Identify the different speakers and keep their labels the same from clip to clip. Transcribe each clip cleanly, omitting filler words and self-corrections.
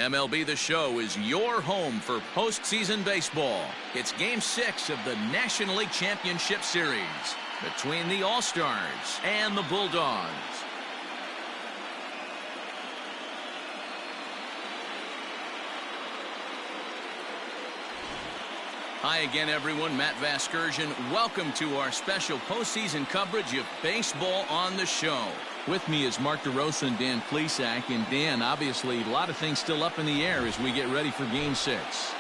Speaker 1: MLB The Show is your home for postseason baseball. It's Game 6 of the National League Championship Series between the All-Stars and the Bulldogs. Hi again, everyone. Matt Vasgersian. Welcome to our special postseason coverage of Baseball on the Show. With me is Mark DeRosa and Dan Plesac. And Dan, obviously, a lot of things still up in the air as we get ready for Game 6.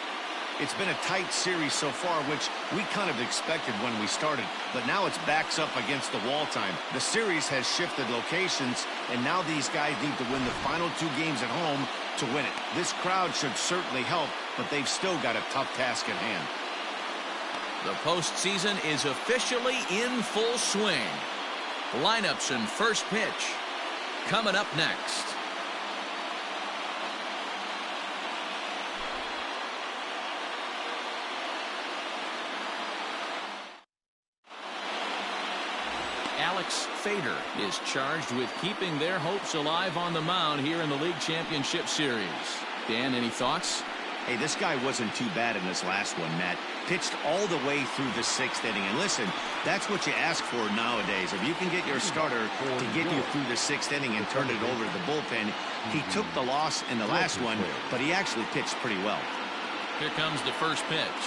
Speaker 2: It's been a tight series so far, which we kind of expected when we started. But now it's backs up against the wall time. The series has shifted locations, and now these guys need to win the final 2 games at home to win it. This crowd should certainly help, but they've still got a tough task at hand.
Speaker 1: The postseason is officially in full swing. Lineups and first pitch coming up next. Alex Fader is charged with keeping their hopes alive on the mound here in the League Championship Series. Dan, any thoughts?
Speaker 2: Hey, this guy wasn't too bad in this last one, Matt. Pitched all the way through the 6th inning. And listen, that's what you ask for nowadays. If you can get your starter to get you through the 6th inning and turn it over to the bullpen. He took the loss in the last one, but he actually pitched pretty well.
Speaker 1: Here comes the first pitch.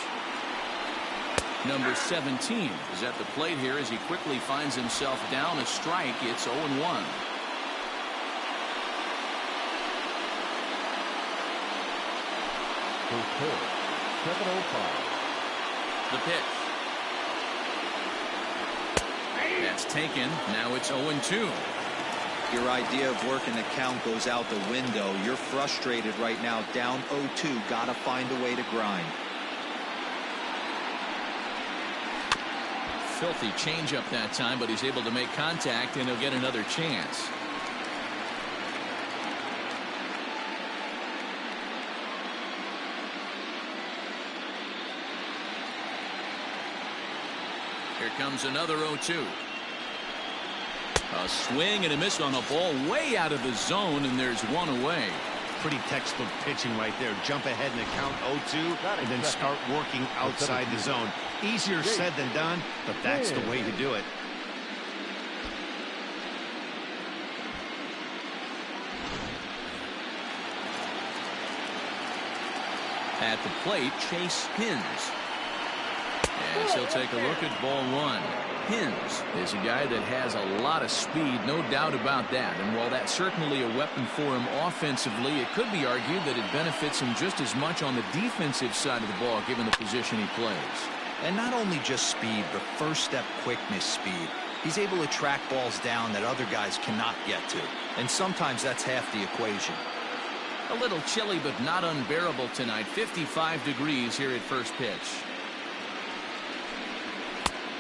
Speaker 1: Number 17 is at the plate here as he quickly finds himself down a strike. It's 0-1. The pitch. That's taken. Now it's 0-2.
Speaker 3: Your idea of working the count goes out the window. You're frustrated right now. Down 0-2. Gotta find a way to grind.
Speaker 1: Filthy changeup that time, but he's able to make contact, and he'll get another chance. Here comes another 0-2. A swing and a miss on a ball way out of the zone, and there's one away.
Speaker 2: Pretty textbook pitching right there. Jump ahead in the count 0-2 and then start working outside the zone. Easier said than done, but that's the way to do it.
Speaker 1: At the plate, Chase Hins. As he'll take a look at ball 1. Hins is a guy that has a lot of speed, no doubt about that. And while that's certainly a weapon for him offensively, it could be argued that it benefits him just as much on the defensive side of the ball, given the position he plays.
Speaker 3: And not only just speed, but first step quickness speed. He's able to track balls down that other guys cannot get to. And sometimes that's half the equation.
Speaker 1: A little chilly, but not unbearable tonight. 55 degrees here at first pitch.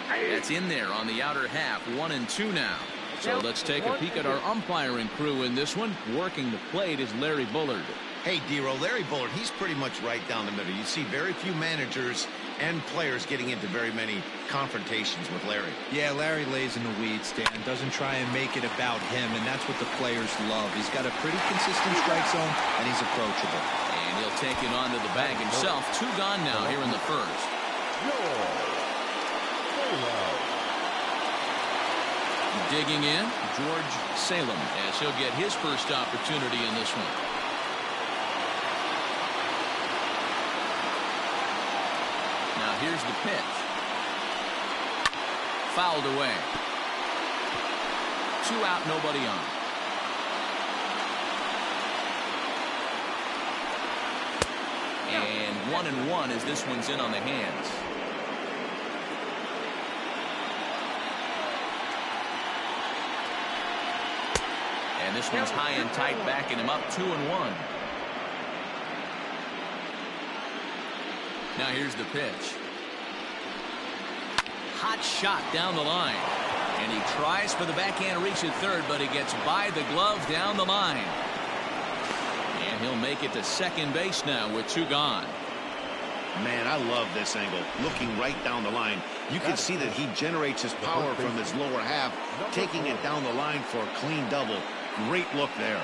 Speaker 1: That's in there on the outer half. 1-2 now. So let's take a peek at our umpiring crew in this one. Working the plate is Larry Bullard.
Speaker 2: Hey, D-Row, Larry Bullard, he's pretty much right down the middle. You see very few managers and players getting into very many confrontations with Larry.
Speaker 3: Yeah, Larry lays in the weeds, Dan. Doesn't try and make it about him, and that's what the players love. He's got a pretty consistent strike zone, and he's approachable.
Speaker 1: And he'll take it onto the bag himself. 2 gone now here in the first. Digging in, George Salem, as he'll get his first opportunity in this one. Now here's the pitch. Fouled away. 2 out, nobody on. And 1-1 as this one's in on the hands. And this one's high and tight, backing him up. 2-1. Now here's the pitch. Hot shot down the line. And he tries for the backhand reach at third, but he gets by the glove down the line. And he'll make it to second base now with 2 gone.
Speaker 2: Man, I love this angle. Looking right down the line. You can see that he generates his power from his lower half, taking it down the line for a clean double. Great look there.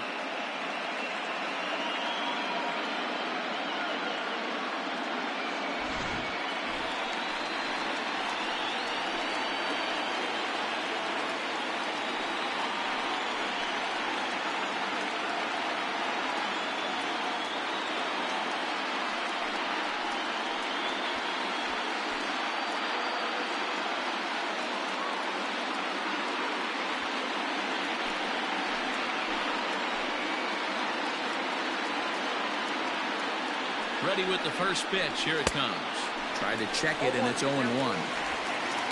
Speaker 1: Ready with the first pitch. Here it comes. Try to check it, and it's 0-1.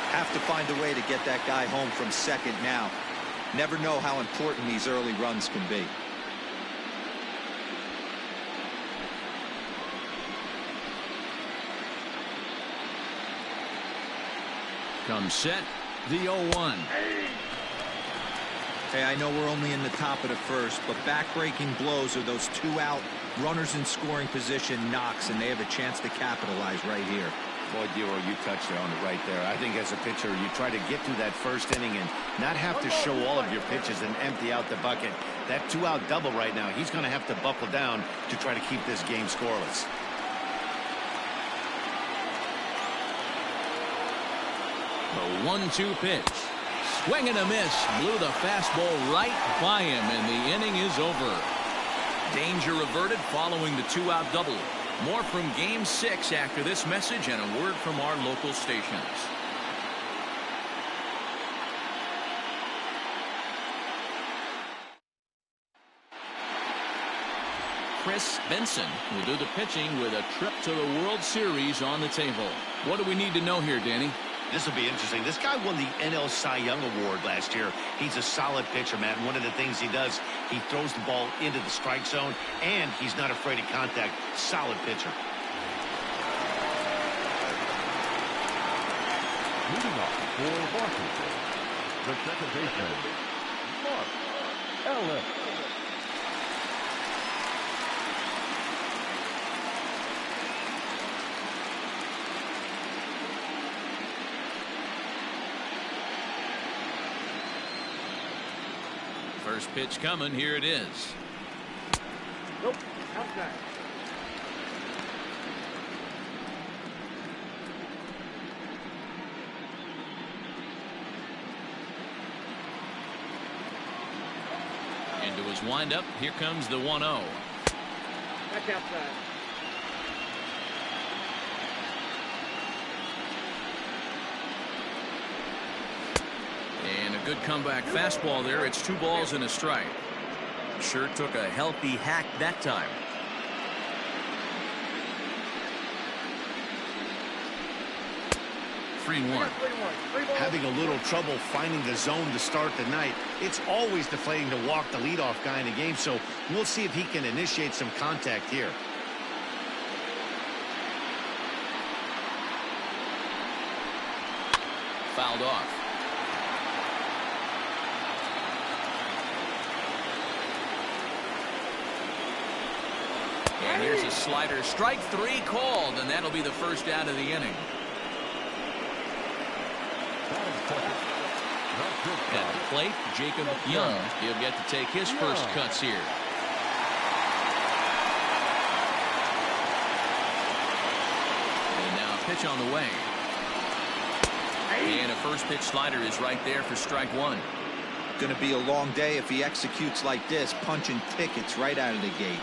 Speaker 3: Have to find a way to get that guy home from second now. Never know how important these early runs can be.
Speaker 1: Comes set, the 0-1.
Speaker 3: Hey, I know we're only in the top of the first, but back-breaking blows are those 2 out, runners in scoring position knocks, and they have a chance to capitalize right here.
Speaker 2: Boy, Dero, you touched on it right there. I think as a pitcher, you try to get through that first inning and not have to show all of your pitches and empty out the bucket. That 2-out double right now, he's going to have to buckle down to try to keep this game scoreless.
Speaker 1: The 1-2 pitch. Swing and a miss. Blew the fastball right by him, and the inning is over. Danger averted following the 2-out double. More from Game 6 after this message and a word from our local stations. Chris Benson will do the pitching with a trip to the World Series on the table. What do we need to know here, Danny?
Speaker 2: This will be interesting. This guy won the NL Cy Young Award last year. He's a solid pitcher, Matt. And one of the things he does, he throws the ball into the strike zone, and he's not afraid of contact. Solid pitcher.
Speaker 4: Moving on for Washington, the second baseman, Mark Ellis.
Speaker 1: First pitch coming. Here it is.
Speaker 4: Nope, outside.
Speaker 1: Into his windup. Here comes the 1-0.
Speaker 4: Back outside.
Speaker 1: And a good comeback fastball there. It's 2 balls and a strike. Sure took a healthy hack that time. Three and one.
Speaker 2: Having a little trouble finding the zone to start the night. It's always deflating to walk the leadoff guy in the game, so we'll see if he can initiate some contact here.
Speaker 1: Fouled off. And here's a slider. Strike 3 called, and that'll be the first out of the inning. At the plate, Jacob Young. He'll get to take his first cuts here. And now a pitch on the way. And a first pitch slider is right there for strike 1.
Speaker 3: Going to be a long day if he executes like this, punching tickets right out of the gate.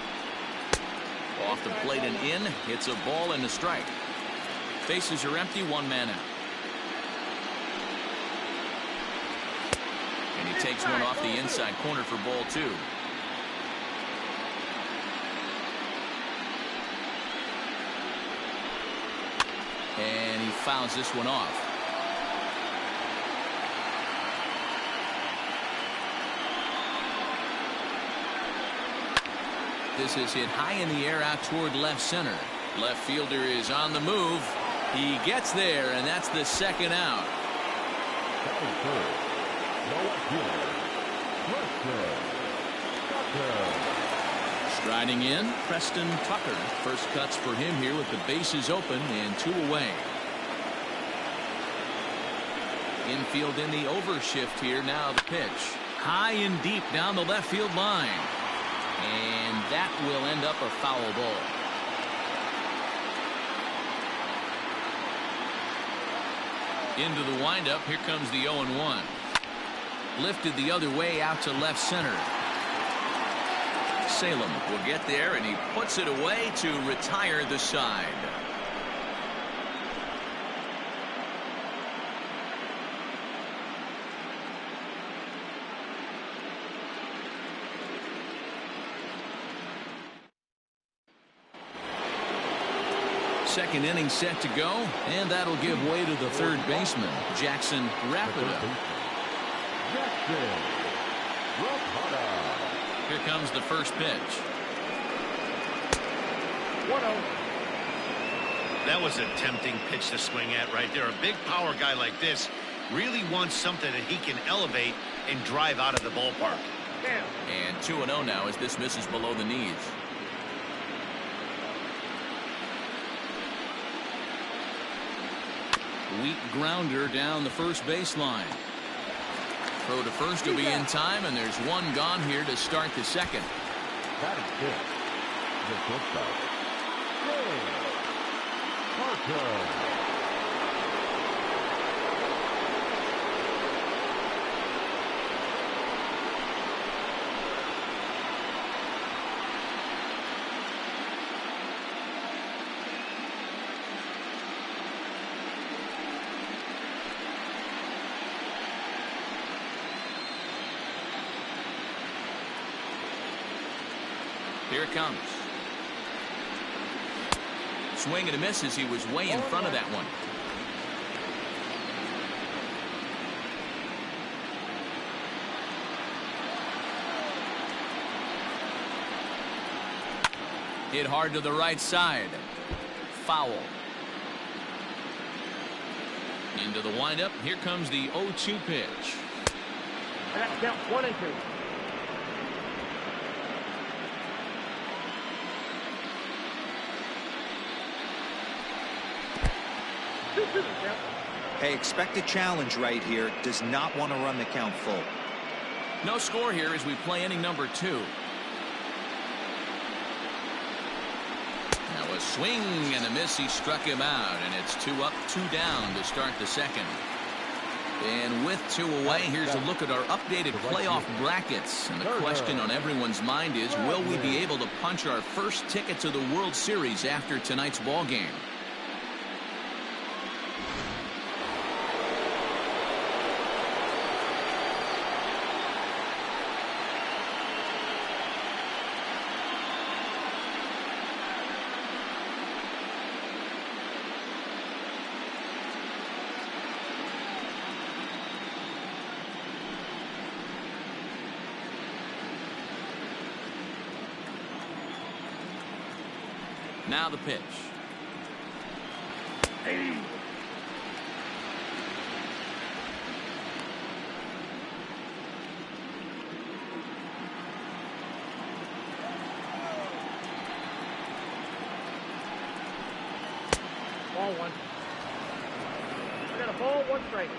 Speaker 1: Off the plate and in. Hits a ball and a strike. Bases are empty. 1 man out. And he takes one off the inside corner for ball 2. And he fouls this one off. This is hit high in the air out toward left center. Left fielder is on the move. He gets there, and that's the second out. Striding in, Preston Tucker. First cuts for him here with the bases open and 2 away. Infield in the overshift here. Now the pitch. High and deep down the left field line. And that will end up a foul ball. Into the windup. Here comes the 0-1. Lifted the other way out to left center. Salem will get there, and he puts it away to retire the side. Second inning set to go, and that'll give way to the third baseman, Jackson Rapida. Here comes the first pitch.
Speaker 4: 1-0.
Speaker 2: That was a tempting pitch to swing at right there. A big power guy like this really wants something that he can elevate and drive out of the ballpark.
Speaker 4: Down.
Speaker 1: And 2-0 now as this misses below the knees. Weak grounder down the first baseline. Throw to first will be in time, and there's one gone here to start the second.
Speaker 4: That is it. The shortstop, Parker.
Speaker 1: Here it comes. Swing and a miss as he was way in front of that one. Hit hard to the right side. Foul. Into the windup. Here comes the 0-2 pitch.
Speaker 4: And that counts 1-2.
Speaker 3: Hey, expect a challenge right here. Does not want to run the count full.
Speaker 1: No score here as we play inning number 2. Now a swing and a miss. He struck him out, and it's 2 up, 2 down to start the second. And with 2 away, here's a look at our updated playoff brackets. And the question on everyone's mind is, will we be able to punch our first ticket to the World Series after tonight's ball game? Now the pitch.
Speaker 4: Hey. Ball 1. We got a ball, 1 strike.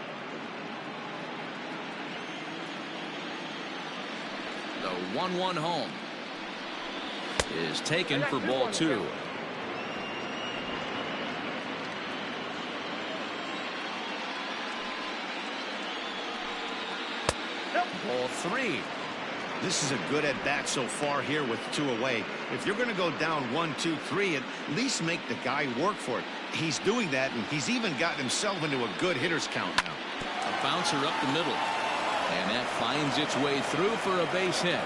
Speaker 1: The 1-1 home is taken for ball 2. Ball 3.
Speaker 2: This is a good at-bat so far here with 2 away. If you're going to go down 1, 2, 3, at least make the guy work for it. He's doing that, and he's even gotten himself into a good hitter's count now.
Speaker 1: A bouncer up the middle. And that finds its way through for a base hit.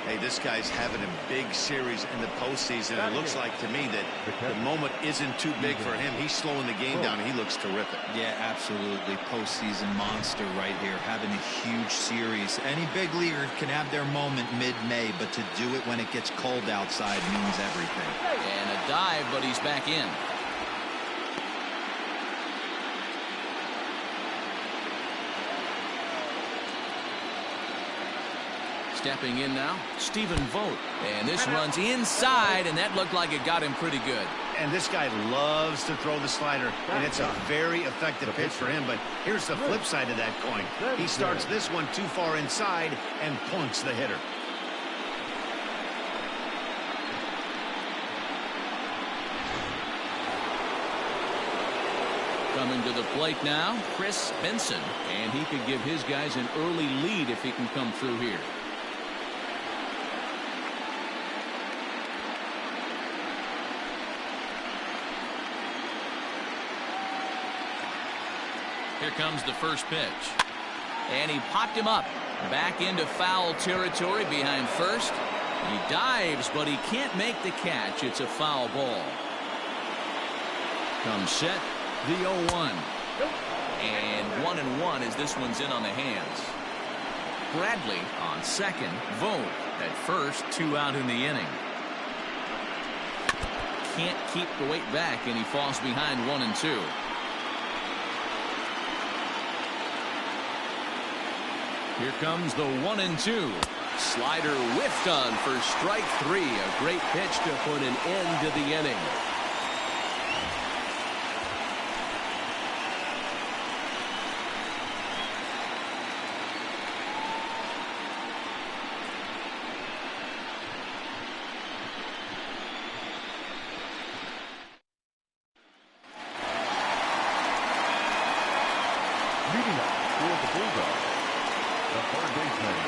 Speaker 2: Hey, this guy's having a big series in the postseason. It looks like to me that the moment isn't too big for him. He's slowing the game down, and he looks terrific.
Speaker 3: Yeah, absolutely. Postseason monster right here, having a huge series. Any big leaguer can have their moment mid-May, but to do it when it gets cold outside means everything.
Speaker 1: And a dive, but he's back in. Stepping in now, Stephen Vogt. And this runs inside, and that looked like it got him pretty good.
Speaker 2: And this guy loves to throw the slider, and it's a very effective pitch for him. But here's the flip side of that coin. He starts this one too far inside and punks the hitter.
Speaker 1: Coming to the plate now, Chris Benson. And he could give his guys an early lead if he can come through here. Here comes the first pitch. And he popped him up. Back into foul territory behind first. He dives, but he can't make the catch. It's a foul ball. Comes set, the 0-1. And 1-1 as this one's in on the hands. Bradley on second. Vogt at first. 2 out in the inning. Can't keep the weight back, and he falls behind 1-2. Here comes the 1-2. Slider whiffed on for strike 3. A great pitch to put an end to the inning.
Speaker 5: Leading up for the Bulldogs, the third baseman,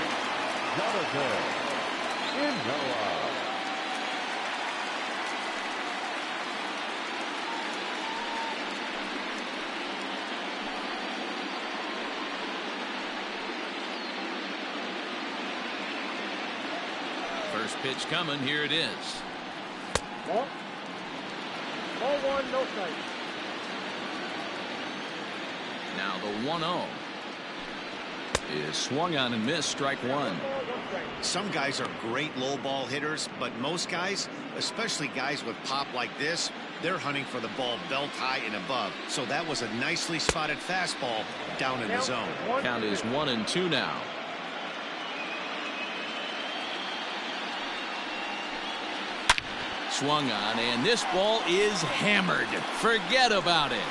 Speaker 5: Ncaa.
Speaker 1: First pitch coming. Here it is.
Speaker 4: Ball 1, no strike.
Speaker 1: Now the 1-0 is swung on and missed. Strike 1.
Speaker 2: Some guys are great low ball hitters, but most guys, especially guys with pop like this, they're hunting for the ball belt high and above. So that was a nicely spotted fastball down in the zone.
Speaker 1: Count is 1-2 now. Swung on, and this ball is hammered. Forget about it.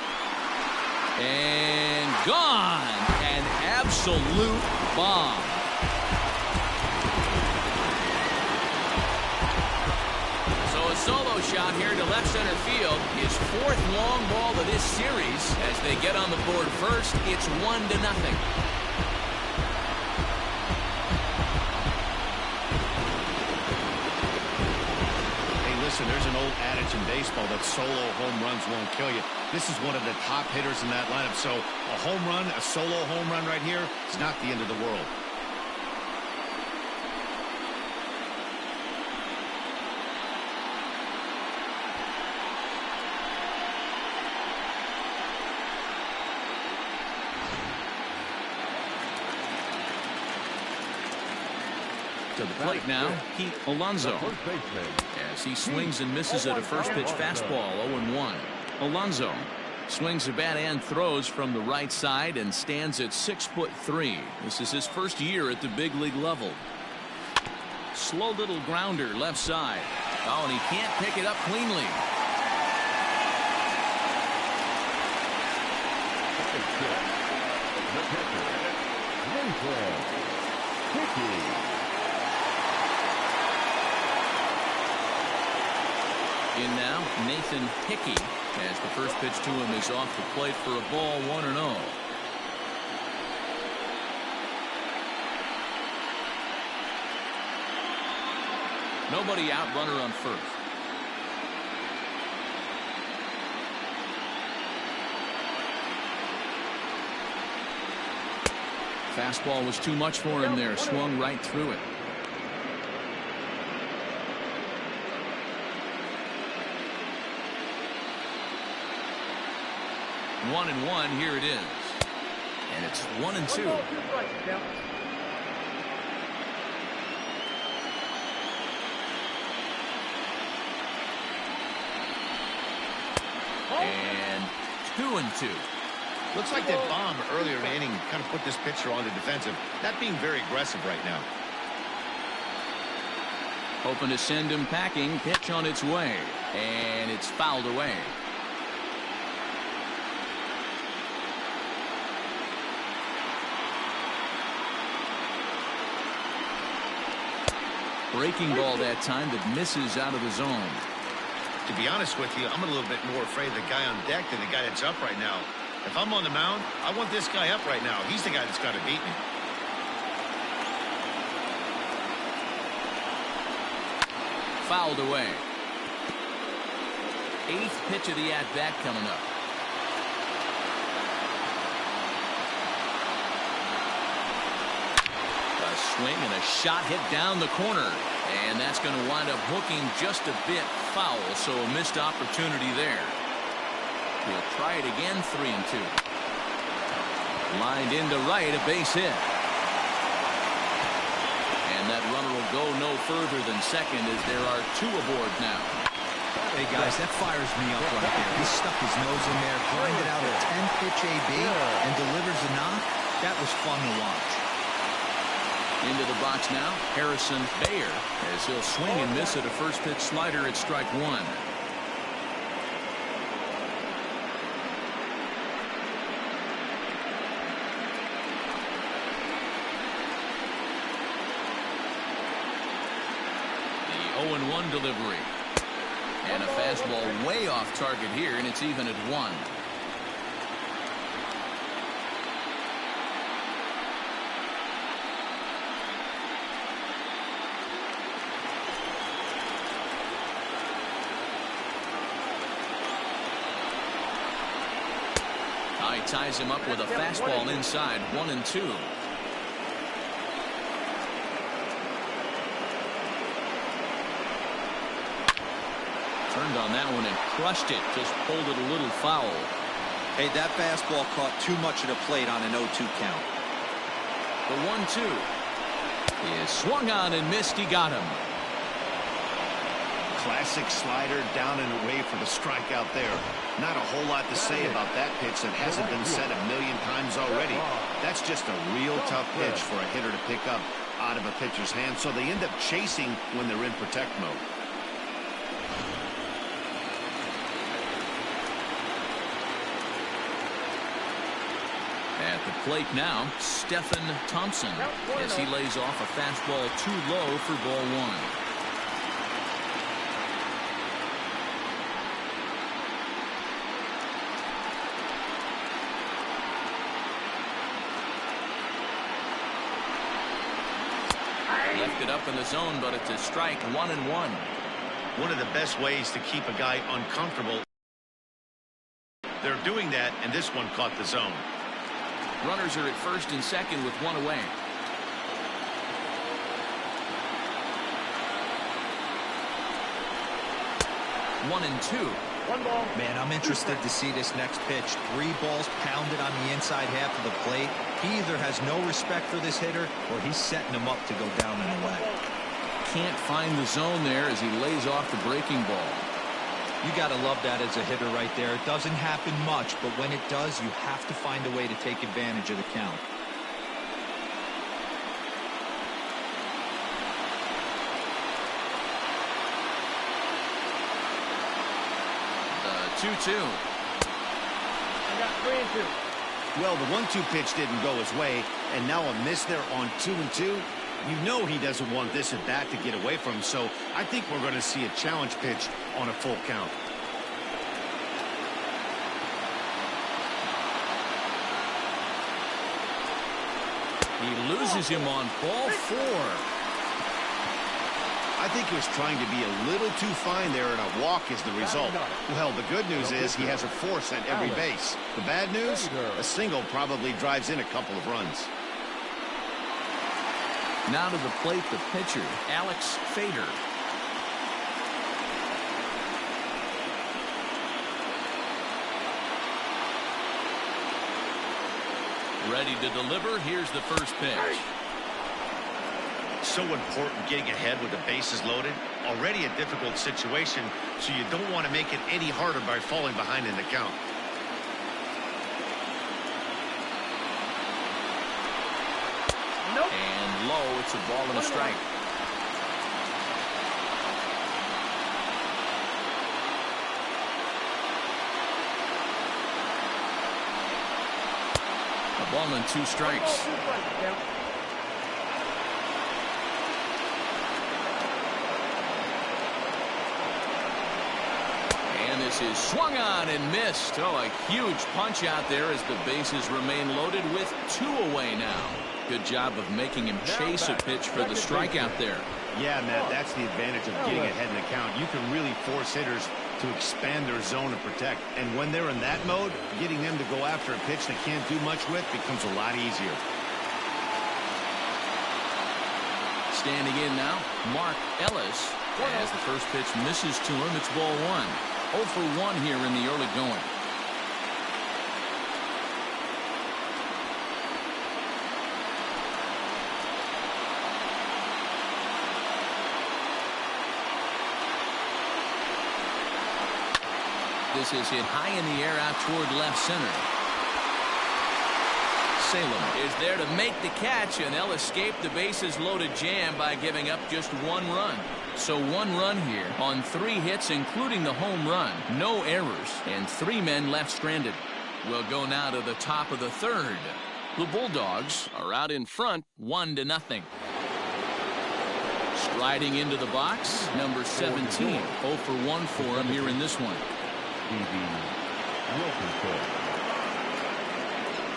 Speaker 1: And gone. An absolute bomb. So a solo shot here to left center field. His 4th long ball of this series. As they get on the board first, it's 1-0.
Speaker 2: Listen, there's an old adage in baseball that solo home runs won't kill you. This is one of the top hitters in that lineup. So a home run, a solo home run right here is not the end of the world.
Speaker 1: To the plate now, Pete Alonso. As he swings and misses at a first pitch fastball, 0-1. Alonso swings the bat and throws from the right side and stands at 6'3". This is his first year at the big league level. Slow little grounder left side. Oh, and he can't pick it up cleanly. In now, Nathan Hickey, as the first pitch to him is off the plate for a ball, 1-0. Nobody out, runner on first. Fastball was too much for him there, swung right through it. 1-1. Here it is. And it's 1-2. And 2-2.
Speaker 2: Looks like that bomb earlier in the inning kind of put this pitcher on the defensive. Not being very aggressive right now.
Speaker 1: Hoping to send him packing. Pitch on its way. And it's fouled away. Breaking ball that time that misses out of the zone.
Speaker 2: To be honest with you, I'm a little bit more afraid of the guy on deck than the guy that's up right now. If I'm on the mound, I want this guy up right now. He's the guy that's got to beat me.
Speaker 1: Fouled away. 8th pitch of the at-bat coming up. A swing and a shot hit down the corner. And that's going to wind up hooking just a bit foul, so a missed opportunity there. He'll try it again, 3-2. Lined into right, a base hit. And that runner will go no further than second as there are 2 aboard now.
Speaker 3: Hey, guys, that fires me up right there. He stuck his nose in there, grinded out a 10-pitch AB, and delivers a knock. That was fun to watch.
Speaker 1: Into the box now, Harrison Bayer, as he'll swing and miss at a first pitch slider at strike 1. The 0-1 delivery. And a fastball way off target here, and it's even at 1. Ties him up with a fastball inside, 1-2. Turned on that one and crushed it. Just pulled it a little foul.
Speaker 3: Hey, that fastball caught too much of the plate on an 0-2 count.
Speaker 1: The 1-2 is swung on and missed. He got him.
Speaker 2: Classic slider down and away for the strikeout there. Not a whole lot to say about that pitch that hasn't been said a million times already. That's just a real tough pitch for a hitter to pick up out of a pitcher's hand, so they end up chasing when they're in protect mode.
Speaker 1: At the plate now, Stephen Thompson, as he lays off a fastball too low for ball 1. Left it up in the zone, but it's a strike, 1-1.
Speaker 2: One of the best ways to keep a guy uncomfortable. They're doing that, and this one caught the zone.
Speaker 1: Runners are at first and second with 1 away. One and 2.
Speaker 4: 1 ball.
Speaker 3: Man, I'm interested to see this next pitch. 3 balls pounded on the inside half of the plate. He either has no respect for this hitter or he's setting him up to go down and away.
Speaker 1: Can't find the zone there as he lays off the breaking ball.
Speaker 3: You got to love that as a hitter right there. It doesn't happen much, but when it does, you have to find a way to take advantage of the count.
Speaker 1: The 2-2.
Speaker 4: I got 3-2.
Speaker 2: Well, the 1-2 pitch didn't go his way, and now a miss there on 2-2. You know he doesn't want this at bat to get away from him, so I think we're going to see a challenge pitch on a full count.
Speaker 1: He loses him on ball 4.
Speaker 2: I think he was trying to be a little too fine there, and a walk is the result. Well, the good news is he has a force at every base. The bad news, a single probably drives in a couple of runs.
Speaker 1: Now to the plate, the pitcher, Alex Fader. Ready to deliver. Here's the first pitch.
Speaker 2: So important getting ahead with the bases loaded. Already a difficult situation, so you don't want to make it any harder by falling behind in the count.
Speaker 4: Nope.
Speaker 1: And low, it's a ball and a strike. A ball and 2 strikes. And this is swung on and missed. Oh, a huge punch out there as the bases remain loaded with 2 away now. Good job of making him chase a pitch for the strikeout there.
Speaker 2: Yeah, Matt, that's the advantage of getting ahead in the count. You can really force hitters to expand their zone and protect. And when they're in that mode, getting them to go after a pitch they can't do much with becomes a lot easier.
Speaker 1: Standing in now, Mark Ellis. As the first pitch misses to him, it's ball one. 0 for 1 here in the early going. This is hit high in the air out toward left center. Salem is there to make the catch, and they'll escape the bases loaded jam by giving up just 1 run. So 1 run here on 3 hits, including the home run. No errors, and 3 men left stranded. We'll go now to the top of the 3rd. The Bulldogs are out in front 1-0. Striding into the box, number 17. 0 for 1 for him here in this one.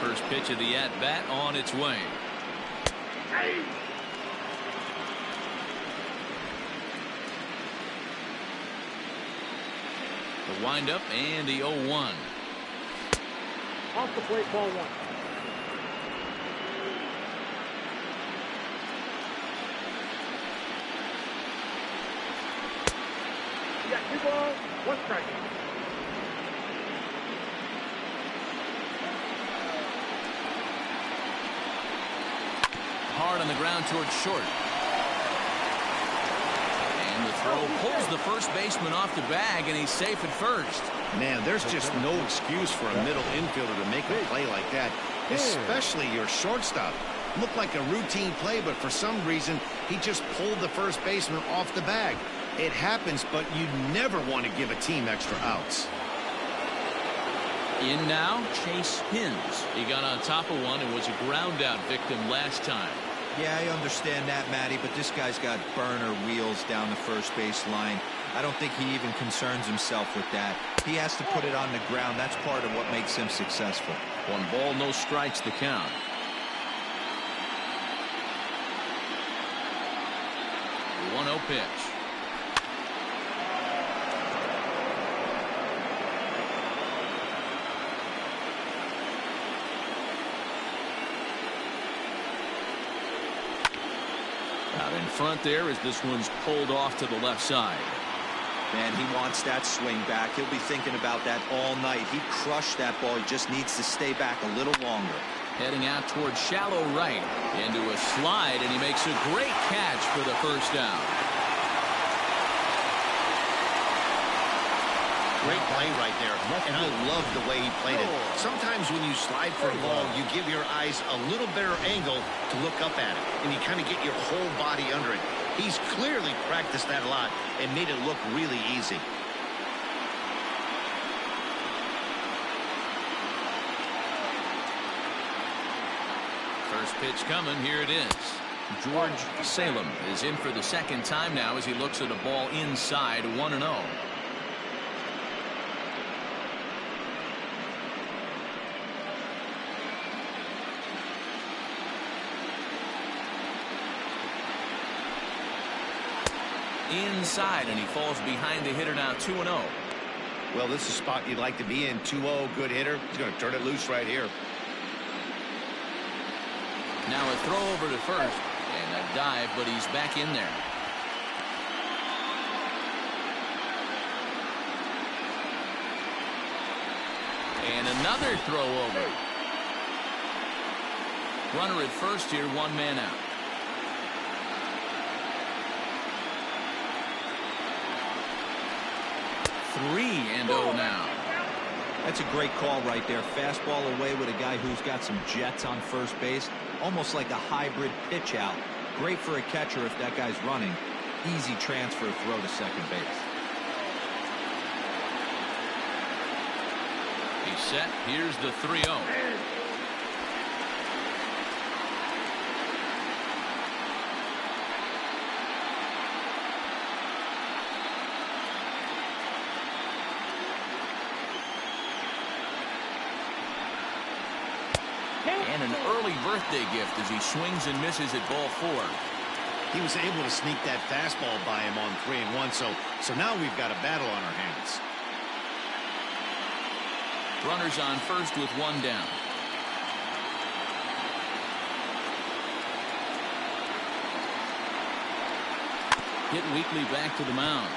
Speaker 1: First pitch of the at-bat on its way. The windup and the 0-1.
Speaker 4: Off the plate, ball 1. You got 2 balls, 1 strike.
Speaker 1: Hard on the ground towards short. And the throw pulls the first baseman off the bag, and he's safe at first.
Speaker 2: Man, there's just no excuse for a middle infielder to make a play like that, especially your shortstop. Looked like a routine play, but for some reason, he just pulled the first baseman off the bag. It happens, but you never want to give a team extra outs.
Speaker 1: In now, Chase Hins. He got on top of one and was a ground out victim last time.
Speaker 3: Yeah, I understand that, Matty, but this guy's got burner wheels down the first base line. I don't think he even concerns himself with that. He has to put it on the ground. That's part of what makes him successful.
Speaker 1: 1 ball, no strikes the count. The 1-0 pitch. Out in front there as this one's pulled off to the left side.
Speaker 3: Man, he wants that swing back. He'll be thinking about that all night. He crushed that ball. He just needs to stay back a little longer.
Speaker 1: Heading out towards shallow right. Into a slide, and he makes a great catch for the first down.
Speaker 2: Great play right there, and I love the way he played it. Sometimes when you slide for a ball, you give your eyes a little better angle to look up at it, and you kind of get your whole body under it. He's clearly practiced that a lot and made it look really easy.
Speaker 1: First pitch coming. Here it is. George Salem is in for the 2nd time now as he looks at a ball inside. 1-0. Inside, and he falls behind the hitter now. 2-0.
Speaker 2: Well, this is a spot you'd like to be in. 2-0, good hitter. He's going to turn it loose right here.
Speaker 1: Now a throw over to first, and a dive, but he's back in there. And another throw over. Runner at first here, 1 man out. 3-0 now.
Speaker 3: That's a great call right there. Fastball away with a guy who's got some jets on first base. Almost like a hybrid pitch out. Great for a catcher if that guy's running. Easy transfer throw to second base.
Speaker 1: He's set. Here's the 3-0. And an early birthday gift as he swings and misses at ball 4.
Speaker 2: He was able to sneak that fastball by him on 3-1, so now we've got a battle on our hands.
Speaker 1: Runners on first with 1 down. Hit weakly back to the mound.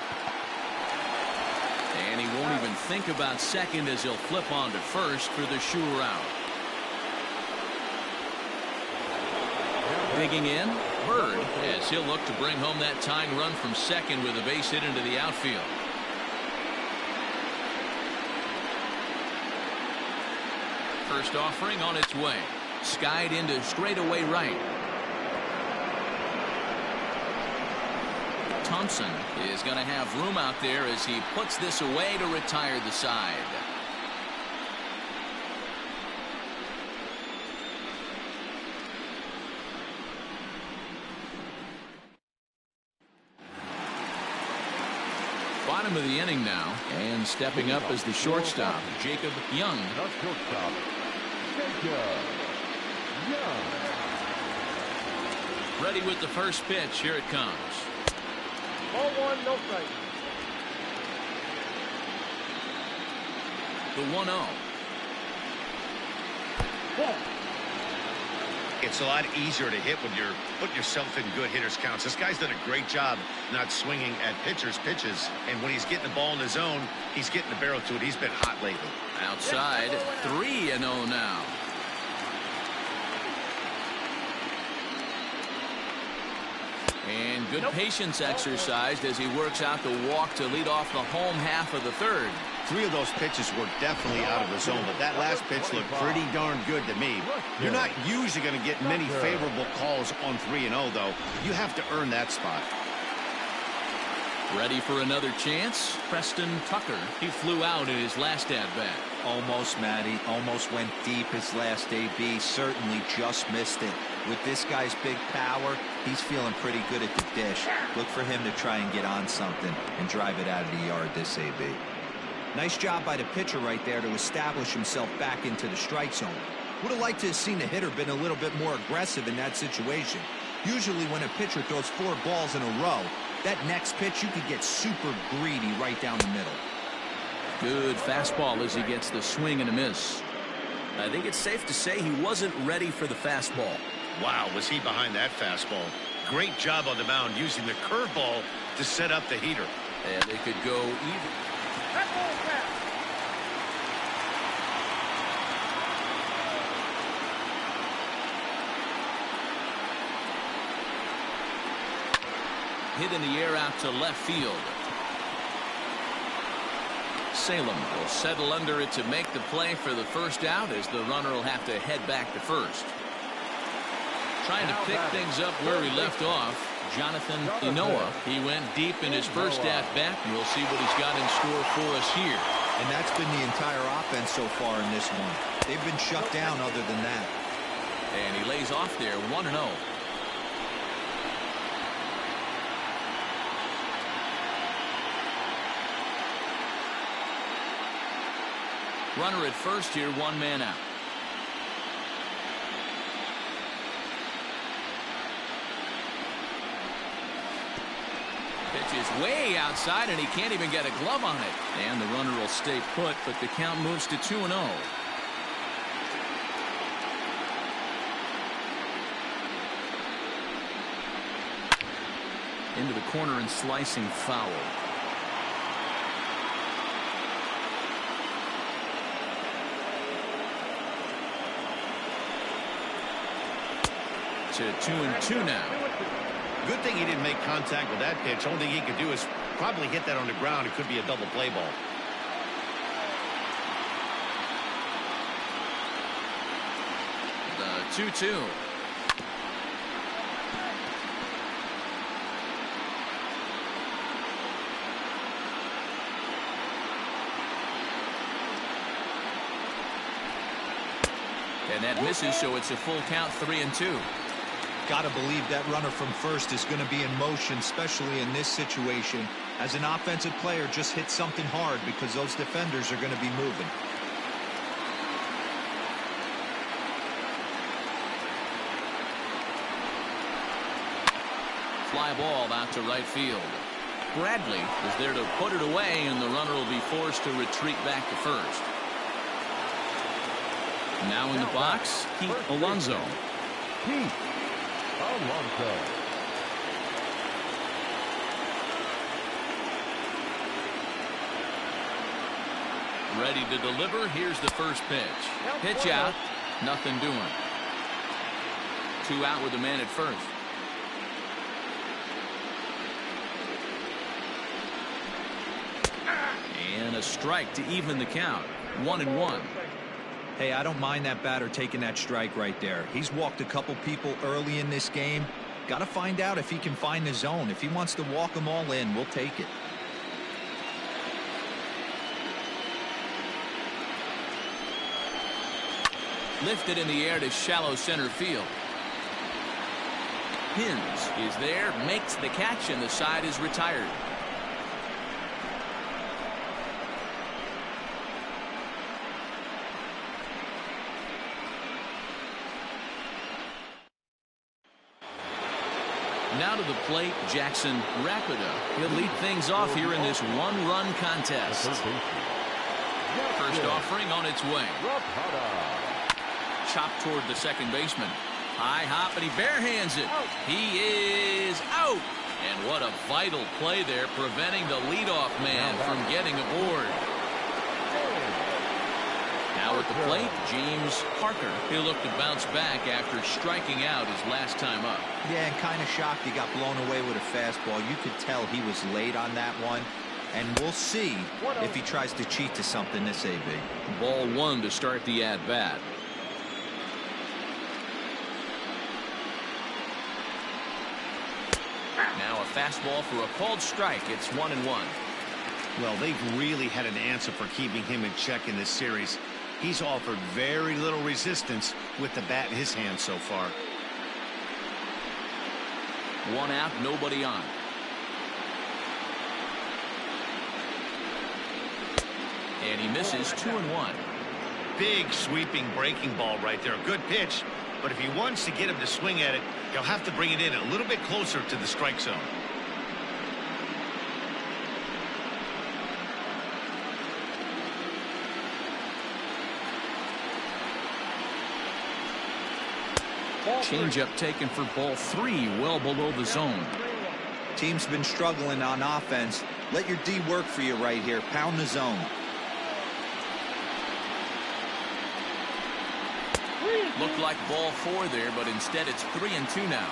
Speaker 1: And he won't even think about second as he'll flip on to first for the sure out. Digging in, Bird, as he'll look to bring home that tying run from second with a base hit into the outfield. First offering on its way. Skied into straightaway right. Thompson is going to have room out there as he puts this away to retire the side. Bottom of the inning now, and stepping up as the shortstop, Jacob Young. Ready with the first pitch. Here it comes.
Speaker 4: Ball one, no strike.
Speaker 1: The 1-0.
Speaker 4: Ball.
Speaker 2: It's a lot easier to hit when you're putting yourself in good hitters counts. This guy's done a great job not swinging at pitchers' pitches, and when he's getting the ball in his zone, he's getting the barrel to it. He's been hot lately.
Speaker 1: Outside, 3-0 now. And good patience exercised as he works out the walk to lead off the home half of the third.
Speaker 2: 3 of those pitches were definitely out of the zone, but that last pitch looked pretty darn good to me. You're not usually going to get many favorable calls on 3-0, though. You have to earn that spot.
Speaker 1: Ready for another chance? Preston Tucker. He flew out in his last at-bat.
Speaker 3: Almost, Matty. Almost went deep his last AB. Certainly just missed it. With this guy's big power, he's feeling pretty good at the dish. Look for him to try and get on something and drive it out of the yard this AB. Nice job by the pitcher right there to establish himself back into the strike zone. Would have liked to have seen the hitter been a little bit more aggressive in that situation. Usually when a pitcher throws 4 balls in a row, that next pitch you could get super greedy right down the middle.
Speaker 1: Good fastball as he gets the swing and a miss. I think it's safe to say he wasn't ready for the fastball.
Speaker 2: Wow, was he behind that fastball. Great job on the mound using the curveball to set up the heater.
Speaker 1: And they could go even.
Speaker 4: That ball's back.
Speaker 1: Hit in the air out to left field. Salem will settle under it to make the play for the first out as the runner will have to head back to first. Trying to pick things up where he left off, Jonathan Ncaa. He went deep in his first at-bat, and we'll see what he's got in store for us here.
Speaker 3: And that's been the entire offense so far in this one. They've been shut down other than that.
Speaker 1: And he lays off there, 1-0. Runner at first here, 1 man out. Pitch is way outside, and he can't even get a glove on it. And the runner will stay put, but the count moves to 2-0. Into the corner and slicing foul. To 2-2 now.
Speaker 2: Good thing he didn't make contact with that pitch. Only thing he could do is probably hit that on the ground. It could be a double play ball.
Speaker 1: The 2-2. And that misses, so it's a full count, 3-2.
Speaker 3: Got to believe that runner from first is going to be in motion, especially in this situation. As an offensive player, just hit something hard because those defenders are going to be moving.
Speaker 1: Fly ball out to right field. Bradley is there to put it away, and the runner will be forced to retreat back to first. Now in the box, Pete Alonso. Ready to deliver. Here's the first pitch. Pitch out. Nothing doing. 2 out with a man at first. And a strike to even the count. 1-1.
Speaker 3: Hey, I don't mind that batter taking that strike right there. He's walked a couple people early in this game. Got to find out if he can find the zone. If he wants to walk them all in, we'll take it.
Speaker 1: Lifted in the air to shallow center field. Hins is there, makes the catch, and the side is retired. Now to the plate, Jackson Rapida. He'll lead things off here in this one-run contest. First offering on its way. Chopped toward the second baseman. High hop, and he barehands it. He is out. And what a vital play there, preventing the leadoff man from getting aboard. Now at the plate, James Parker. He'll look to bounce back after striking out his last time up.
Speaker 3: Yeah, and kind of shocked he got blown away with a fastball. You could tell he was late on that one. And we'll see if he tries to cheat to something this AB.
Speaker 1: Ball 1 to start the at-bat. Now a fastball for a called strike. It's 1-1.
Speaker 2: Well, they've really had an answer for keeping him in check in this series. He's offered very little resistance with the bat in his hand so far.
Speaker 1: 1 out, nobody on. And he misses. 2-1.
Speaker 2: Big sweeping breaking ball right there. A good pitch. But if he wants to get him to swing at it, he'll have to bring it in a little bit closer to the strike zone.
Speaker 1: Changeup taken for ball 3, well below the zone.
Speaker 3: Team's been struggling on offense. Let your D work for you right here. Pound the zone.
Speaker 1: Looked like ball 4 there, but instead it's 3-2 now.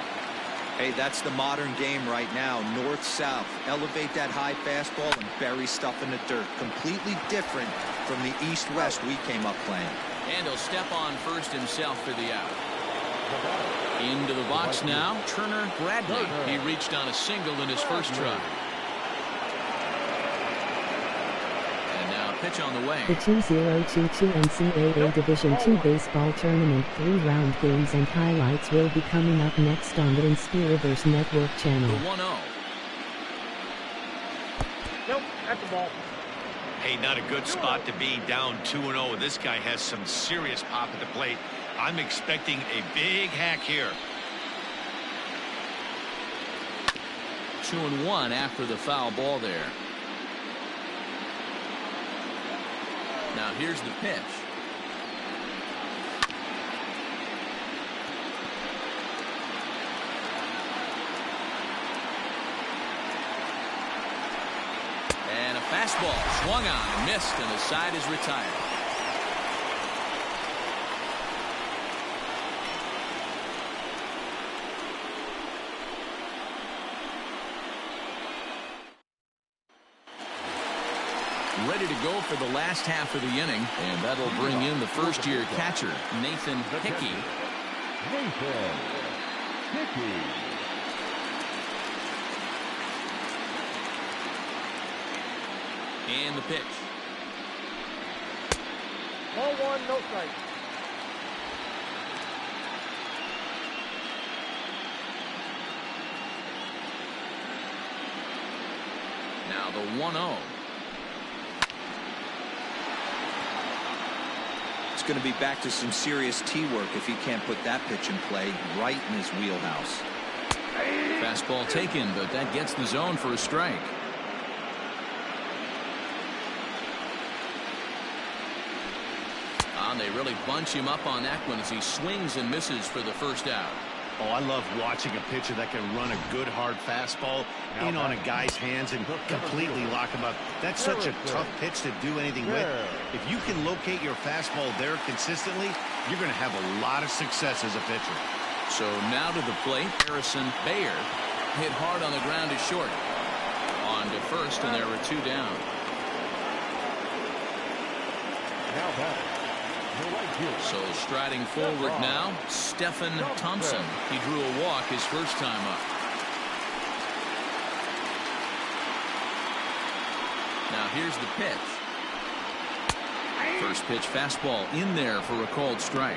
Speaker 3: Hey, that's the modern game right now. North-south. Elevate that high fastball and bury stuff in the dirt. Completely different from the east-west we came up playing.
Speaker 1: And he'll step on first himself for the out. Into the box now, Turner Bradley. He reached on a single in his first try. And now a pitch on the way.
Speaker 6: The 2022 NCAA Division II Baseball Tournament 3-round games and highlights will be coming up next on the Inspiraverse Network channel.
Speaker 1: The 1-0.
Speaker 4: Nope, that's the ball.
Speaker 2: Hey, not a good spot to be, down 2-0. This guy has some serious pop at the plate. I'm expecting a big hack here.
Speaker 1: 2-1 after the foul ball there. Now here's the pitch. And a fastball swung on and missed, and the side is retired. Ready to go for the last half of the inning, and that'll bring in the first-year catcher, Nathan Hickey.
Speaker 5: Nathan Hickey.
Speaker 1: And the pitch.
Speaker 4: Ball 1, no strike.
Speaker 1: Now the 1-0.
Speaker 3: It's going to be back to some serious tee work if he can't put that pitch in play right in his wheelhouse.
Speaker 1: Fastball taken, but that gets the zone for a strike. And they really bunch him up on that one as he swings and misses for the first out.
Speaker 2: Oh, I love watching a pitcher that can run a good hard fastball in on a guy's hands and completely lock him up. That's such a tough pitch to do anything with. If you can locate your fastball there consistently, you're going to have a lot of success as a pitcher.
Speaker 1: So now to the plate, Harrison Bayer hit hard on the ground to short. On to first, and there were 2 down.
Speaker 5: Now batting.
Speaker 1: So striding forward now, Stephen Thompson. He drew a walk his first time up. Now here's the pitch. First pitch fastball in there for a called strike.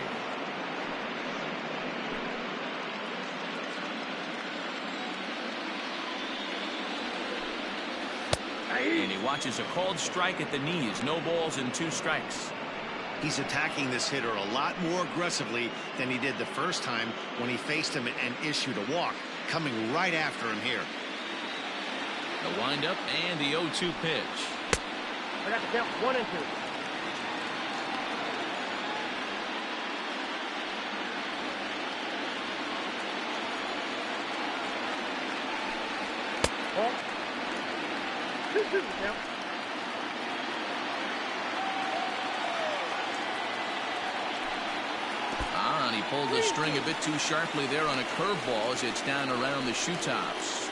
Speaker 1: And he watches a called strike at the knees. No balls and 2 strikes.
Speaker 2: He's attacking this hitter a lot more aggressively than he did the first time when he faced him and issued a walk. Coming right after him here.
Speaker 1: The windup and the 0-2 pitch.
Speaker 4: I got the count 1 and 2. Ball. 2-2 count.
Speaker 1: And he pulled the string a bit too sharply there on a curveball as it's down around the shoe tops.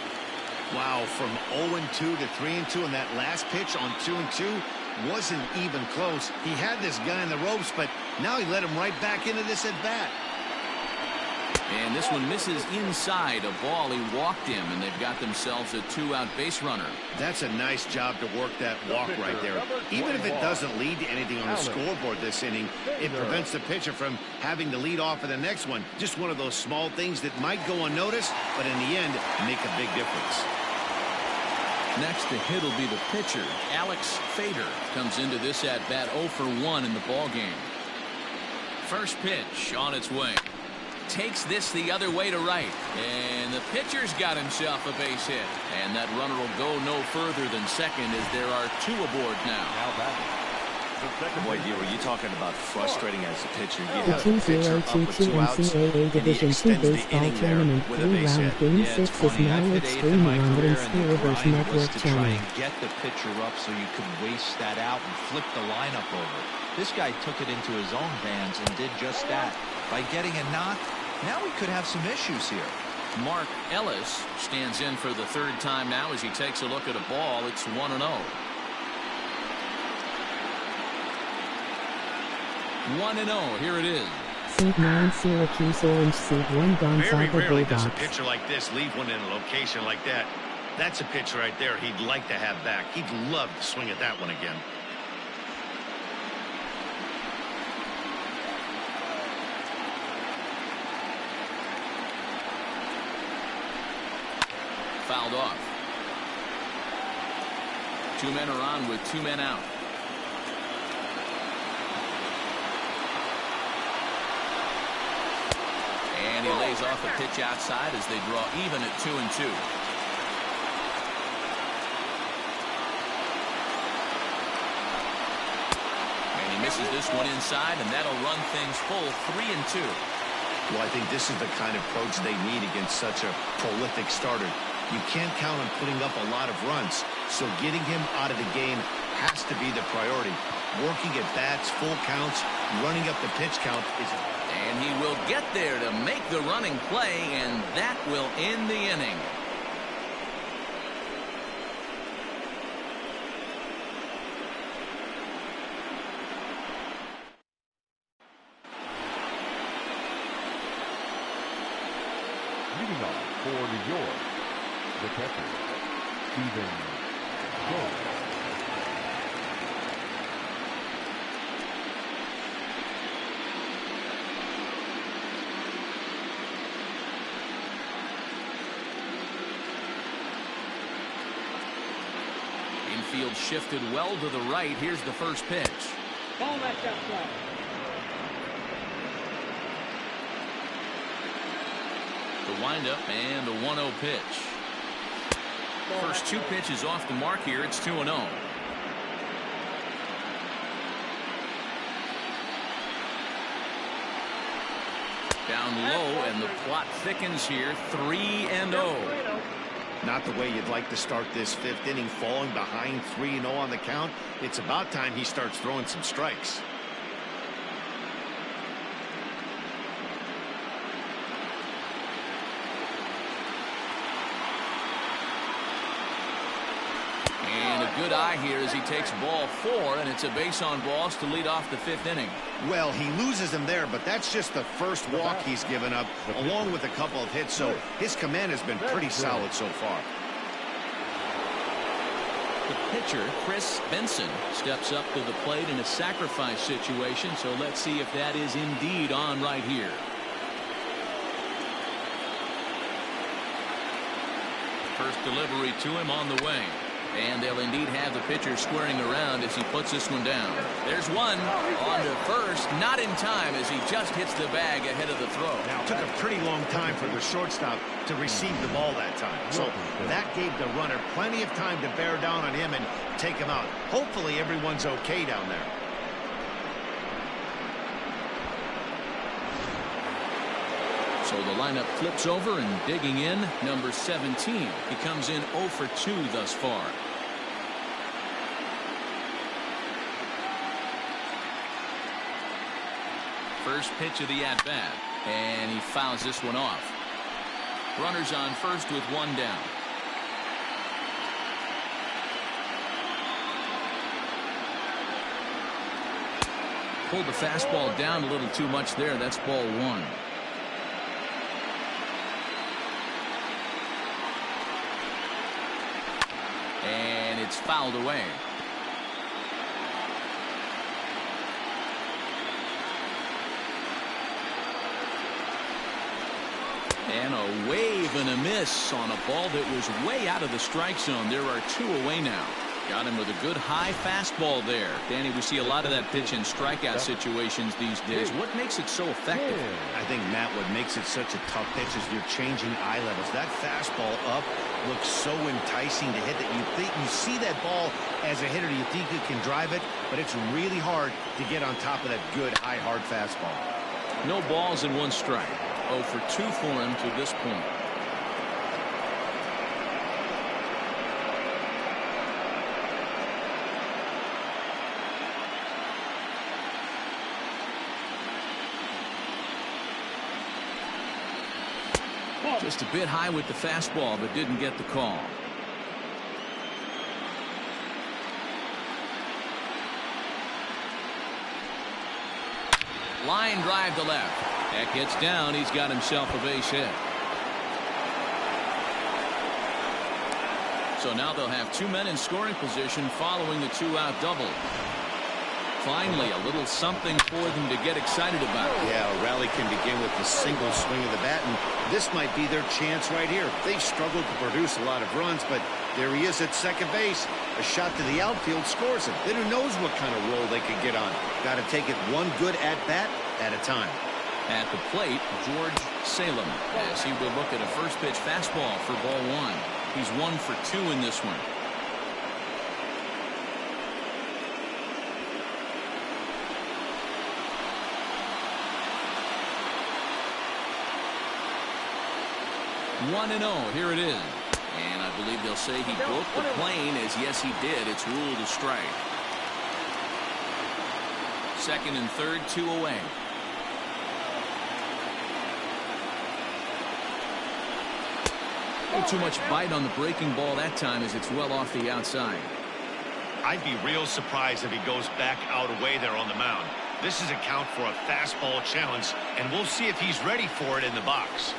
Speaker 2: Wow, from 0-2 to 3-2, and that last pitch on 2-2 wasn't even close. He had this guy in the ropes, but now he let him right back into this at bat.
Speaker 1: And this one misses inside a ball. He walked him, and they've got themselves a 2-out base runner.
Speaker 2: That's a nice job to work that walk right there. Even if it doesn't lead to anything on the scoreboard this inning, it prevents the pitcher from having to lead off for the next one. Just one of those small things that might go unnoticed, but in the end, make a big difference.
Speaker 1: Next to hit will be the pitcher. Alex Fader comes into this at bat 0 for 1 in the ball game. First pitch on its way. Takes this the other way to right, and the pitcher's got himself a base hit, and that runner will go no further than second as there are 2 aboard now.
Speaker 7: Boy, D, were you talking about frustrating as a pitcher? You
Speaker 6: The
Speaker 7: have a pitcher up with 2 outs,
Speaker 6: Ncaa Division II Baseball Tournament 3-round Game 6 is now streaming on the Ncaa Network
Speaker 3: to
Speaker 6: channel.
Speaker 3: try and get the pitcher up so you could waste that out and flip the lineup over. This guy took it into his own hands and did just that. By getting a knock, now we could have some issues here.
Speaker 1: Mark Ellis stands in for the 3rd time now as he takes a look at a ball. It's 1-0. 1-0. Here it is.
Speaker 6: Seed 9 Syracuse Orange, Seed 1 Gonzaga
Speaker 2: Very rarely does a
Speaker 6: Bulldogs.
Speaker 2: pitcher like this leave one in a location like that. That's a pitch right there he'd like to have back. He'd love to swing at that one again.
Speaker 1: Fouled off. 2 men are on with 2 men out. And he lays off a pitch outside as they draw even at 2-2. And he misses this one inside, and that'll run things full 3-2.
Speaker 2: Well, I think this is the kind of approach they need against such a prolific starter. You can't count on putting up a lot of runs, so getting him out of the game has to be the priority. Working at bats, full counts, running up the pitch count is...
Speaker 1: And he will get there to make the running play, and that will end the inning.
Speaker 5: Leading off for New York, the catcher, Stephen Jones.
Speaker 1: Infield shifted well to the right. Here's the first pitch.
Speaker 4: Ball match outside.
Speaker 1: The windup and a 1-0 pitch. First 2 pitches off the mark here. It's 2-0. Down low, and the plot thickens here. 3-0.
Speaker 2: Not the way you'd like to start this fifth inning, falling behind 3-0 on the count. It's about time he starts throwing some strikes.
Speaker 1: And a good eye here as he takes ball 4, and it's a base on balls to lead off the fifth inning.
Speaker 2: Well, he loses him there, but that's just the first walk he's given up, along with a couple of hits, so his command has been pretty solid so far.
Speaker 1: The pitcher, Chris Benson, steps up to the plate in a sacrifice situation, so let's see if that is indeed on right here. First delivery to him on the way. And they'll indeed have the pitcher squaring around as he puts this one down. There's one on to first, not in time as he just hits the bag ahead of the throw.
Speaker 2: Now, it took a pretty long time for the shortstop to receive the ball that time. So that gave the runner plenty of time to bear down on him and take him out. Hopefully everyone's okay down there.
Speaker 1: So the lineup flips over, and digging in, number 17. He comes in 0 for 2 thus far. First pitch of the at-bat, and he fouls this one off. Runners on first with 1 down. Pulled the fastball down a little too much there. That's ball 1. And it's fouled away. And a wave and a miss on a ball that was way out of the strike zone. There are 2 away now. Got him with a good high fastball there. Danny, we see a lot of that pitch in strikeout situations these days. What makes it so effective?
Speaker 2: I think, Matt, what makes it such a tough pitch is you're changing eye levels. That fastball up looks so enticing to hit that you see that ball as a hitter, you think you can drive it, but it's really hard to get on top of that good high hard fastball.
Speaker 1: No balls and 1 strike. 0 for 2 for him to this point. Just a bit high with the fastball, but didn't get the call. Line drive to left. That gets down. He's got himself a base hit. So now they'll have 2 men in scoring position following the 2-out double. Finally, a little something for them to get excited about.
Speaker 2: Yeah, a rally can begin with the single swing of the bat, and this might be their chance right here. They've struggled to produce a lot of runs, but there he is at second base. A shot to the outfield scores him. Then who knows what kind of roll they could get on. Got to take it one good at-bat at a time.
Speaker 1: At the plate, George Salem, as he will look at a first pitch fastball for ball 1. He's 1 for 2 in this one. One and 0. Here it is. And I believe they'll say he broke the plane, as yes, he did. It's ruled a strike. Second and third, 2 away. Too much bite on the breaking ball that time as it's well off the outside.
Speaker 2: I'd be real surprised if he goes back out away there on the mound. This is a count for a fastball challenge, and we'll see if he's ready for it in the box.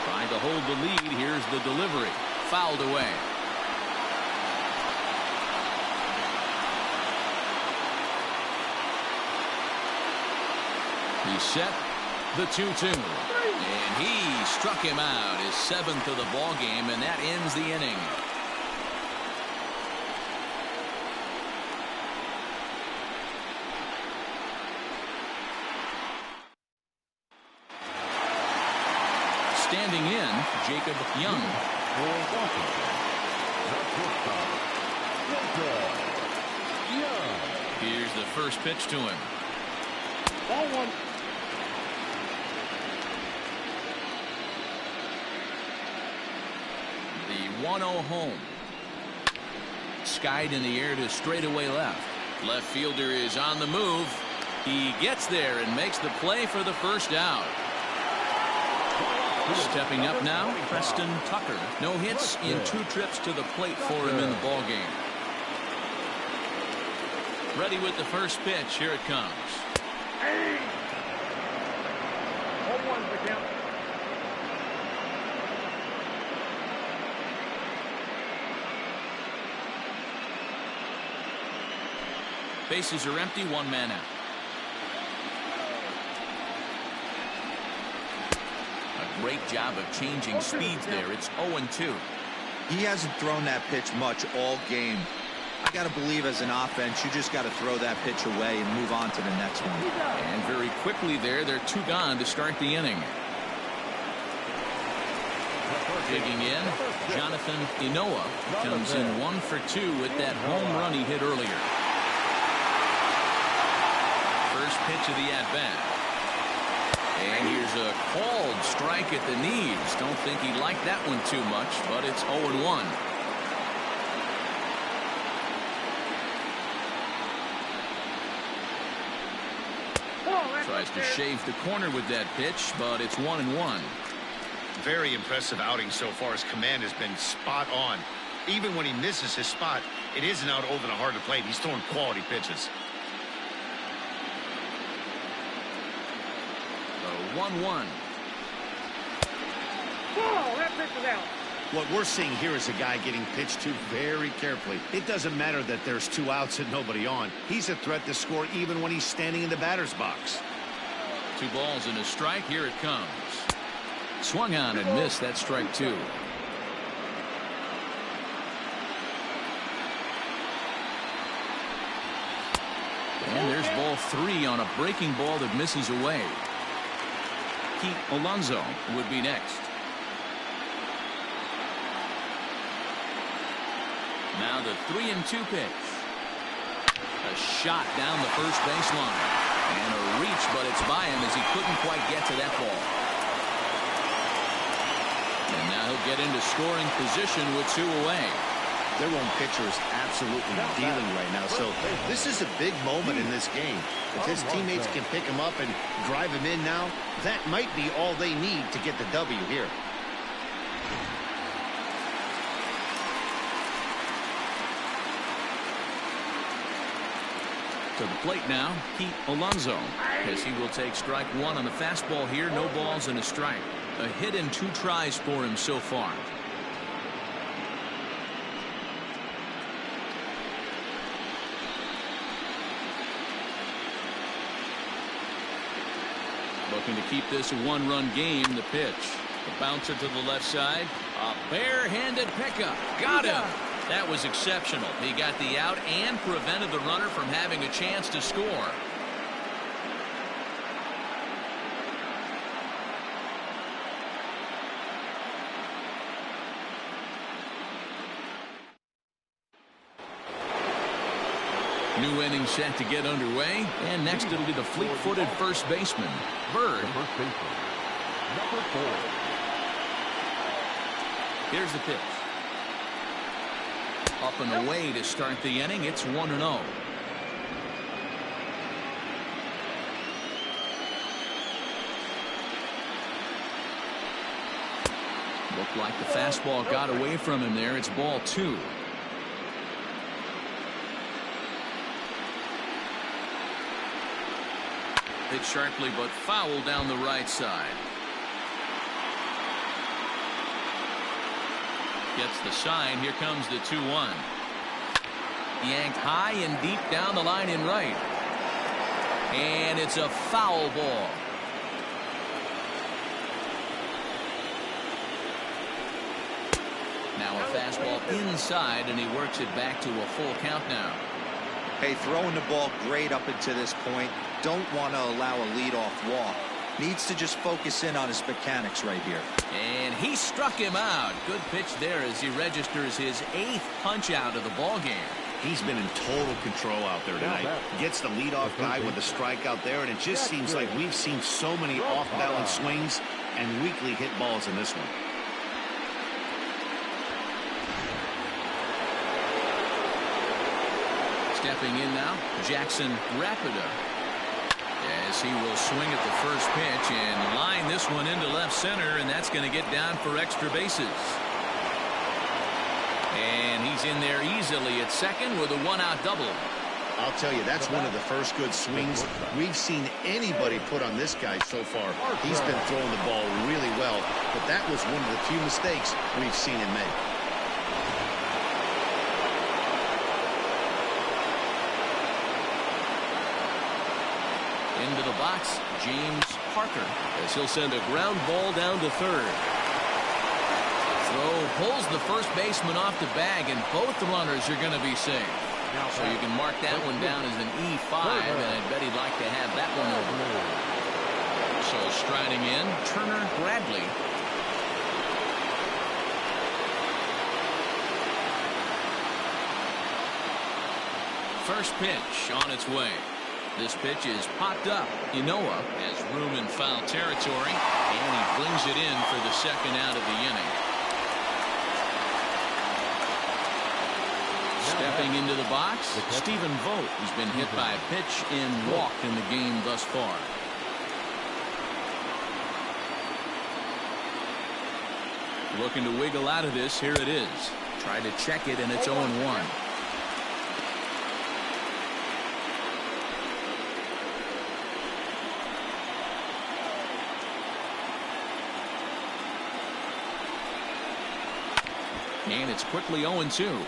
Speaker 1: Trying to hold the lead. Here's the delivery. Fouled away. He set the 2-2. And he struck him out, his 7th of the ball game, and that ends the inning. Standing in, Jacob Young. Here's the first pitch to him.
Speaker 4: Ball one.
Speaker 1: The 1-0 home. Skied in the air to straightaway left. Left fielder is on the move. He gets there and makes the play for the first out. Stepping up now, Preston Tucker. No hits in 2 trips to the plate for him in the ball game. Ready with the first pitch. Here it comes.
Speaker 4: Hey. Ball one for count.
Speaker 1: Bases are empty, 1 man out. A great job of changing speeds there. It's 0-2.
Speaker 3: He hasn't thrown that pitch much all game. I got to believe as an offense, you just got to throw that pitch away and move on to the next one.
Speaker 1: And very quickly there, they're 2 gone to start the inning. Digging in, Jonathan Ncaa comes in 1 for 2 with that home run he hit earlier. First pitch of the at-bat. And here's a called strike at the knees. Don't think he liked that one too much, but it's 0-1. Tries to shave the corner with that pitch, but it's 1-1.
Speaker 2: Very impressive outing so far. His command has been spot on. Even when he misses his spot, it isn't out over the heart of the plate. He's throwing quality pitches.
Speaker 1: 1-1.
Speaker 4: Whoa, that pitch is out.
Speaker 2: What we're seeing here is a guy getting pitched to very carefully. It doesn't matter that there's 2 outs and nobody on. He's a threat to score even when he's standing in the batter's box.
Speaker 1: 2 balls and a strike. Here it comes. Swung on and missed. That strike 2. And there's ball 3 on a breaking ball that misses away. Pete Alonso would be next. Now the 3-2 pitch. A shot down the first baseline. And a reach, but it's by him as he couldn't quite get to that ball. And now he'll get into scoring position with 2 away.
Speaker 2: Their own pitcher is absolutely dealing right now. So this is a big moment in this game. If his teammates can pick him up and drive him in now, that might be all they need to get the W here.
Speaker 1: To the plate now, Pete Alonso, as he will take strike 1 on the fastball here. No balls and a strike. A hit in 2 tries for him so far. Looking to keep this a 1-run game. The pitch. The bouncer to the left side. A barehanded pickup. Got him. That was exceptional. He got the out and prevented the runner from having a chance to score. New inning set to get underway, and next it'll be the fleet-footed first baseman, Bird.
Speaker 5: First baseman, number 4.
Speaker 1: Here's the pitch. Up and away to start the inning. It's 1-0. Looked like the fastball got away from him there. It's ball 2. Hit sharply but foul down the right side. Gets the sign. Here comes the 2-1. Yanked high and deep down the line in right. And it's a foul ball. Now a fastball inside, and he works it back to a full count now.
Speaker 3: Hey, throwing the ball great up until this point. Don't want to allow a leadoff walk. Needs to just focus in on his mechanics right here.
Speaker 1: And he struck him out. Good pitch there as he registers his 8th punch out of the ball game.
Speaker 2: He's been in total control out there tonight. Gets the leadoff guy with a strikeout there, and it just seems like we've seen so many off-balance swings and weakly hit balls in this one.
Speaker 1: Stepping in now, Jackson Rapida, as he will swing at the first pitch and line this one into left center, and that's going to get down for extra bases. And he's in there easily at second with a one-out double.
Speaker 2: I'll tell you, that's one of the first good swings we've seen anybody put on this guy so far. He's been throwing the ball really well, but that was one of the few mistakes we've seen him make.
Speaker 1: Into the box, James Parker, as he'll send a ground ball down to third. Throw pulls the first baseman off the bag, and both runners are going to be safe. So you can mark that one down as an E5, and I bet he'd like to have that one over. So striding in, Turner Bradley. First pitch on its way. This pitch is popped up. Ncaa has room in foul territory, and he brings it in for the second out of the inning. Stepping into the box, Stephen Vogt, who's been hit by a pitch and walked in the game thus far. Looking to wiggle out of this. Here it is. Try to check it, and it's 0-1. And it's quickly 0-2.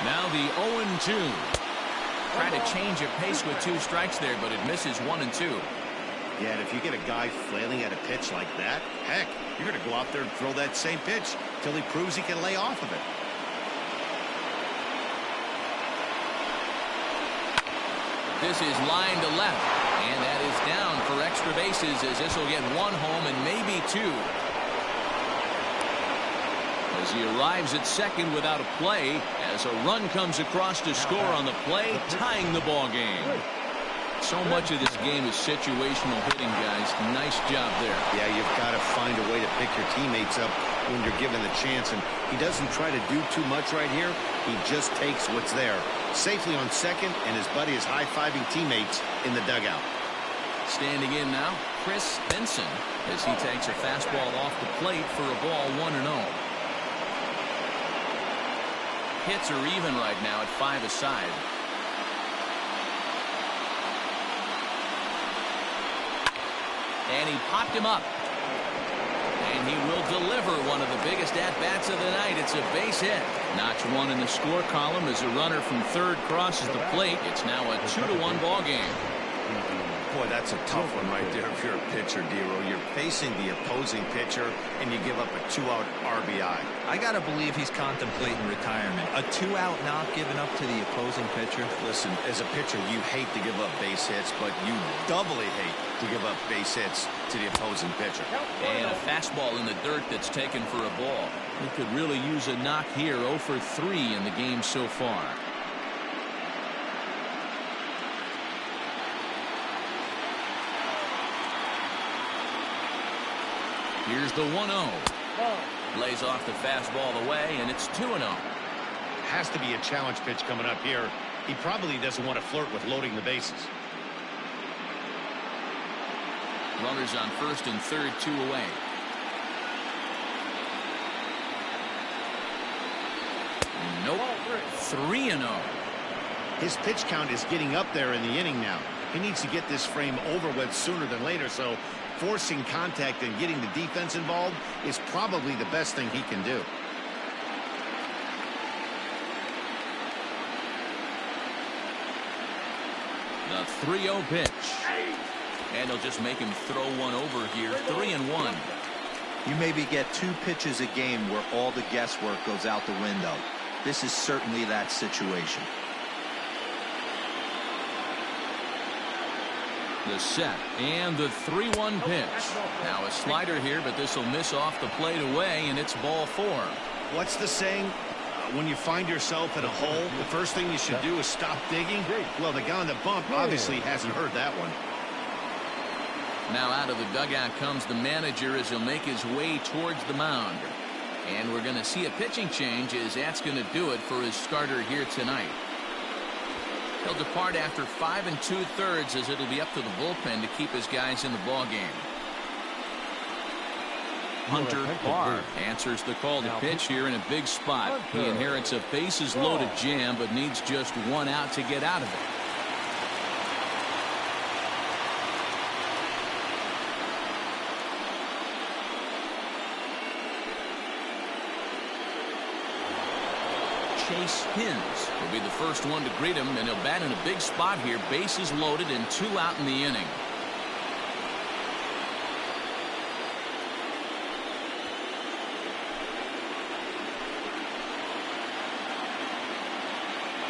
Speaker 1: Now the 0-2. Try to change of pace with 2 strikes there, but it misses 1 and 2.
Speaker 2: Yeah, and if you get a guy flailing at a pitch like that, heck, you're going to go out there and throw that same pitch till he proves he can lay off of it.
Speaker 1: This is line to left, and that is down for extra bases, as this will get 1 home and maybe 2. As he arrives at second without a play, as a run comes across to score on the play, tying the ball game. So much of this game is situational hitting, guys. Nice job there.
Speaker 2: Yeah, you've got to find a way to pick your teammates up when you're given the chance, and he doesn't try to do too much right here. He just takes what's there. Safely on second, and his buddy is high-fiving teammates in the dugout.
Speaker 1: Standing in now, Chris Benson, as he takes a fastball off the plate for a ball 1-0. Hits are even right now at 5 aside. And he popped him up. And he will deliver one of the biggest at-bats of the night. It's a base hit. Notch 1 in the score column as a runner from third crosses the plate. It's now a 2-1 ball game.
Speaker 2: Boy, that's a tough one right there if you're a pitcher, Dero. You're facing the opposing pitcher, and you give up a 2-out RBI.
Speaker 3: I got to believe he's contemplating retirement. A 2-out knock given up to the opposing pitcher.
Speaker 2: Listen, as a pitcher, you hate to give up base hits, but you doubly hate to give up base hits to the opposing pitcher.
Speaker 1: And a fastball in the dirt that's taken for a ball. He could really use a knock here. 0 for 3 in the game so far. Here's the 1-0. Lays off the fastball away, and it's 2-0.
Speaker 2: Has to be a challenge pitch coming up here. He probably doesn't want to flirt with loading the bases.
Speaker 1: Runners on first and third, 2 away. Nope. 3-0.
Speaker 2: His pitch count is getting up there in the inning now. He needs to get this frame over with sooner than later, so forcing contact and getting the defense involved is probably the best thing he can do.
Speaker 1: The 3-0 pitch. And he'll just make him throw one over here. 3-1.
Speaker 3: You maybe get 2 pitches a game where all the guesswork goes out the window. This is certainly that situation.
Speaker 1: The set and the 3-1 pitch. Now a slider here, but this will miss off the plate away, and it's ball 4.
Speaker 2: What's the saying? When you find yourself in a hole, the first thing you should do is stop digging. Well, the guy on the bump obviously hasn't heard that one.
Speaker 1: Now out of the dugout comes the manager as he'll make his way towards the mound. And we're going to see a pitching change as that's going to do it for his starter here tonight. He'll depart after 5 2/3 as it'll be up to the bullpen to keep his guys in the ball game. Hunter Barr answers the call to pitch here in a big spot. He inherits a bases loaded jam, but needs just 1 out to get out of it. Chase Hins will be the first one to greet him, and he'll bat in a big spot here. Bases loaded and 2 out in the inning.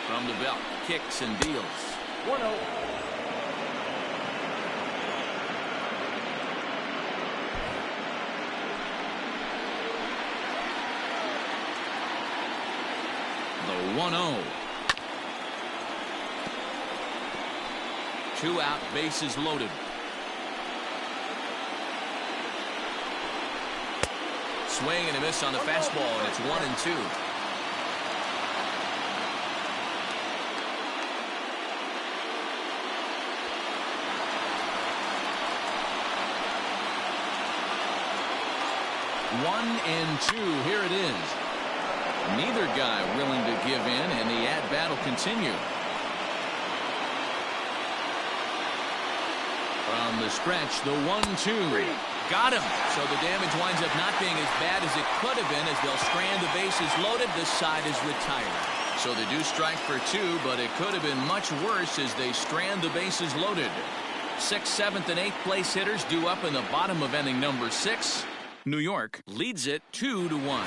Speaker 1: From the belt, kicks and deals.
Speaker 4: 1-0.
Speaker 1: The 1-0. 2 out, bases loaded. Swing and a miss on the fastball, and it's 1-2. One and 2. Here it is. Neither guy willing to give in, and the at-bat will continue. From the stretch, the 1-2. Got him. So the damage winds up not being as bad as it could have been as they'll strand the bases loaded. This side is retired. So they do strike for 2, but it could have been much worse as they strand the bases loaded. 6th, 7th, and 8th place hitters due up in the bottom of inning number 6. New York leads it 2-1.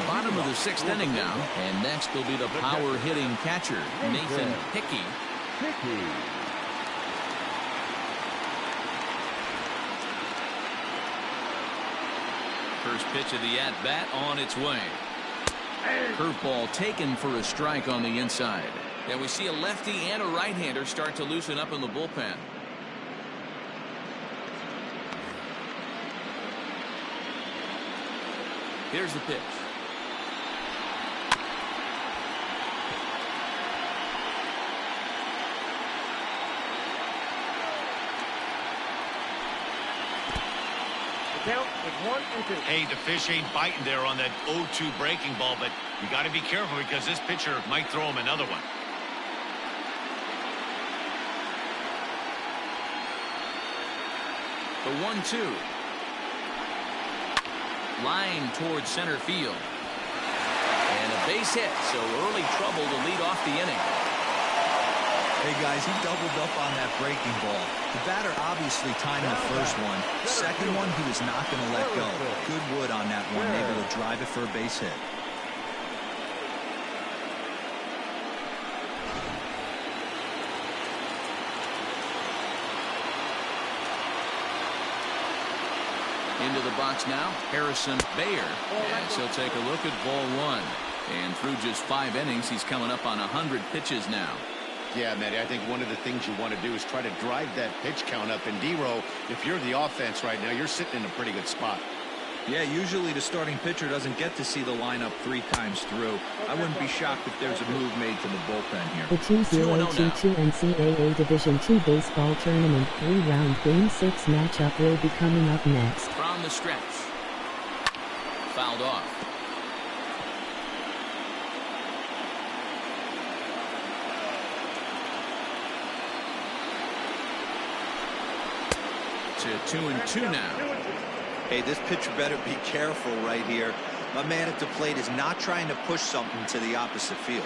Speaker 1: Bottom of the 6th inning now, and next will be the power hitting catcher, Nathan Hickey. First pitch of the at-bat on its way. Curveball taken for a strike on the inside. And we see a lefty and a right-hander start to loosen up in the bullpen. Here's the pitch.
Speaker 4: The count is 1-2.
Speaker 2: Hey, the fish ain't biting there on that 0-2 breaking ball, but you got to be careful because this pitcher might throw him another one.
Speaker 1: The 1-2. Line towards center field. And a base hit, so early trouble to lead off the inning.
Speaker 3: Hey, guys, he doubled up on that breaking ball. The batter obviously timed the first one. The second one, he was not going to let go. Good wood on that one, able to drive it for a base hit.
Speaker 1: Into the box now, Harrison Bayer, and he'll take a look at ball 1. And through just 5 innings, he's coming up on 100 pitches now.
Speaker 2: Yeah, Matty, I think one of the things you want to do is try to drive that pitch count up. And D-Row, if you're the offense right now, you're sitting in a pretty good spot.
Speaker 3: Yeah, usually the starting pitcher doesn't get to see the lineup 3 times through. I wouldn't be shocked if there's a move made to the bullpen here.
Speaker 6: The 2022 Ncaa Division II Baseball Tournament 3-round Game 6 matchup will be coming up next.
Speaker 1: From the stretch. Fouled off. To 2-2 now.
Speaker 3: Hey, this pitcher better be careful right here. My man at the plate is not trying to push something to the opposite field.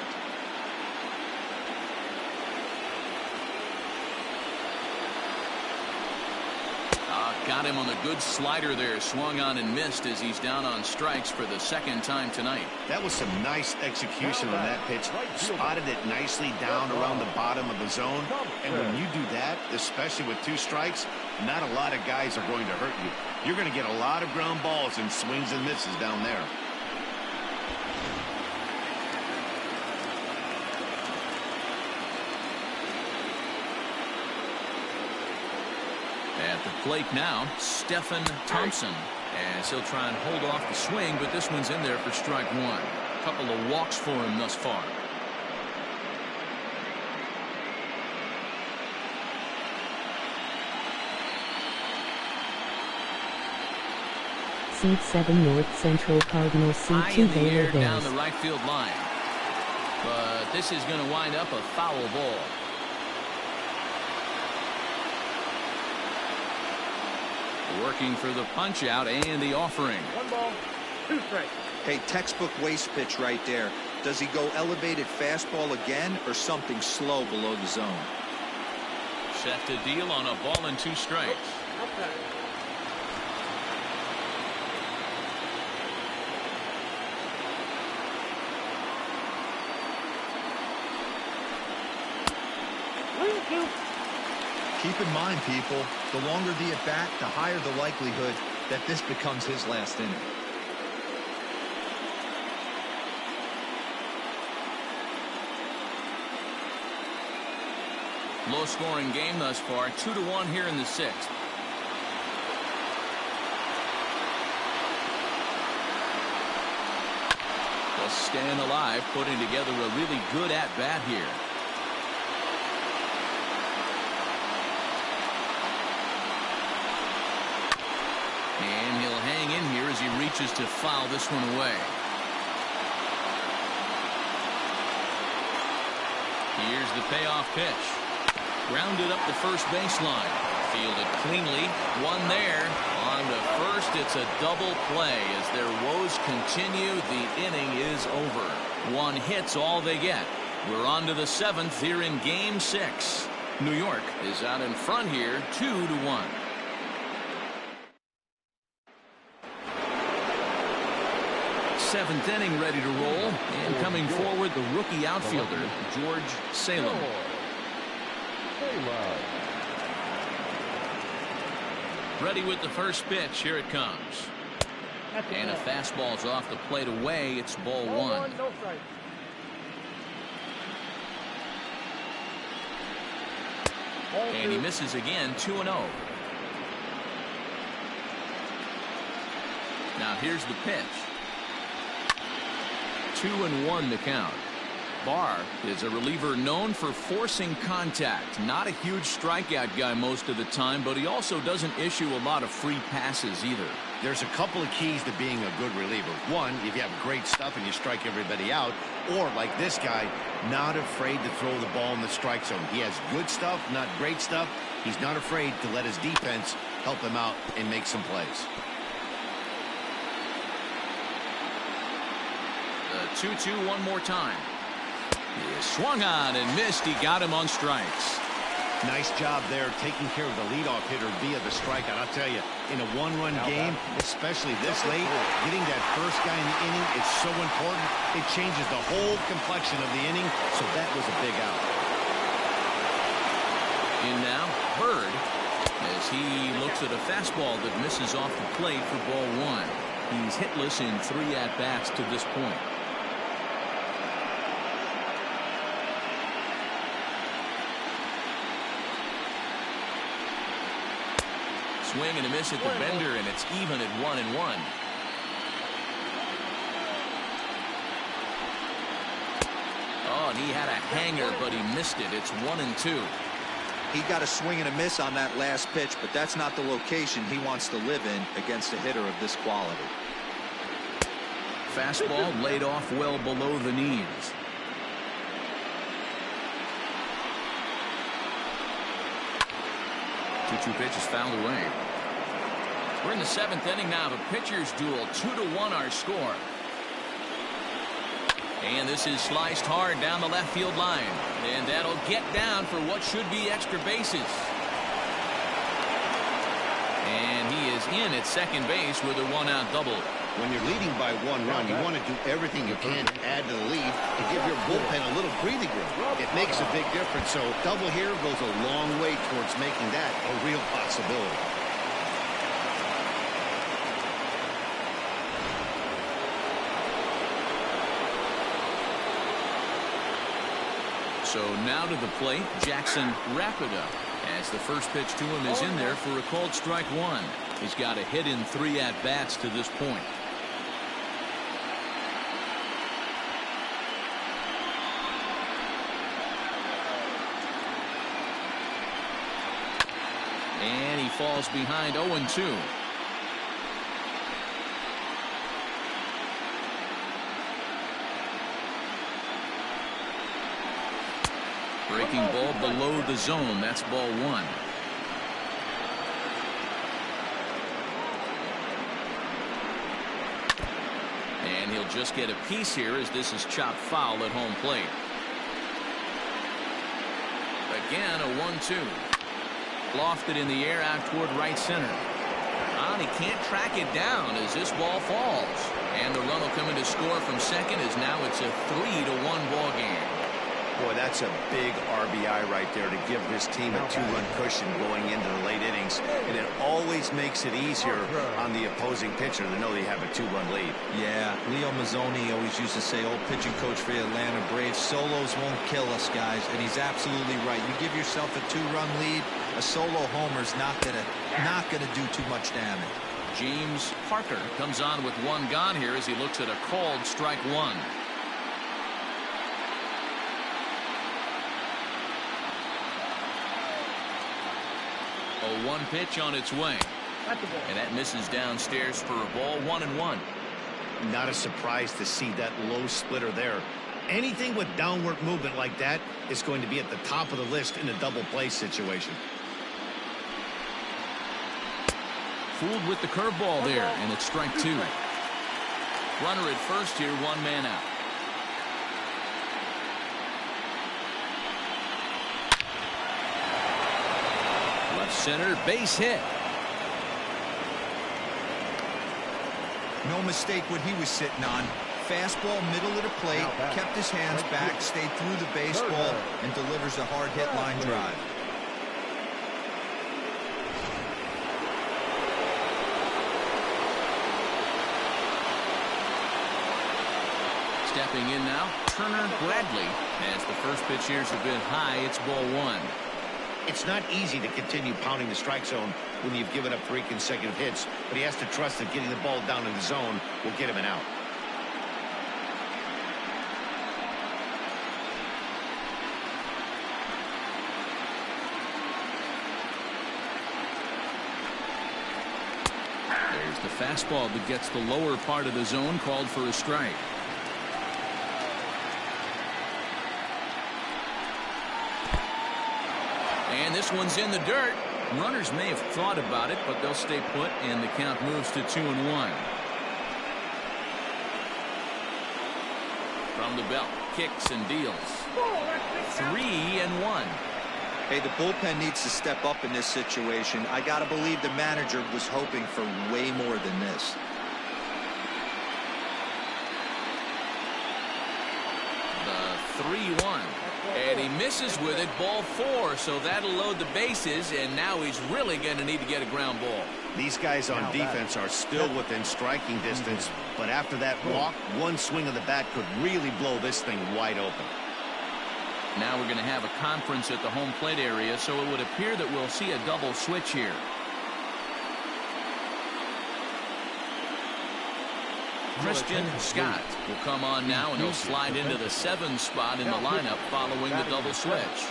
Speaker 1: Got him on the good slider there. Swung on and missed as he's down on strikes for the second time tonight.
Speaker 2: That was some nice execution on that pitch. Spotted it nicely down around the bottom of the zone. And when you do that, especially with 2 strikes, not a lot of guys are going to hurt you. You're going to get a lot of ground balls and swings and misses down there.
Speaker 1: At the plate now, Stephen Thompson. As he'll try and hold off the swing, but this one's in there for strike 1. A couple of walks for him thus far.
Speaker 6: Seed 7 North Central Cardinals
Speaker 1: High
Speaker 6: C2
Speaker 1: in the air
Speaker 6: Baylor
Speaker 1: down
Speaker 6: Bears.
Speaker 1: the right field line. But this is going to wind up a foul ball. Working for the punch out and the offering.
Speaker 4: 1 ball, 2 strikes.
Speaker 3: Hey, textbook waste pitch right there. Does he go elevated fastball again or something slow below the zone?
Speaker 1: Set to deal on a ball and 2 strikes.
Speaker 4: Outside.
Speaker 3: Keep in mind, people, the longer the at-bat, the higher the likelihood that this becomes his last inning.
Speaker 1: Low-scoring game thus far, 2-1 here in the 6th. Just staying alive, putting together a really good at-bat here. And he'll hang in here as he reaches to foul this one away. Here's the payoff pitch. Grounded up the first baseline. Fielded cleanly. One there. On to first. It's a double play. As their woes continue, the inning is over. 1 hit's all they get. We're on to the 7th here in Game 6. New York is out in front here, 2-1. Seventh inning ready to roll, and coming forward the rookie outfielder George Salem. Ready with the first pitch. Here it comes. And a fastball's off the plate away. It's ball 1.
Speaker 4: No strike.
Speaker 1: And he misses again. 2-0. Now here's the pitch. 2-1 the count. Barr is a reliever known for forcing contact. Not a huge strikeout guy most of the time, but he also doesn't issue a lot of free passes either.
Speaker 2: There's a couple of keys to being a good reliever. One, if you have great stuff and you strike everybody out, or like this guy, not afraid to throw the ball in the strike zone. He has good stuff, not great stuff. He's not afraid to let his defense help him out and make some plays.
Speaker 1: The 2-2 one more time. He swung on and missed. He got him on strikes.
Speaker 2: Nice job there taking care of the leadoff hitter via the strikeout. I'll tell you, in a one-run game, especially this late, getting that first guy in the inning is so important. It changes the whole complexion of the inning, so that was a big out.
Speaker 1: In now, Bird, as he looks at a fastball that misses off the plate for ball 1. He's hitless in 3 at-bats to this point. Swing and a miss at the bender, and it's even at 1-1. Oh, and he had a hanger, but he missed it. It's 1-2.
Speaker 3: He got a swing and a miss on that last pitch, but that's not the location he wants to live in against a hitter of this quality.
Speaker 1: Fastball laid off well below the knees. Two pitches fouled away. We're in the 7th inning now of a pitcher's duel. 2-1 our score. And this is sliced hard down the left field line. And that'll get down for what should be extra bases. And is in at second base with a one-out double.
Speaker 2: When you're leading by 1 run, you want to do everything you can to add to the lead and give your bullpen a little breathing room. It makes a big difference, so double here goes a long way towards making that a real possibility.
Speaker 1: So now to the plate, Jackson Rapida, as the first pitch to him is in there for a called strike one. He's got a hit in 3 at-bats to this point. And he falls behind 0-2. Breaking ball below the zone. That's ball 1. And he'll just get a piece here as this is chopped foul at home plate. Again, a 1-2. Lofted in the air out toward right center. And he can't track it down as this ball falls. And the run will come in to score from second as now it's a 3-1 ball game.
Speaker 2: Boy, that's a big RBI right there to give this team a 2-run cushion going into the late innings. And it always makes it easier on the opposing pitcher to know they have a 2-run lead.
Speaker 3: Yeah, Leo Mazzoni always used to say, old pitching coach for the Atlanta Braves, solos won't kill us, guys. And he's absolutely right. You give yourself a 2-run lead, a solo homer's not gonna do too much damage.
Speaker 1: James Parker comes on with 1 gone here as he looks at a called strike 1. A 1 pitch on its way. And that misses downstairs for a ball 1-1.
Speaker 2: Not a surprise to see that low splitter there. Anything with downward movement like that is going to be at the top of the list in a double play situation.
Speaker 1: Fooled with the curveball there, and it's strike 2. Runner at first here, 1 man out. Left center, base hit.
Speaker 3: No mistake what he was sitting on. Fastball, middle of the plate, kept his hands back, stayed through the baseball, and delivers a hard hit line drive.
Speaker 1: Stepping in now, Turner Bradley. As the first pitch here's a bit high, it's ball 1.
Speaker 2: It's not easy to continue pounding the strike zone when you've given up 3 consecutive hits, but he has to trust that getting the ball down in the zone will get him an out.
Speaker 1: There's the fastball that gets the lower part of the zone, called for a strike. And this one's in the dirt. Runners may have thought about it, but they'll stay put, and the count moves to 2-1. From the belt, kicks and deals. 3-1.
Speaker 3: Hey, the bullpen needs to step up in this situation. I gotta believe the manager was hoping for way more than this.
Speaker 1: The 3-1. And he misses with it, ball 4, so that'll load the bases, and now he's really going to need to get a ground ball.
Speaker 2: These guys on defense are still within striking distance, but after that walk, 1 swing of the bat could really blow this thing wide open.
Speaker 1: Now we're going to have a conference at the home plate area, so it would appear that we'll see a double switch here. Christian Scott will come on now, and he'll slide into the 7th spot in the lineup following the double switch.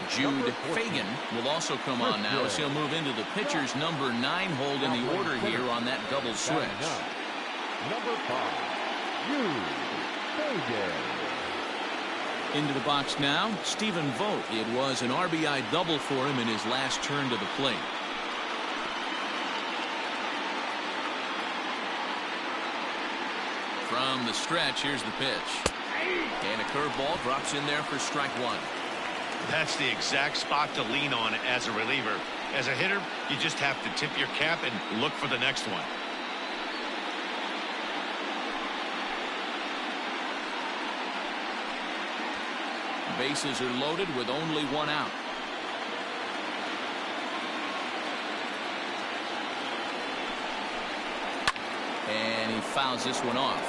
Speaker 1: Jude Fagan will also come on now as he'll move into the pitcher's number 9 hold in the order here on that double switch.
Speaker 5: Number 5, Jude Fagan.
Speaker 1: Into the box now, Stephen Vogt. It was an RBI double for him in his last turn to the plate. From the stretch, here's the pitch. And a curveball drops in there for strike 1.
Speaker 2: That's the exact spot to lean on as a reliever. As a hitter, you just have to tip your cap and look for the next one.
Speaker 1: Bases are loaded with only one out. And he fouls this one off.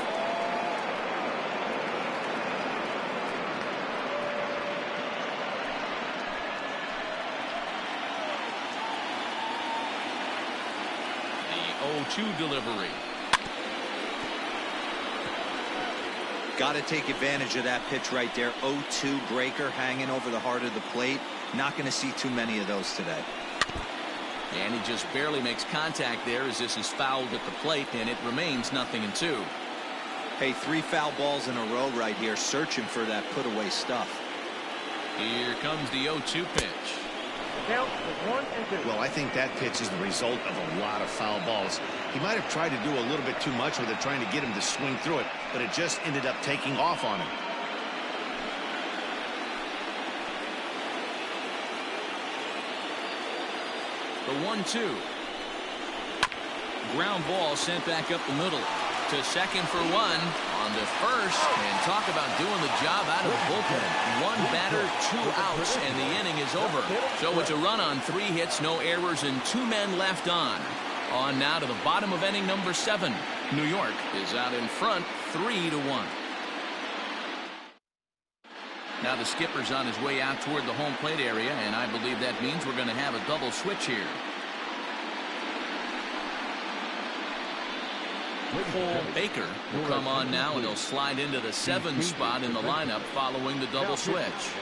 Speaker 1: The 0-2 delivery.
Speaker 3: Got to take advantage of that pitch right there. 0-2 breaker hanging over the heart of the plate. Not going to see too many of those today.
Speaker 1: And he just barely makes contact there as this is fouled at the plate, and it remains 0-2.
Speaker 3: Hey, 3 foul balls in a row right here, searching for that put-away stuff.
Speaker 1: Here comes the 0-2 pitch.
Speaker 4: The count is 1-2.
Speaker 2: Well, I think that pitch is the result of a lot of foul balls. He might have tried to do a little bit too much with it, trying to get him to swing through it, but it just ended up taking off on him.
Speaker 1: The 1-2. Ground ball sent back up the middle. To second for one. On to first. And talk about doing the job out of the bullpen. 1 batter, 2 outs, and the inning is over. So it's a run on 3 hits, no errors, and 2 men left on. On now to the bottom of inning number 7. New York is out in front 3-1. Now the skipper's on his way out toward the home plate area, and I believe that means we're going to have a double switch here. Cole Baker will come on now, and he'll slide into the 7 spot in the lineup following the double switch.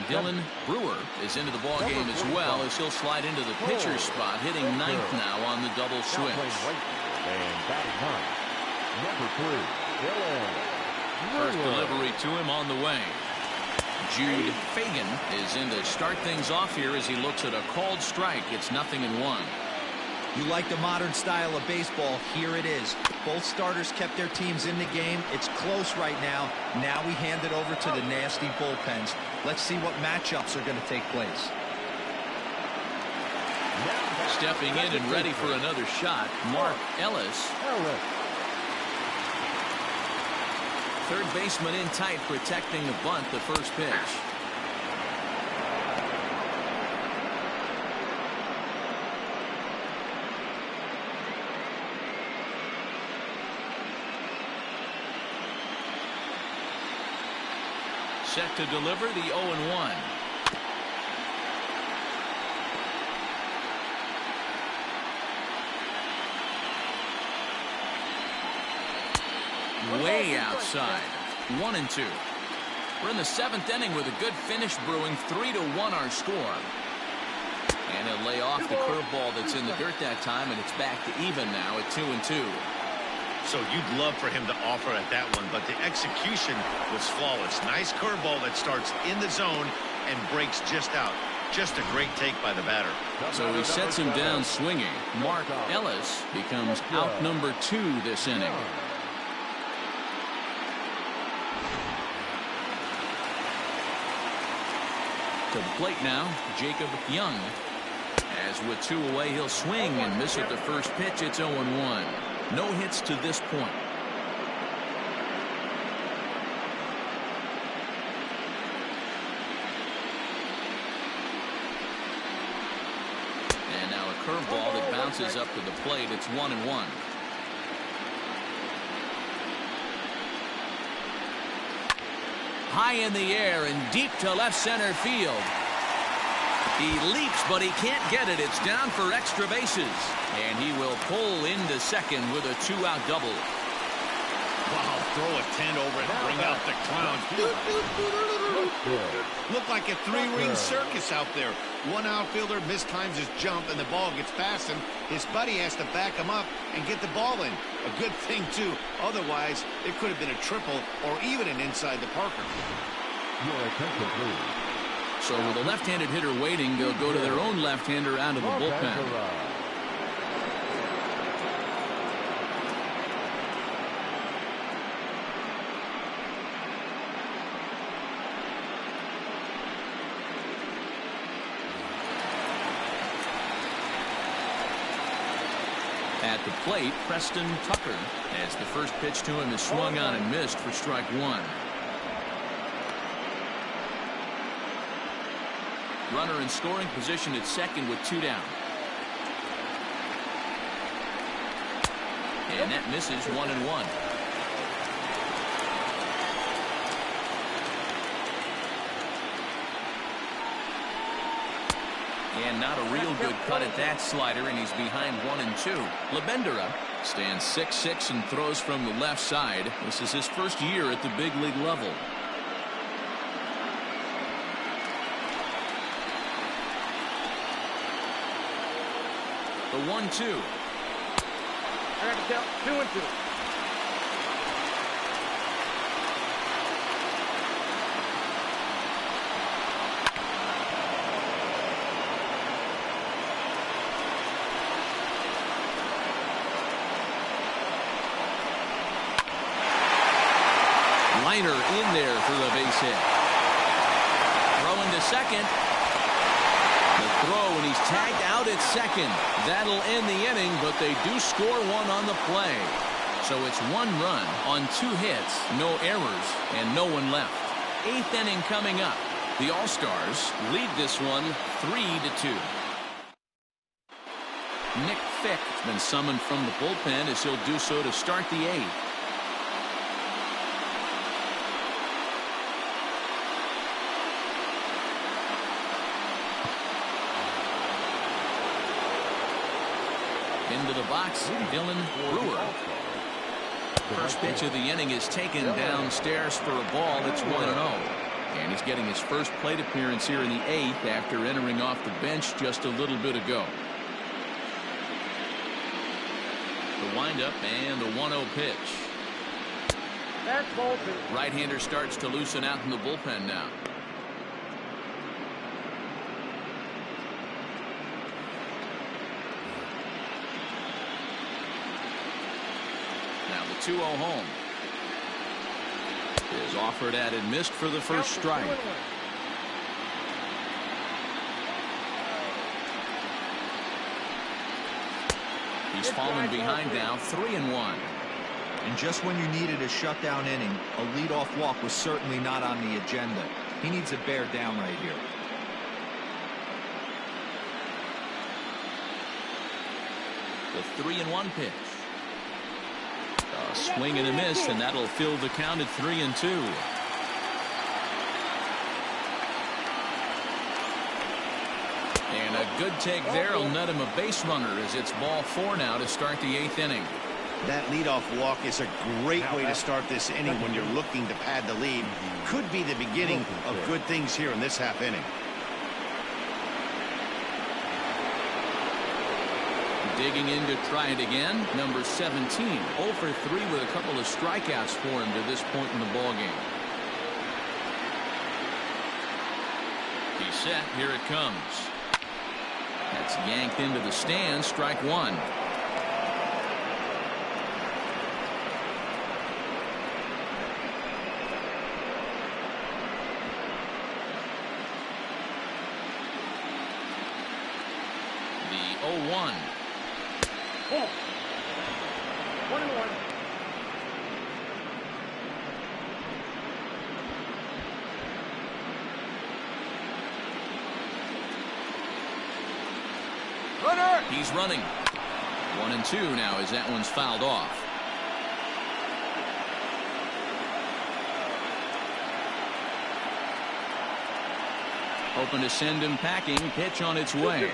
Speaker 1: Dylan Brewer is into the ballgame as well, as he'll slide into the pitcher's spot, hitting 9th now on the double switch.
Speaker 5: And batting 9, number 3, Dylan.
Speaker 1: First delivery to him on the way. Jude Fagan is in to start things off here as he looks at a called strike. It's 0-1.
Speaker 3: You like the modern style of baseball, here it is. Both starters kept their teams in the game. It's close right now. Now we hand it over to the nasty bullpens. Let's see what matchups are going to take place.
Speaker 1: Stepping in and ready for another shot, Mark Ellis. Third baseman in tight, protecting the bunt, the first pitch. Set to deliver the 0-1. Way outside. 1-2. We're in the 7th inning with a good finish brewing. 3-1 our score. And he'll lay off the curveball that's in the dirt that time, and it's back to even now at 2-2.
Speaker 2: So you'd love for him to offer at that one, but the execution was flawless. Nice curveball that starts in the zone and breaks just out. Just a great take by the batter.
Speaker 1: So he sets him down swinging. Mark Ellis becomes out number 2 this inning. To the plate now, Jacob Young. As with 2 away, he'll swing and miss at the first pitch. It's 0-1. No hits to this point. And now a curveball that bounces up to the plate. It's 1-1. High in the air and deep to left center field. He leaps, but he can't get it. It's down for extra bases. And he will pull into second with a 2-out double.
Speaker 2: Wow, throw a tent over and bring out the clowns. Look like a 3-ring circus out there. One outfielder mistimes his jump and the ball gets past him. His buddy has to back him up and get the ball in. A good thing, too. Otherwise, it could have been a triple or even an inside the Parker.
Speaker 5: Your attention, please.
Speaker 1: So with a left-handed hitter waiting, they'll go to their own left-hander out of the bullpen. At the plate, Preston Tucker, as the first pitch to him is swung on and missed for strike one. Runner in scoring position at second with 2 down. And that misses 1-1. And not a real good cut at that slider, and he's behind 1-2. Labendera stands 6'6" and throws from the left side. This is his first year at the big league level. The 1-2.
Speaker 4: 2-2.
Speaker 1: Liner in there for the base hit. Throwing to second. The throw, and he's tagged out at second. That'll end the inning, but they do score one on the play. So it's 1 run on 2 hits, no errors, and no one left. 8th inning coming up. The All-Stars lead this one 3-2. Nick Fick has been summoned from the bullpen as he'll do so to start the 8th. Into the box, Dylan Brewer. First pitch of the inning is taken downstairs for a ball. It's 1-0. And he's getting his first plate appearance here in the 8th after entering off the bench just a little bit ago. The windup and the 1-0 pitch.
Speaker 4: That's ball 2.
Speaker 1: Right-hander starts to loosen out in the bullpen now. Now the 2-0 home is offered at and missed for the first strike. He's fallen behind now, 3-1.
Speaker 3: And just when you needed a shutdown inning, a leadoff walk was certainly not on the agenda. He needs to bear down right here.
Speaker 1: The 3-1 pitch. A swing and a miss, and that'll fill the count at 3-2. And a good take there will net him a base runner as it's ball 4 now to start the 8th inning.
Speaker 2: That leadoff walk is a great way to start this inning when you're looking to pad the lead. Could be the beginning of good things here in this half inning.
Speaker 1: Digging in to try it again, number 17, 0 for 3 with a couple of strikeouts for him to this point in the ballgame. He's set. Here it comes. That's yanked into the stand. Strike 1. The 0-1.
Speaker 4: 1-1. Runner.
Speaker 1: He's running. 1-2 now as that one's fouled off. Hoping to send him packing. Pitch on its way.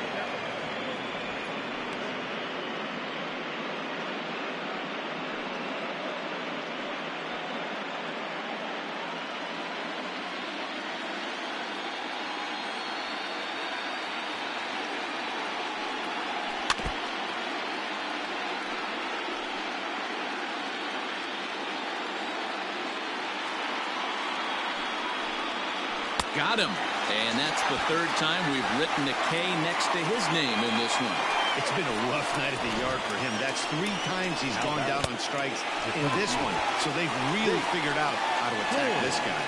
Speaker 1: Got him. And that's the 3rd time we've written a K next to his name in this one.
Speaker 2: It's been a rough night at the yard for him. That's 3 times he's gone down on strikes in this one. So they've really figured out how to attack this guy.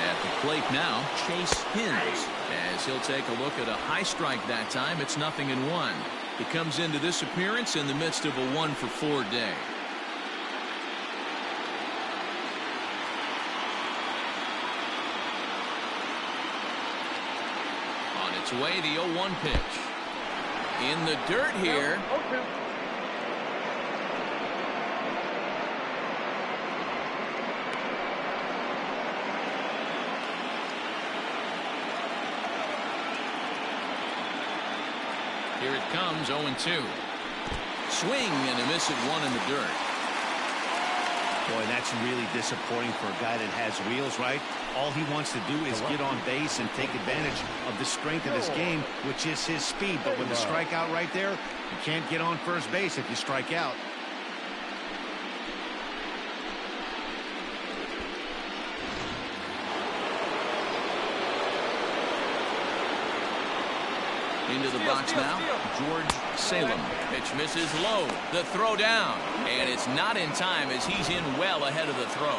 Speaker 1: At the plate now, Chase Hins, as he'll take a look at a high strike that time. It's 0-1. He comes into this appearance in the midst of a 1-for-4 day. On its way, the 0-1 pitch. In the dirt here. Here it comes, 0-2. Swing and a miss at 1 in the dirt.
Speaker 2: Boy, that's really disappointing for a guy that has wheels, right? All he wants to do is get on base and take advantage of the strength of his game, which is his speed. But with the strikeout right there, you can't get on first base if you strike out.
Speaker 1: Into the box now, George Salem. Pitch misses low. The throw down. And it's not in time as he's in well ahead of the throw.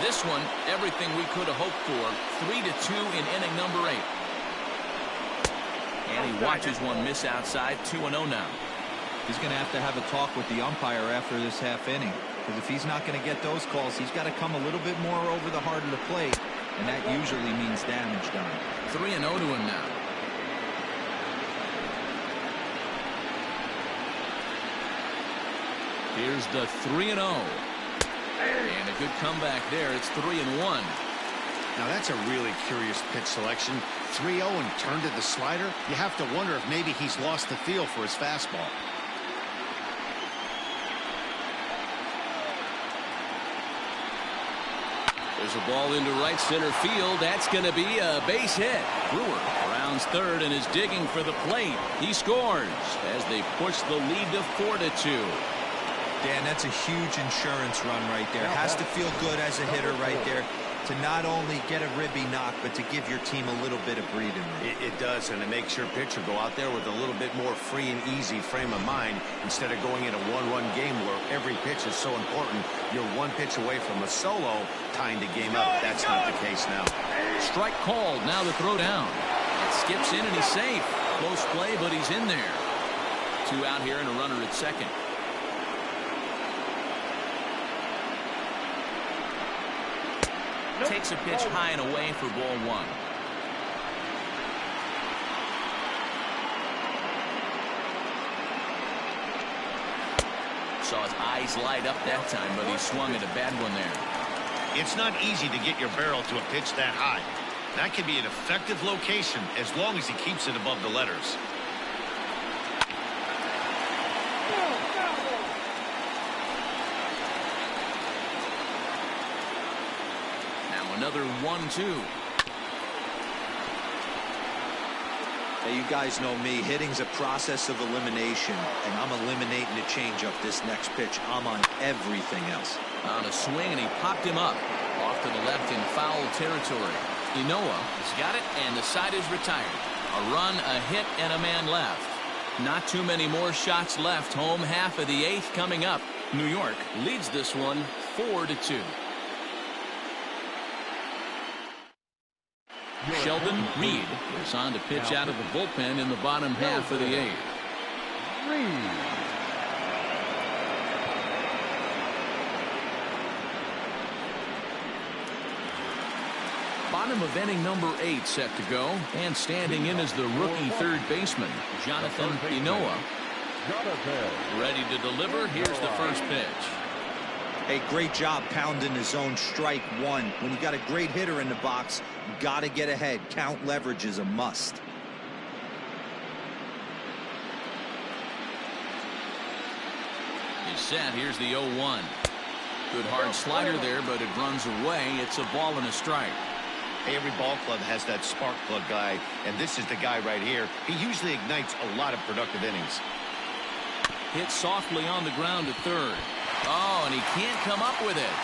Speaker 1: This one, everything we could have hoped for. 3-2 in inning number 8. And he watches one miss outside. 2-0 now.
Speaker 3: He's going to have a talk with the umpire after this half inning. Because if he's not going to get those calls, he's got to come a little bit more over the heart of the plate. And that usually means damage done.
Speaker 1: 3-0 to him now. Here's the 3-0. And a good comeback there. It's 3-1.
Speaker 2: Now that's a really curious pitch selection. 3-0 and turned to the slider. You have to wonder if maybe he's lost the feel for his fastball.
Speaker 1: There's a ball into right center field. That's going to be a base hit. Brewer rounds third and is digging for the plate. He scores as they push the lead to 4-2.
Speaker 3: Dan, that's a huge insurance run right there. Has to feel good as a hitter right there to not only get a ribby knock, but to give your team a little bit of breathing room.
Speaker 2: It does, and it makes your pitcher go out there with a little bit more free and easy frame of mind instead of going in a one-run game where every pitch is so important. You're one pitch away from a solo tying the game up. That's not the case now.
Speaker 1: Strike called. Now the throw down. It skips in and he's safe. Close play, but he's in there. 2 out here and a runner at second. Takes a pitch high and away for ball 1. Saw his eyes light up that time, but he swung at a bad one there.
Speaker 2: It's not easy to get your barrel to a pitch that high. That can be an effective location as long as he keeps it above the letters.
Speaker 1: Another 1-2.
Speaker 3: Hey, you guys know me. Hitting's a process of elimination, and I'm eliminating the changeup this next pitch. I'm on everything else.
Speaker 1: On a swing, and he popped him up. Off to the left in foul territory. Ncaa has got it, and the side is retired. A run, a hit, and a man left. Not too many more shots left. Home half of the 8th coming up. New York leads this one 4-2. Sheldon Reed is on to pitch out of the bullpen in the bottom half of the 8th. Bottom of inning number 8 set to go, and standing in is the rookie third baseman, Jonathan Ncaa. Ready to deliver. Here's the first pitch.
Speaker 3: Hey, great job pounding his own strike 1. When you got a great hitter in the box, you got to get ahead. Count leverage is a must.
Speaker 1: He's set. Here's the 0-1. Good hard slider there, but it runs away. It's a ball and a strike.
Speaker 2: Hey, every ball club has that spark plug guy, and this is the guy right here. He usually ignites a lot of productive innings.
Speaker 1: Hit softly on the ground to third. Oh, and he can't come up with it.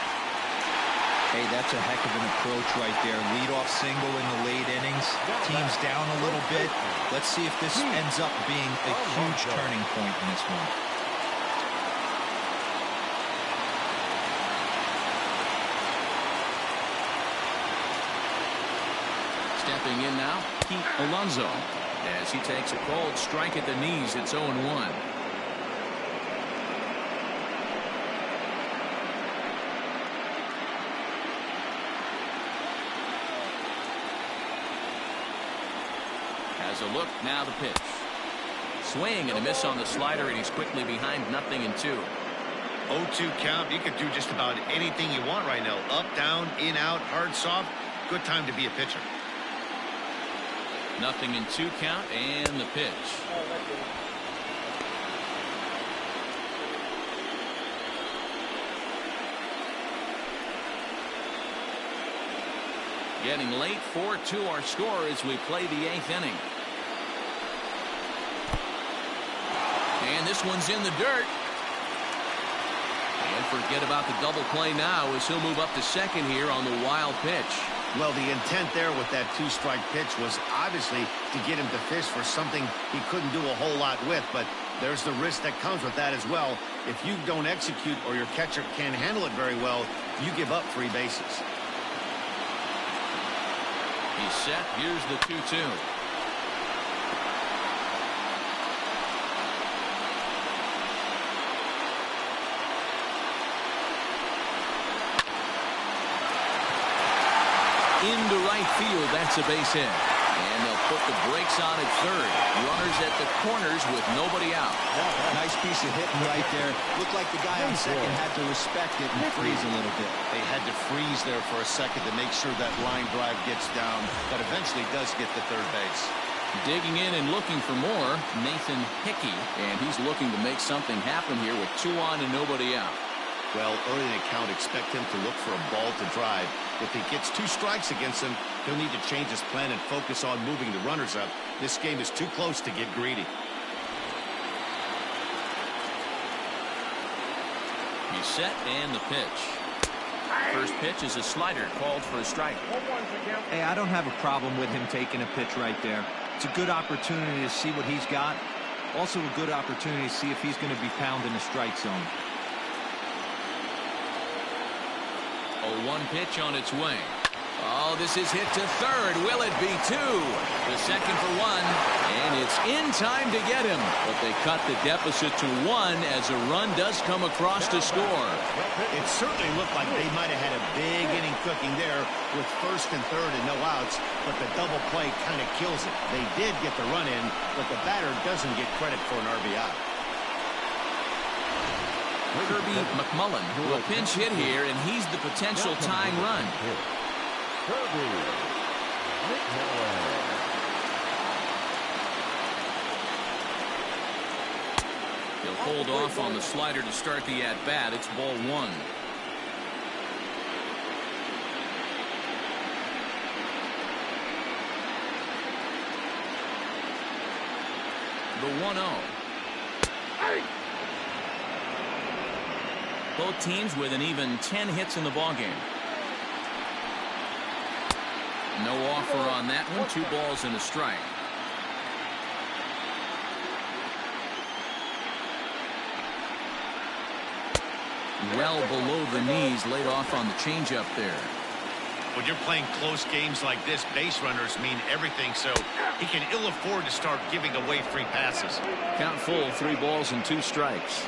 Speaker 3: Hey, that's a heck of an approach right there. Leadoff single in the late innings. Team's down a little bit. Let's see if this ends up being a huge turning point in this one.
Speaker 1: Stepping in now, Pete Alonso. As he takes a cold strike at the knees, it's 0-1. Has a look, now the pitch. Swing and a miss on the slider, and he's quickly behind 0-2.
Speaker 2: 0-2 count. You could do just about anything you want right now. Up, down, in, out, hard, soft. Good time to be a pitcher.
Speaker 1: 0-2 count, and the pitch. Getting late, 4-2 our score as we play the 8th inning. And this one's in the dirt. And forget about the double play now as he'll move up to second here on the wild pitch.
Speaker 2: Well, the intent there with that 2-strike pitch was obviously to get him to fish for something he couldn't do a whole lot with, but there's the risk that comes with that as well. If you don't execute or your catcher can't handle it very well, you give up 3 bases.
Speaker 1: He's set. Here's the 2-2. Into right field, that's a base hit. And they'll put the brakes on at third. Runners at the corners with nobody out.
Speaker 3: Nice piece of hitting right there. Looked like the guy on second had to respect it and freeze a little bit.
Speaker 2: They had to freeze there for a second to make sure that line drive gets down, but eventually does get to third base.
Speaker 1: Digging in and looking for more, Nathan Hickey, and he's looking to make something happen here with 2 on and nobody out.
Speaker 2: Well, early in the count, expect him to look for a ball to drive. If he gets 2 strikes against him, he'll need to change his plan and focus on moving the runners up. This game is too close to get greedy.
Speaker 1: He's set, and the pitch. First pitch is a slider called for a strike.
Speaker 3: Hey, I don't have a problem with him taking a pitch right there. It's a good opportunity to see what he's got. Also a good opportunity to see if he's going to be pounding the strike zone.
Speaker 1: 0-1 pitch on its way. Oh, this is hit to third. Will it be 2? The second for 1, and it's in time to get him. But they cut the deficit to 1 as a run does come across to score.
Speaker 2: It certainly looked like they might have had a big inning cooking there with first and third and no outs, but the double play kind of kills it. They did get the run in, but the batter doesn't get credit for an RBI.
Speaker 1: Kirby McMullen will pinch hit here, and he's the potential tying run. He'll hold off on the slider to start the at-bat. It's ball 1. The 1-0. Both teams with an even 10 hits in the ballgame. No offer on that one. 2 balls and a strike. Well below the knees, laid off on the changeup there.
Speaker 2: When you're playing close games like this, base runners mean everything, so he can ill afford to start giving away free passes.
Speaker 1: Count full, 3 balls and 2 strikes.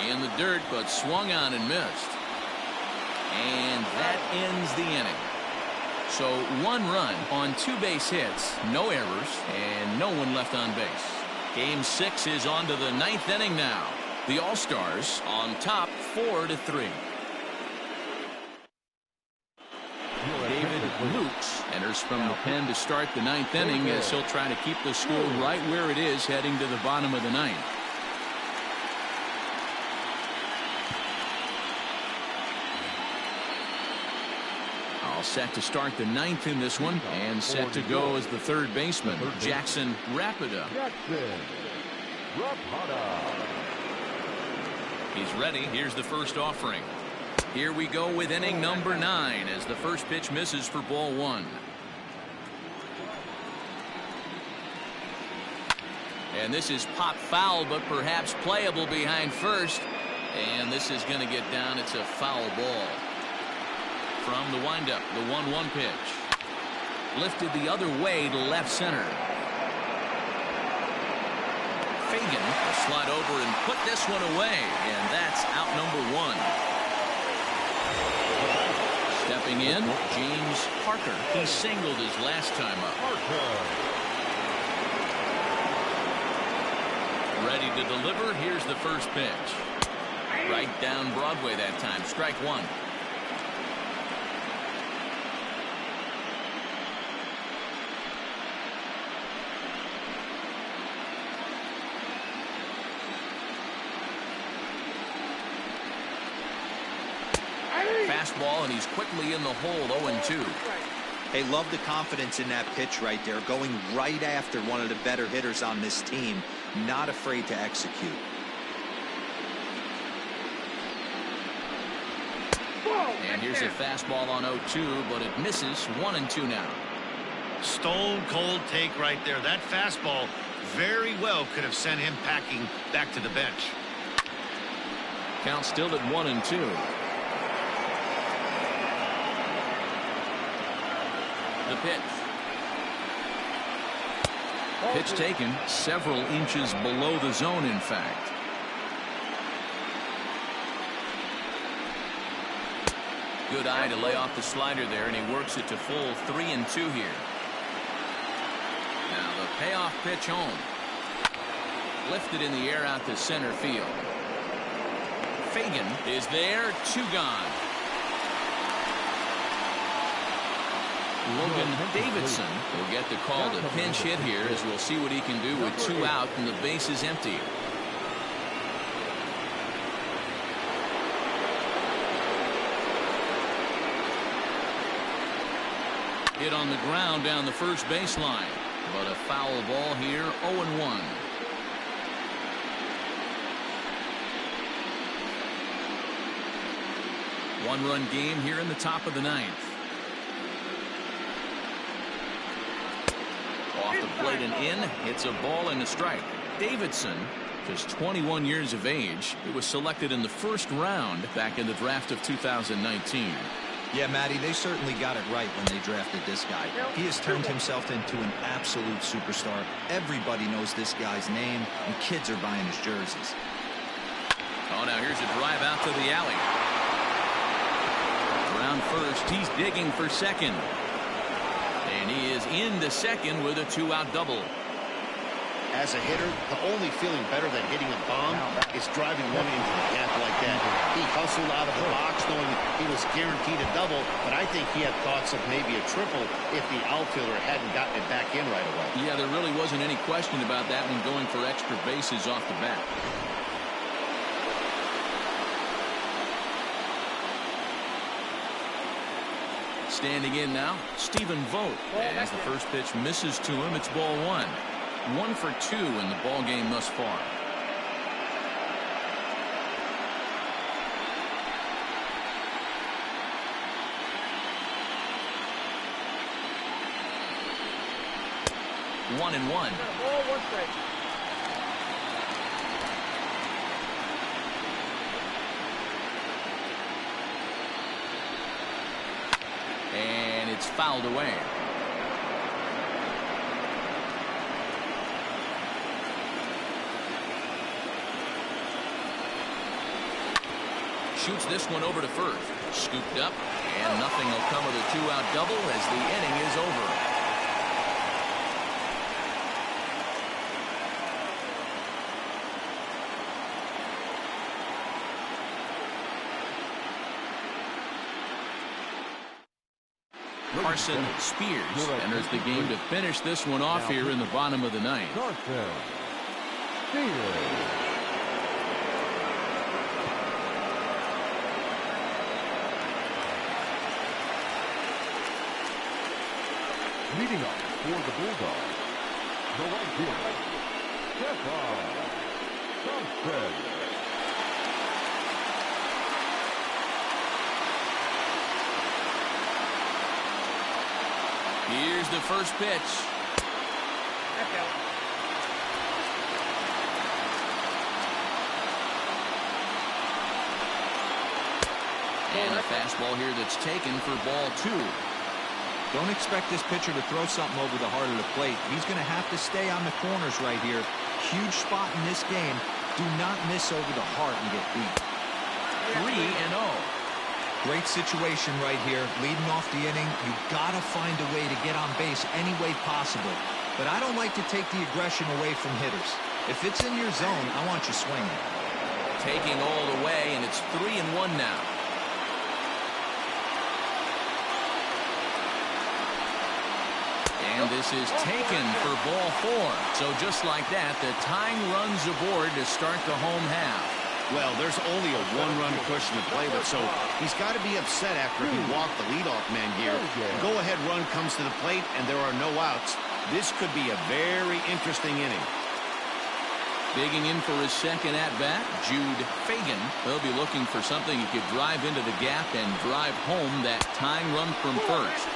Speaker 1: In the dirt, but swung on and missed. And that ends the inning. So 1 run on 2 base hits, no errors, and no one left on base. Game 6 is on to the 9th inning now. The All-Stars on top 4-3. David Lukes enters from the pen to start the 9th inning as he'll try to keep the score right where it is heading to the bottom of the 9th. All set to start the 9th in this one, and set to go as the 3rd baseman, Jackson Rapida. He's ready. Here's the first offering. Here we go with inning number 9 as the first pitch misses for ball 1. And this is pop foul, but perhaps playable behind first. And this is going to get down. It's a foul ball. From the windup, the 1-1 pitch. Lifted the other way to left center. Fagan will slide over and put this one away. And that's out number 1. Stepping in, James Parker. He singled his last time up. Ready to deliver. Here's the first pitch. Right down Broadway that time. Strike 1. Fastball, and he's quickly in the hole. 0-2.
Speaker 3: Hey, love the confidence in that pitch right there. Going right after one of the better hitters on this team. Not afraid to execute.
Speaker 1: And here's a fastball on 0-2, but it misses. 1-2 now.
Speaker 2: Stone cold take right there. That fastball very well could have sent him packing back to the bench.
Speaker 1: Count still at 1-2. The pitch. Pitch taken several inches below the zone, in fact. Good eye to lay off the slider there, and he works it to full. 3-2 here. Now the payoff pitch home. Lifted in the air out to center field. Fagan is there. 2 gone. Logan Davidson will get the call to pinch hit here, as we'll see what he can do with 2 out and the base is empty. Hit on the ground down the first baseline, but a foul ball here. 0-1. One-run game here in the top of the 9th. Off the plate and in. It's a ball and a strike. Davidson, just 21 years of age. He was selected in the first round back in the draft of 2019.
Speaker 3: Yeah, Matty, they certainly got it right when they drafted this guy. He has turned himself into an absolute superstar. Everybody knows this guy's name, and kids are buying his jerseys.
Speaker 1: Oh, now here's a drive out to the alley. Around first, he's digging for second. And he is into second with a 2-out double.
Speaker 2: As a hitter, the only feeling better than hitting a bomb is driving one into the gap like that. He hustled out of the box knowing he was guaranteed a double, but I think he had thoughts of maybe a triple if the outfielder hadn't gotten it back in right away.
Speaker 1: Yeah, there really wasn't any question about that when going for extra bases off the bat. Standing in now, Stephen Vogt. As the first pitch misses to him, it's ball 1. 1 for 2 in the ball game thus far. One and one. And it's fouled away. Shoots this one over to first. Scooped up, and nothing will come of the 2-out double as the inning is over. Carson Spears enters the game to finish this one off here in the bottom of the 9th.
Speaker 5: Leading up for the Bulldogs, the right fielder, Ncaa.
Speaker 1: Here's the first pitch. And a fastball here that's taken for ball 2.
Speaker 3: Don't expect this pitcher to throw something over the heart of the plate. He's going to have to stay on the corners right here. Huge spot in this game. Do not miss over the heart and get beat.
Speaker 1: 3-0.
Speaker 3: Great situation right here. Leading off the inning, you got to find a way to get on base any way possible. But I don't like to take the aggression away from hitters. If it's in your zone, I want you swinging.
Speaker 1: Taking all the way, and it's 3-1 now. And this is taken for ball 4. So just like that, the tying runs aboard to start the home half.
Speaker 2: Well, there's only a one-run cushion to play with, so he's got to be upset after he walked the leadoff man here. Go-ahead run comes to the plate, and there are no outs. This could be a very interesting inning.
Speaker 1: Digging in for his second at-bat, Jude Fagan. He'll be looking for something he could drive into the gap and drive home that tying run from first.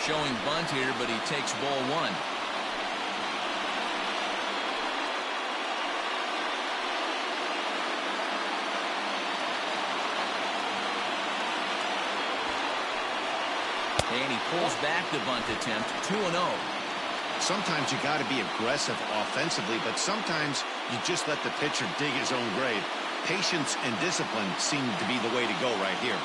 Speaker 1: Showing bunt here, but he takes ball 1. And he pulls back the bunt attempt. 2-0.
Speaker 2: Sometimes you got to be aggressive offensively, but sometimes you just let the pitcher dig his own grave. Patience and discipline seem to be the way to go right here.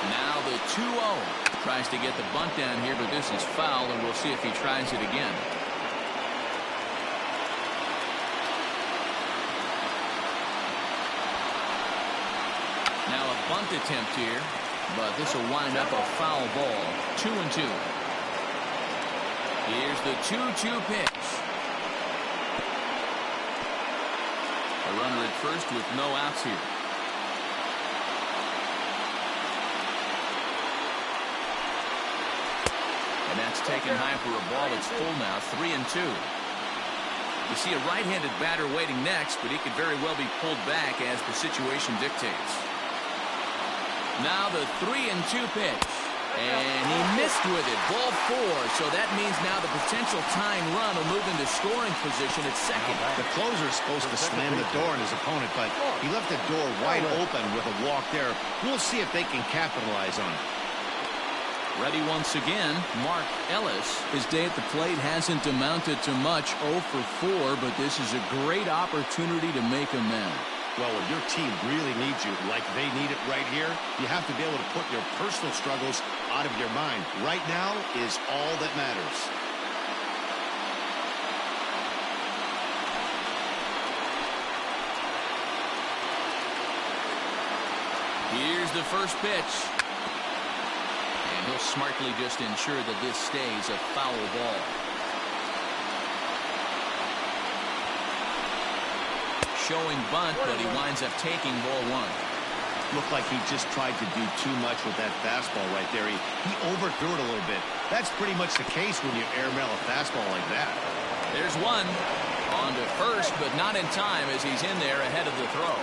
Speaker 1: Now the 2-0. Tries to get the bunt down here, but this is foul, and we'll see if he tries it again. Now a bunt attempt here, but this will wind up a foul ball. 2-2. Here's the 2-2 pitch. A runner at first with no outs here. And that's taken high for a ball. It's full now. 3-2. You see a right-handed batter waiting next, but he could very well be pulled back as the situation dictates. Now the 3-2 pitch. And he missed with it. Ball 4. So that means now the potential tying run will move into scoring position at second.
Speaker 2: The closer's supposed to slam the door on his opponent, but he left the door wide open with a walk there. We'll see if they can capitalize on it.
Speaker 1: Ready once again, Mark Ellis. His day at the plate hasn't amounted to much, 0 for 4, but this is a great opportunity to make amends.
Speaker 2: Well, when your team really needs you, like they need it right here, you have to be able to put your personal struggles out of your mind. Right now is all that matters.
Speaker 1: Here's the first pitch. And he'll smartly just ensure that this stays a foul ball. Showing bunt, but he winds up taking ball 1.
Speaker 2: Looked like he just tried to do too much with that fastball right there. He overthrew it a little bit. That's pretty much the case when you airmail a fastball like that.
Speaker 1: There's one. On to first, but not in time as he's in there ahead of the throw.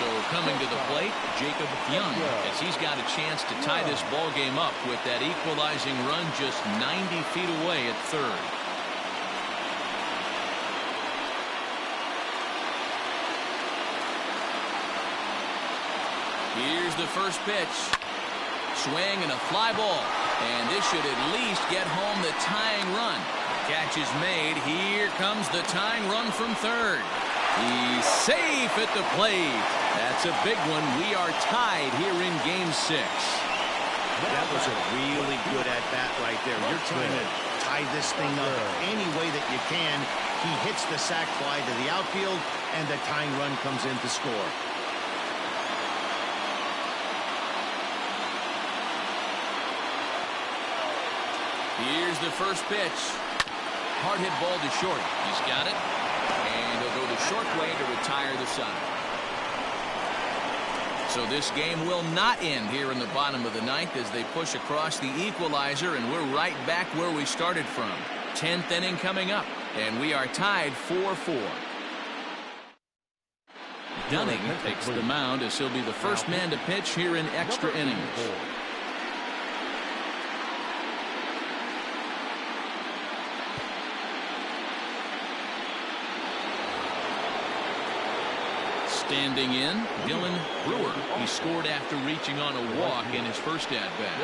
Speaker 1: So coming to the plate, Jacob Young, as he's got a chance to tie this ball game up with that equalizing run just 90 feet away at third. Here's the first pitch. Swing and a fly ball. And this should at least get home the tying run. Catch is made. Here comes the tying run from third. He's safe at the plate. That's a big one. We are tied here in Game 6.
Speaker 2: That was a really good at-bat right there. You're trying to tie this thing up any way that you can. He hits the sac fly to the outfield, and the tying run comes in to score.
Speaker 1: Here's the first pitch. Hard hit ball to short. He's got it. And he'll go the short way to retire the side. So this game will not end here in the bottom of the ninth as they push across the equalizer, and we're right back where we started from. 10th inning coming up, and we are tied 4-4. Dunning takes the mound as he'll be the first man to pitch here in extra innings. Standing in, Dylan Brewer. He scored after reaching on a walk in his first at-bat.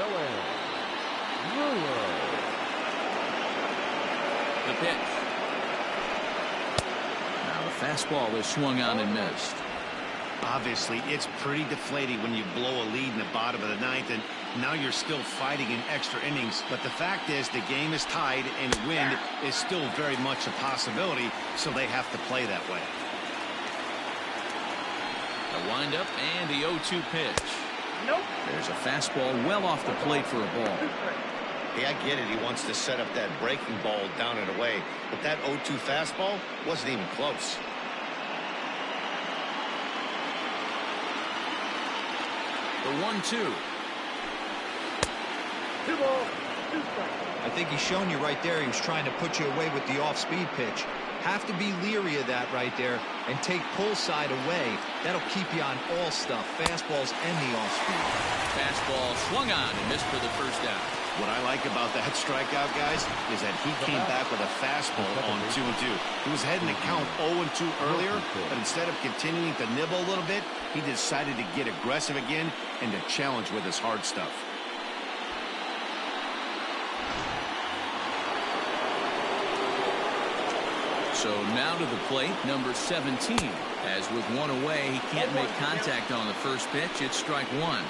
Speaker 1: The pitch. Now the fastball is swung on and missed.
Speaker 2: Obviously, it's pretty deflating when you blow a lead in the bottom of the ninth, and now you're still fighting in extra innings. But the fact is, the game is tied, and a win is still very much a possibility, so they have to play that way.
Speaker 1: A windup and the 0-2 pitch.
Speaker 4: Nope.
Speaker 1: There's a fastball well off the plate for a ball.
Speaker 2: Hey, I get it. He wants to set up that breaking ball down and away, but that 0-2 fastball wasn't even close.
Speaker 1: The 1-2.
Speaker 4: 2 balls, 2 strikes.
Speaker 3: I think he's shown you right there. He was trying to put you away with the off-speed pitch. Have to be leery of that right there and take pull side away. That'll keep you on all stuff, fastballs and the off-speed.
Speaker 1: Fastball swung on and missed for the first out.
Speaker 2: What I like about that strikeout, guys, is that he came back with a fastball on 2-2. He was heading to count 0-2 earlier, but instead of continuing to nibble a little bit, he decided to get aggressive again and to challenge with his hard stuff.
Speaker 1: So now to the plate, number 17. As with one away, he can't make contact on the first pitch. It's strike one.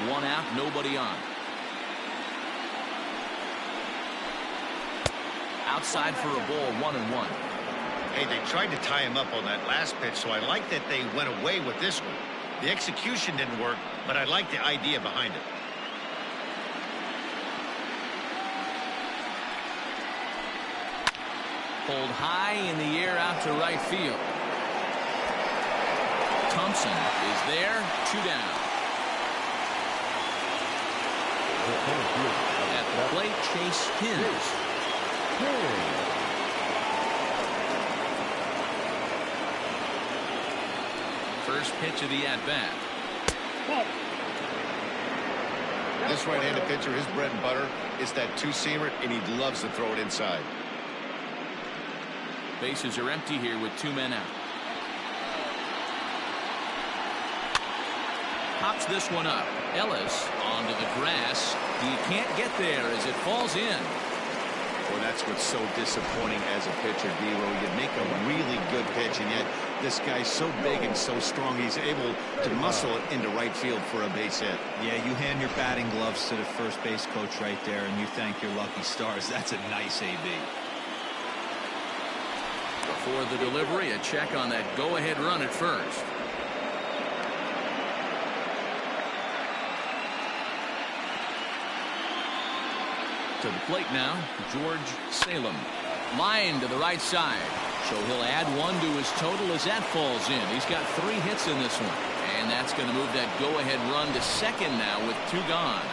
Speaker 1: One out, nobody on. Outside for a ball, 1-1.
Speaker 2: Hey, they tried to tie him up on that last pitch, so I like that they went away with this one. The execution didn't work, but I like the idea behind it.
Speaker 1: Pulled high in the air out to right field. Thompson is there, 2 down. At the plate, Chase Hins. First pitch of the at-bat.
Speaker 2: This right-handed pitcher, his bread and butter is that two-seamer, and he loves to throw it inside.
Speaker 1: Bases are empty here with 2 men out. Pops this one up. Ellis onto the grass. He can't get there as it falls in.
Speaker 2: Well, that's what's so disappointing as a pitcher, D-Row. You make a really good pitch, and yet this guy's so big and so strong, he's able to muscle it into right field for a base hit.
Speaker 3: Yeah, you hand your batting gloves to the first base coach right there, and you thank your lucky stars. That's a nice AB.
Speaker 1: Before the delivery, a check on that go-ahead run at first. To the plate now, George Salem. Line to the right side. So he'll add 1 to his total as that falls in. He's got 3 hits in this one. And that's going to move that go-ahead run to second now with 2 gone.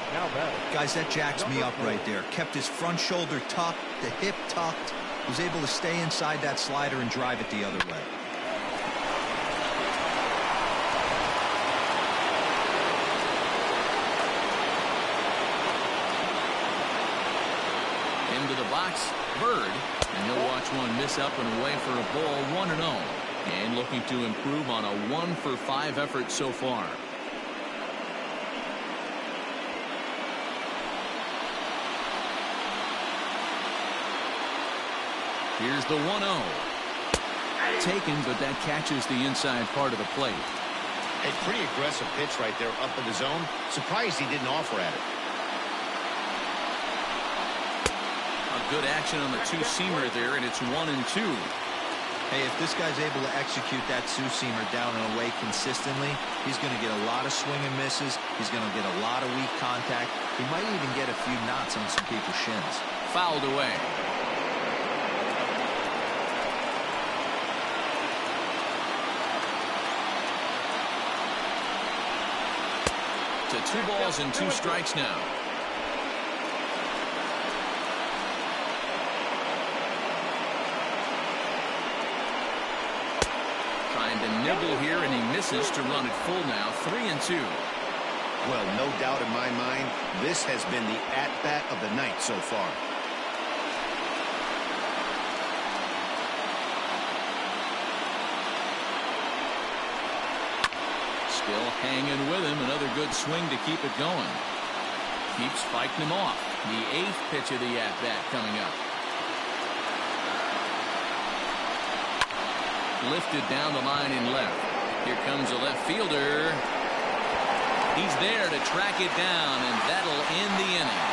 Speaker 3: Guys, that jacks me up right there. Kept his front shoulder tucked, the hip tucked. Was able to stay inside that slider and drive it the other way.
Speaker 1: Into the box, Bird, and he'll watch one miss up and away for a ball, 1-0. And looking to improve on a 1-for-5 effort so far. Here's the 1-0. Taken, but that catches the inside part of the plate.
Speaker 2: A pretty aggressive pitch right there up in the zone. Surprised he didn't offer at it.
Speaker 1: Good action on the two-seamer there, and it's 1-2.
Speaker 3: Hey, if this guy's able to execute that two-seamer down and away consistently, he's going to get a lot of swing and misses. He's going to get a lot of weak contact. He might even get a few knots on some people's shins.
Speaker 1: Fouled away. To 2 balls and 2 strikes now. Trying to nibble here, and he misses to run it full now. 3-2.
Speaker 2: Well, no doubt in my mind, this has been the at-bat of the night so far.
Speaker 1: Still hanging with him. Another good swing to keep it going. Keeps fighting him off. The 8th pitch of the at-bat coming up. Lifted down the line in left. Here comes a left fielder. He's there to track it down, and that'll end the inning.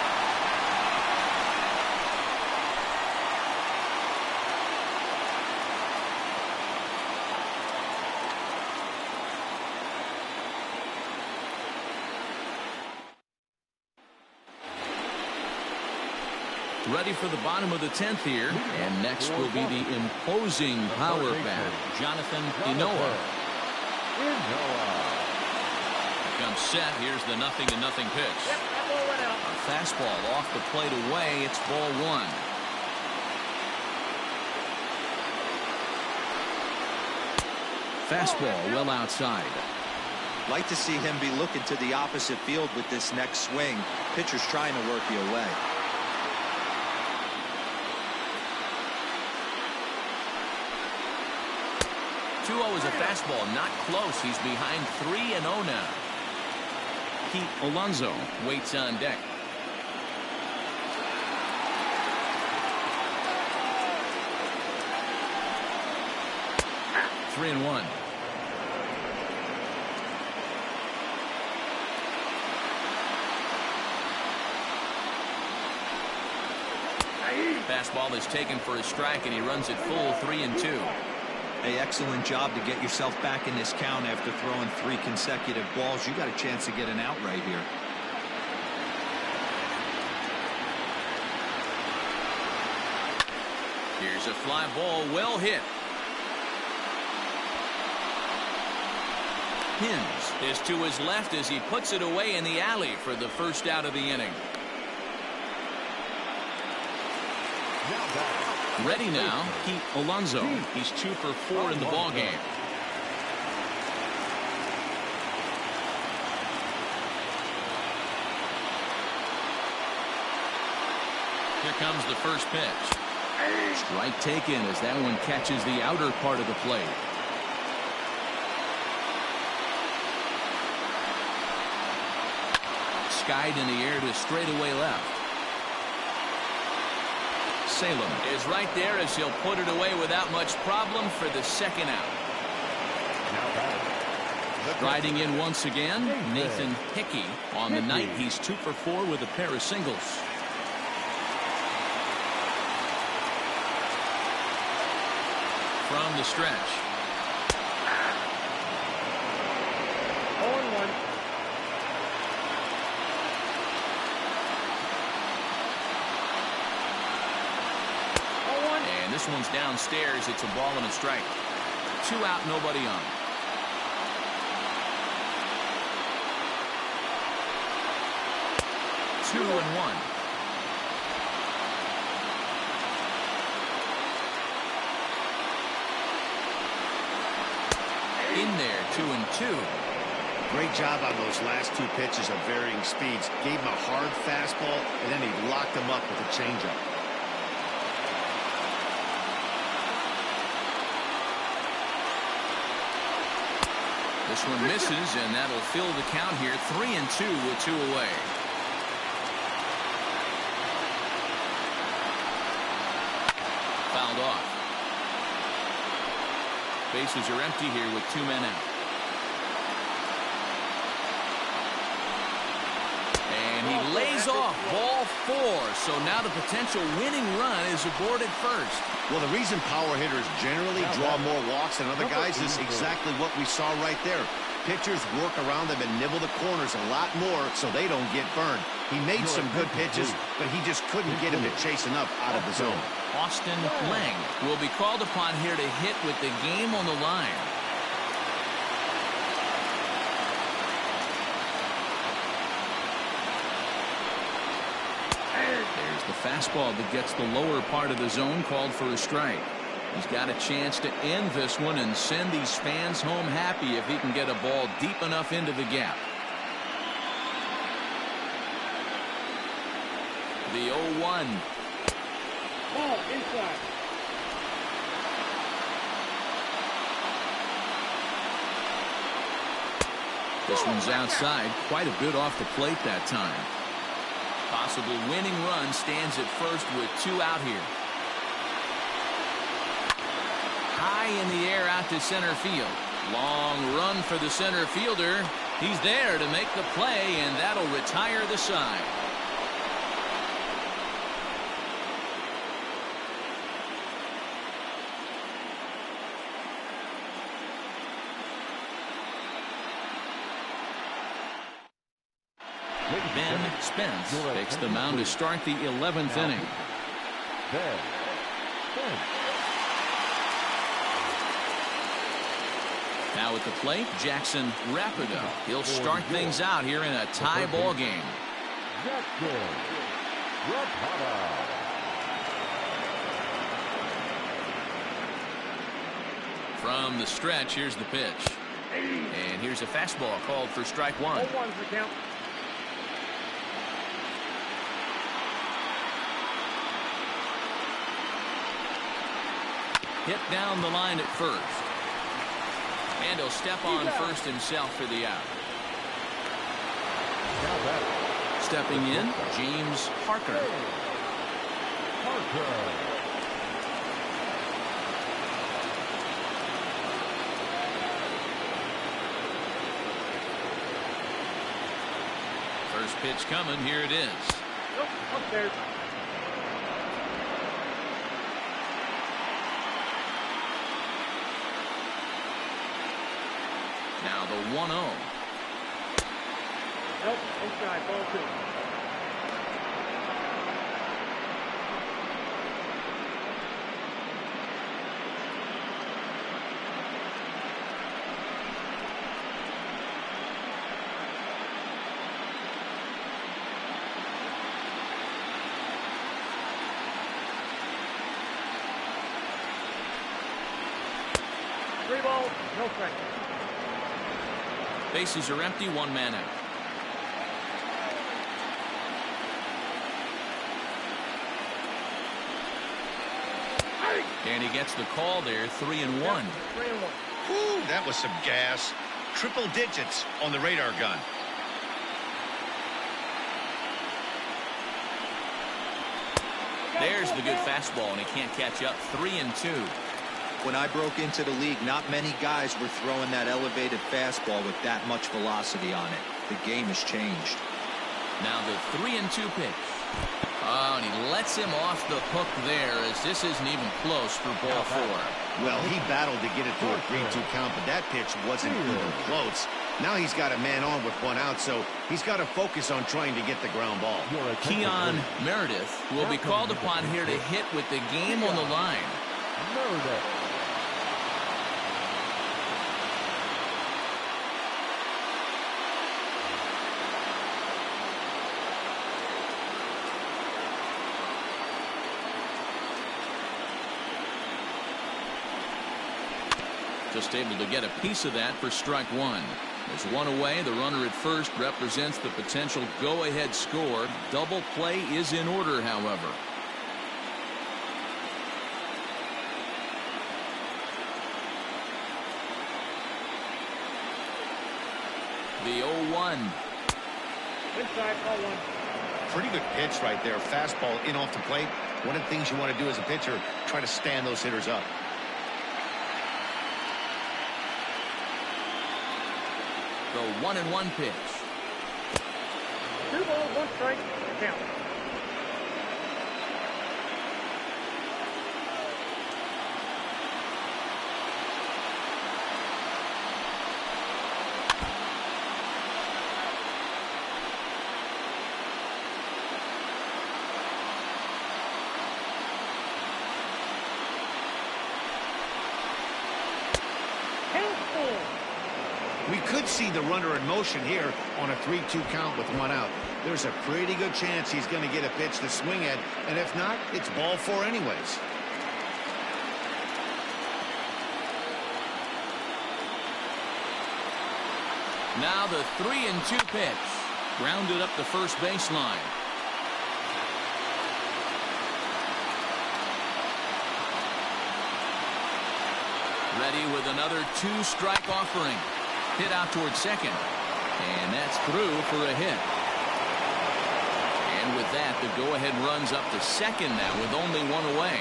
Speaker 1: Ready for the bottom of the 10th here. And next will be the imposing power bat, Jonathan Ncaa. Comes set. Here's the 0-0 pitch. A fastball off the plate away. It's ball 1. Fastball well outside.
Speaker 3: Like to see him be looking to the opposite field with this next swing. Pitcher's trying to work you away.
Speaker 1: 2-0 is a fastball, not close. He's behind 3-0 now. Pete Alonso waits on deck. Three and 1. Fastball is taken for a strike, and he runs it full 3-2.
Speaker 3: Hey, excellent job to get yourself back in this count after throwing 3 consecutive balls. You got a chance to get an out right here.
Speaker 1: Here's a fly ball, well hit. Hins is to his left as he puts it away in the alley for the first out of the inning. Ready now, Pete Alonso. He's 2 for 4 in the ballgame. Here comes the first pitch. Strike taken as that one catches the outer part of the plate. Skied in the air to straightaway left. Salem is right there as he'll put it away without much problem for the second out. Riding in once again, Nathan Hickey. On the night, he's 2 for 4 with a pair of singles. From the stretch.
Speaker 4: 0-1.
Speaker 1: And this one's downstairs. It's a ball and a strike. 2 out, nobody on. Two and 1. In there, 2 and 2.
Speaker 2: Great job on those last 2 pitches of varying speeds. Gave him a hard fastball, and then he locked him up with a changeup.
Speaker 1: This one misses, and that'll fill the count here. 3 and 2 with 2 away. Fouled off. Bases are empty here with 2 men out. And he lays off ball 4. So now the potential winning run is aborted first.
Speaker 2: Well, the reason power hitters generally draw more walks than other guys is exactly what we saw right there. Pitchers work around them and nibble the corners a lot more so they don't get burned. He made some good pitches, but he just couldn't get him to chase enough out of the zone.
Speaker 1: Austin Lang will be called upon here to hit with the game on the line. There's the fastball that gets the lower part of the zone, called for a strike. He's got a chance to end this one and send these fans home happy if he can get a ball deep enough into the gap. The 0-1.
Speaker 4: Ball inside.
Speaker 1: This one's outside, quite a bit off the plate that time. Possible winning run stands at first with 2 out here. High in the air out to center field. Long run for the center fielder. He's there to make the play, and that'll retire the side. Ben Spence takes the mound to start the 11th inning. Now at the plate, Jackson Rapido. He'll start things out here in a tie ball game. From the stretch, here's the pitch. And here's a fastball called for strike 1. Hit down the line at first. And he'll step on first himself for the out. Stepping in, James Harker. First pitch coming. Here it is.
Speaker 4: Upstairs.
Speaker 1: Now the 1-0.
Speaker 4: Nope, inside, ball 2. Three balls, no strikes.
Speaker 1: Bases are empty, 1 man out. And he gets the call there, 3-1.
Speaker 4: 3-1.
Speaker 2: Whew, that was some gas. Triple digits on the radar gun.
Speaker 1: There's the good fastball, and he can't catch up. 3-2.
Speaker 3: When I broke into the league, not many guys were throwing that elevated fastball with that much velocity on it. The game has changed.
Speaker 1: Now the 3-2 pitch. Oh, and he lets him off the hook there, as this isn't even close for ball 4.
Speaker 2: Well, he battled to get it to a 3-2 count, but that pitch wasn't even close. Now he's got a man on with 1 out, so he's got to focus on trying to get the ground ball.
Speaker 1: Keon Meredith will be called upon here to hit with the game on the line. Just able to get a piece of that for strike 1. There's 1 away. The runner at first represents the potential go-ahead score. Double play is in order, however. The 0-1.
Speaker 4: Inside, ball 1.
Speaker 2: Pretty good pitch right there. Fastball in off the plate. One of the things you want to do as a pitcher, try to stand those hitters up.
Speaker 1: The 1-1 pitch.
Speaker 4: 2 balls, 1 strike, count.
Speaker 2: We could see the runner in motion here on a 3-2 count with 1 out. There's a pretty good chance he's going to get a pitch to swing at, and if not, it's ball 4 anyways.
Speaker 1: Now the 3-2 pitch. Grounded up the first baseline. Ready with another 2-strike offering. Hit out towards second. And that's through for a hit. And with that, the go-ahead runs up to second now with only one away.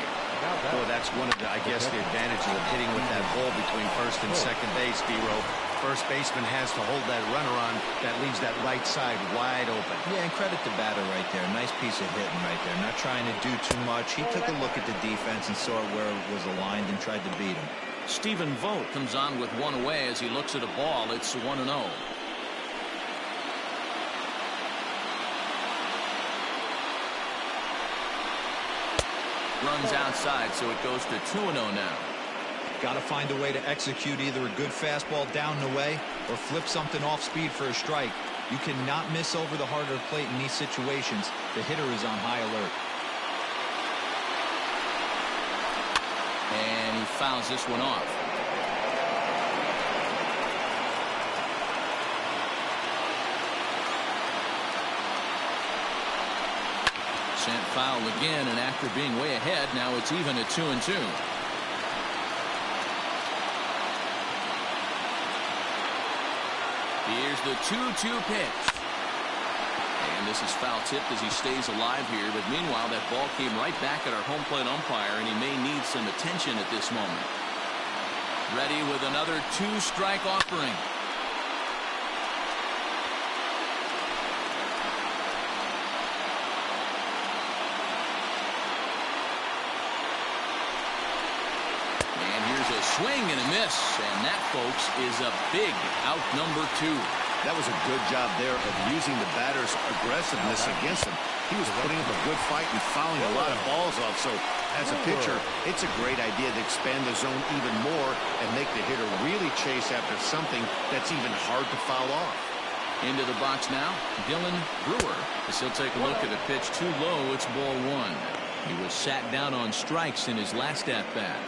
Speaker 2: Well, that's one of the, I guess, the advantages of hitting with that ball between first and second base, D-Row. First baseman has to hold that runner on. That leaves that right side wide open.
Speaker 3: Yeah, and credit the batter right there. Nice piece of hitting right there. Not trying to do too much. He took a look at the defense and saw where it was aligned and tried to beat him.
Speaker 1: Stephen Vogt comes on with one away as he looks at a ball. It's 1-0. Runs outside, so it goes to 2-0 now.
Speaker 3: Got to find a way to execute either a good fastball down and away or flip something off speed for a strike. You cannot miss over the harder plate in these situations. The hitter is on high alert.
Speaker 1: And he fouls this one off. Sent foul again, and after being way ahead, now it's even at 2-2. Here's the 2-2 pitch. And this is foul tipped as he stays alive here. But meanwhile, that ball came right back at our home plate umpire, and he may need some attention at this moment. Ready with another 2-strike offering. Swing and a miss, and that, folks, is a big out number 2.
Speaker 2: That was a good job there of using the batter's aggressiveness against him. He was putting up a good fight and fouling a lot of balls off. So as a pitcher, it's a great idea to expand the zone even more and make the hitter really chase after something that's even hard to foul off.
Speaker 1: Into the box now, Dylan Brewer. As he'll take a look at a pitch too low, it's ball 1. He was sat down on strikes in his last at-bat.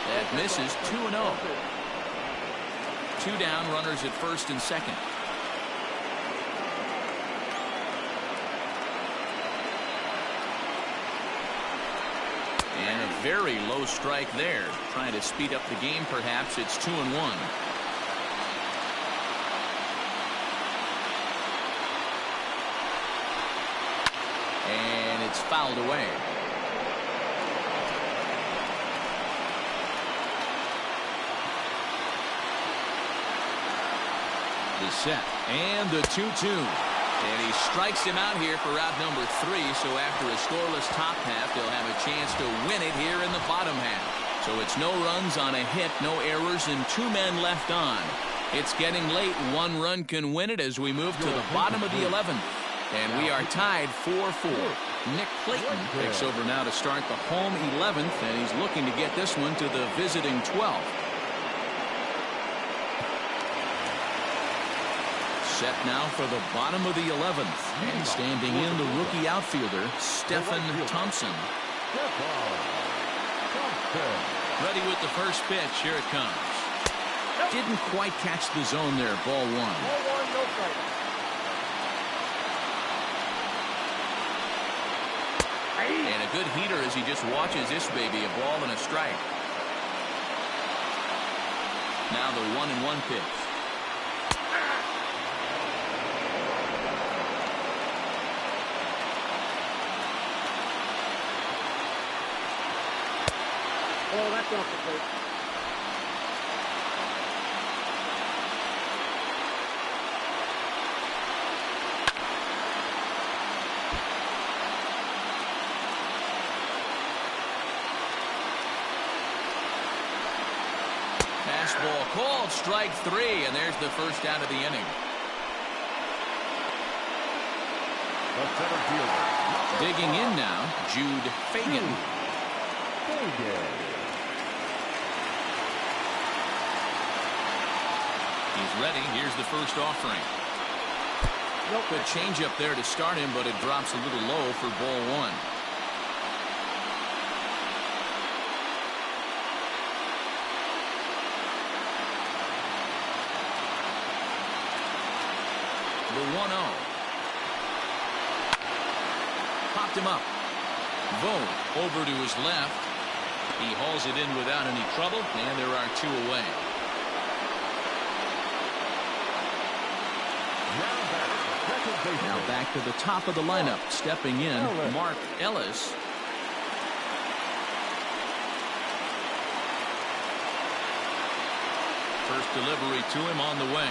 Speaker 1: That misses. 2-0. 2 down, runners at first and second. And a very low strike there. Trying to speed up the game, perhaps. It's 2-1. And it's fouled away. The set and the 2-2, and he strikes him out here for out number 3. So after a scoreless top half, they'll have a chance to win it here in the bottom half. So it's no runs on a hit, no errors, and 2 men left on. It's getting late. 1 run can win it as we move to the bottom of the 11th, and we are tied 4-4. Nick Clayton takes over now to start the home 11th, and he's looking to get this one to the visiting 12th. Set now for the bottom of the 11th. And standing in, the rookie outfielder, Stephen Thompson. Ready with the first pitch. Here it comes. Didn't quite catch the zone there. Ball 1.
Speaker 4: Ball 1, no strike.
Speaker 1: And a good heater as he just watches this baby. A ball and a strike. Now the 1-1 pitch.
Speaker 4: Oh, that's off the plate.
Speaker 1: Fastball called, strike 3, and there's the first out of the inning. Digging in now, Jude Fagan. He's ready. Here's the first offering. Good changeup there to start him, but it drops a little low for ball 1. The 1-0. popped him up. Vogt over to his left. He hauls it in without any trouble, and there are 2 away. Now back to the top of the lineup. Stepping in, Mark Ellis. First delivery to him on the way.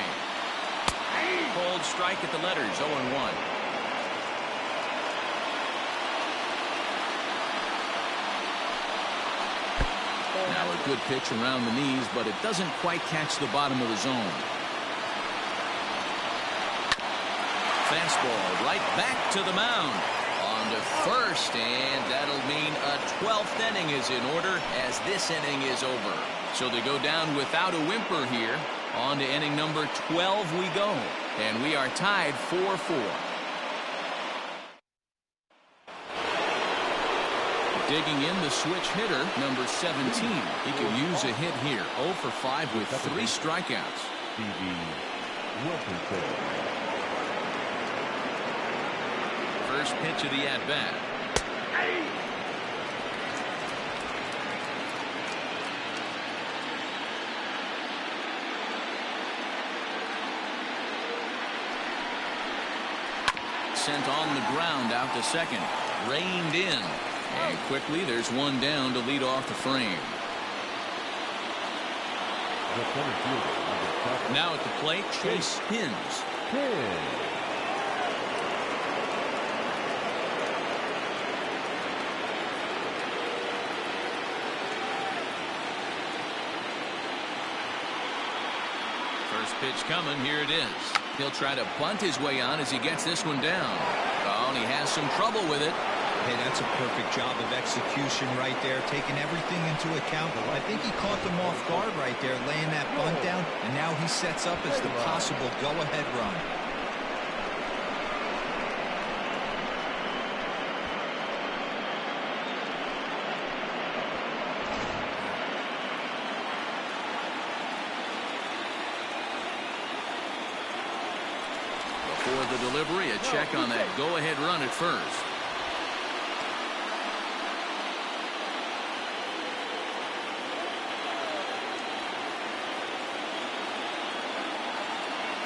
Speaker 1: Cold strike at the letters, 0-1. Now a good pitch around the knees, but it doesn't quite catch the bottom of the zone. Fastball right back to the mound. On to first, and that'll mean a 12th inning is in order as this inning is over. So they go down without a whimper here. On to inning number 12 we go, and we are tied 4-4. Digging in the switch hitter, number 17. He could use a hit here. 0 for 5 with 3 strikeouts. First pitch of the at-bat. Sent on the ground out to second. Reined in. And quickly there's one down to lead off the frame. Now at the plate, Chase Hins. First pitch coming. Here it is. He'll try to bunt his way on as he gets this one down. Oh, and he has some trouble with it.
Speaker 3: Hey, that's a perfect job of execution right there, taking everything into account. I think he caught them off guard right there, laying that bunt down, and now he sets up as the possible go-ahead run.
Speaker 1: Before the delivery, a check on that go-ahead run at first.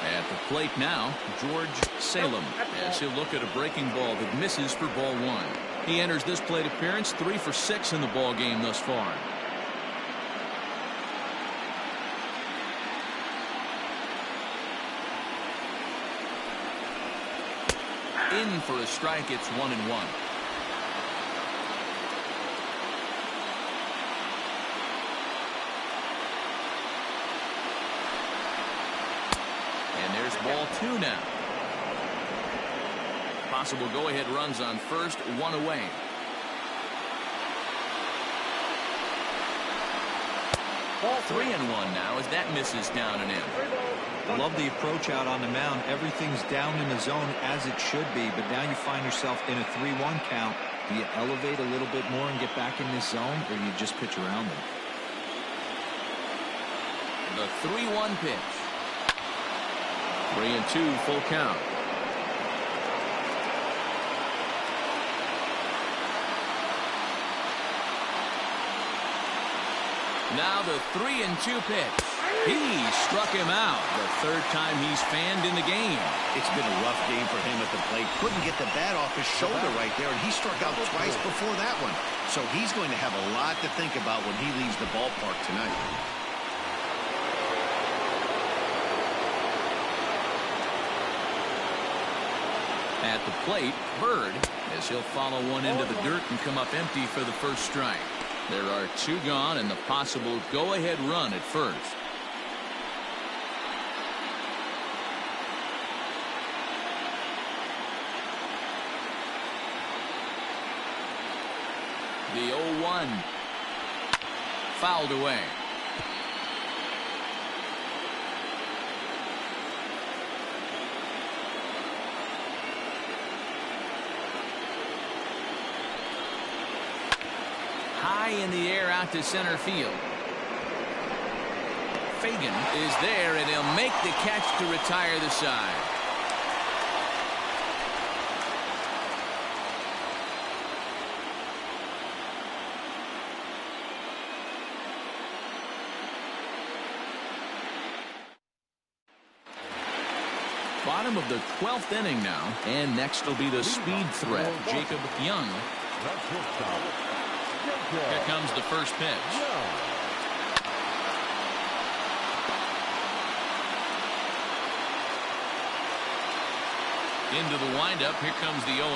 Speaker 1: At the plate now, George Salem, as he'll look at a breaking ball that misses for ball 1. He enters this plate appearance 3 for 6 in the ball game thus far. In for a strike, it's 1-1. And there's ball 2 now. Possible go-ahead runs on first, 1 away. Ball 3-1 now as that misses down and in.
Speaker 3: Love the approach out on the mound. Everything's down in the zone as it should be, but now you find yourself in a 3-1 count. Do you elevate a little bit more and get back in this zone, or do you just pitch around them?
Speaker 1: The 3-1 pitch. 3-2 full count. Now the 3-2 pitch. He struck him out. The third time he's fanned in the game.
Speaker 2: It's been a rough game for him at the plate. Couldn't get the bat off his shoulder right there, and he struck out twice before that one. So he's going to have a lot to think about when he leaves the ballpark tonight.
Speaker 1: At the plate, Bird, as he'll follow one into the dirt and come up empty for the first strike. There are 2 gone and the possible go-ahead run at first. The 0-1 fouled away. High in the air out to center field. Fagan is there, and he'll make the catch to retire the side. bottom of the 12th inning now. And next will be the speed threat, Jacob Young. Here comes the first pitch. Into the windup. Here comes the 0-1.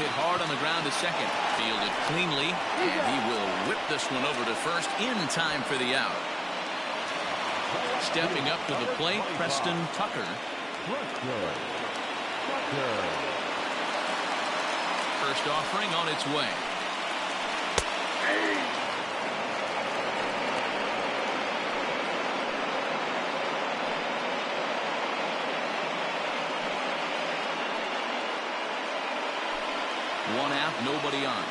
Speaker 1: Hit hard on the ground to second. Fielded cleanly. And he will whip this one over to first in time for the out. Stepping up to the plate, Preston Tucker. First offering on its way. One out, nobody on.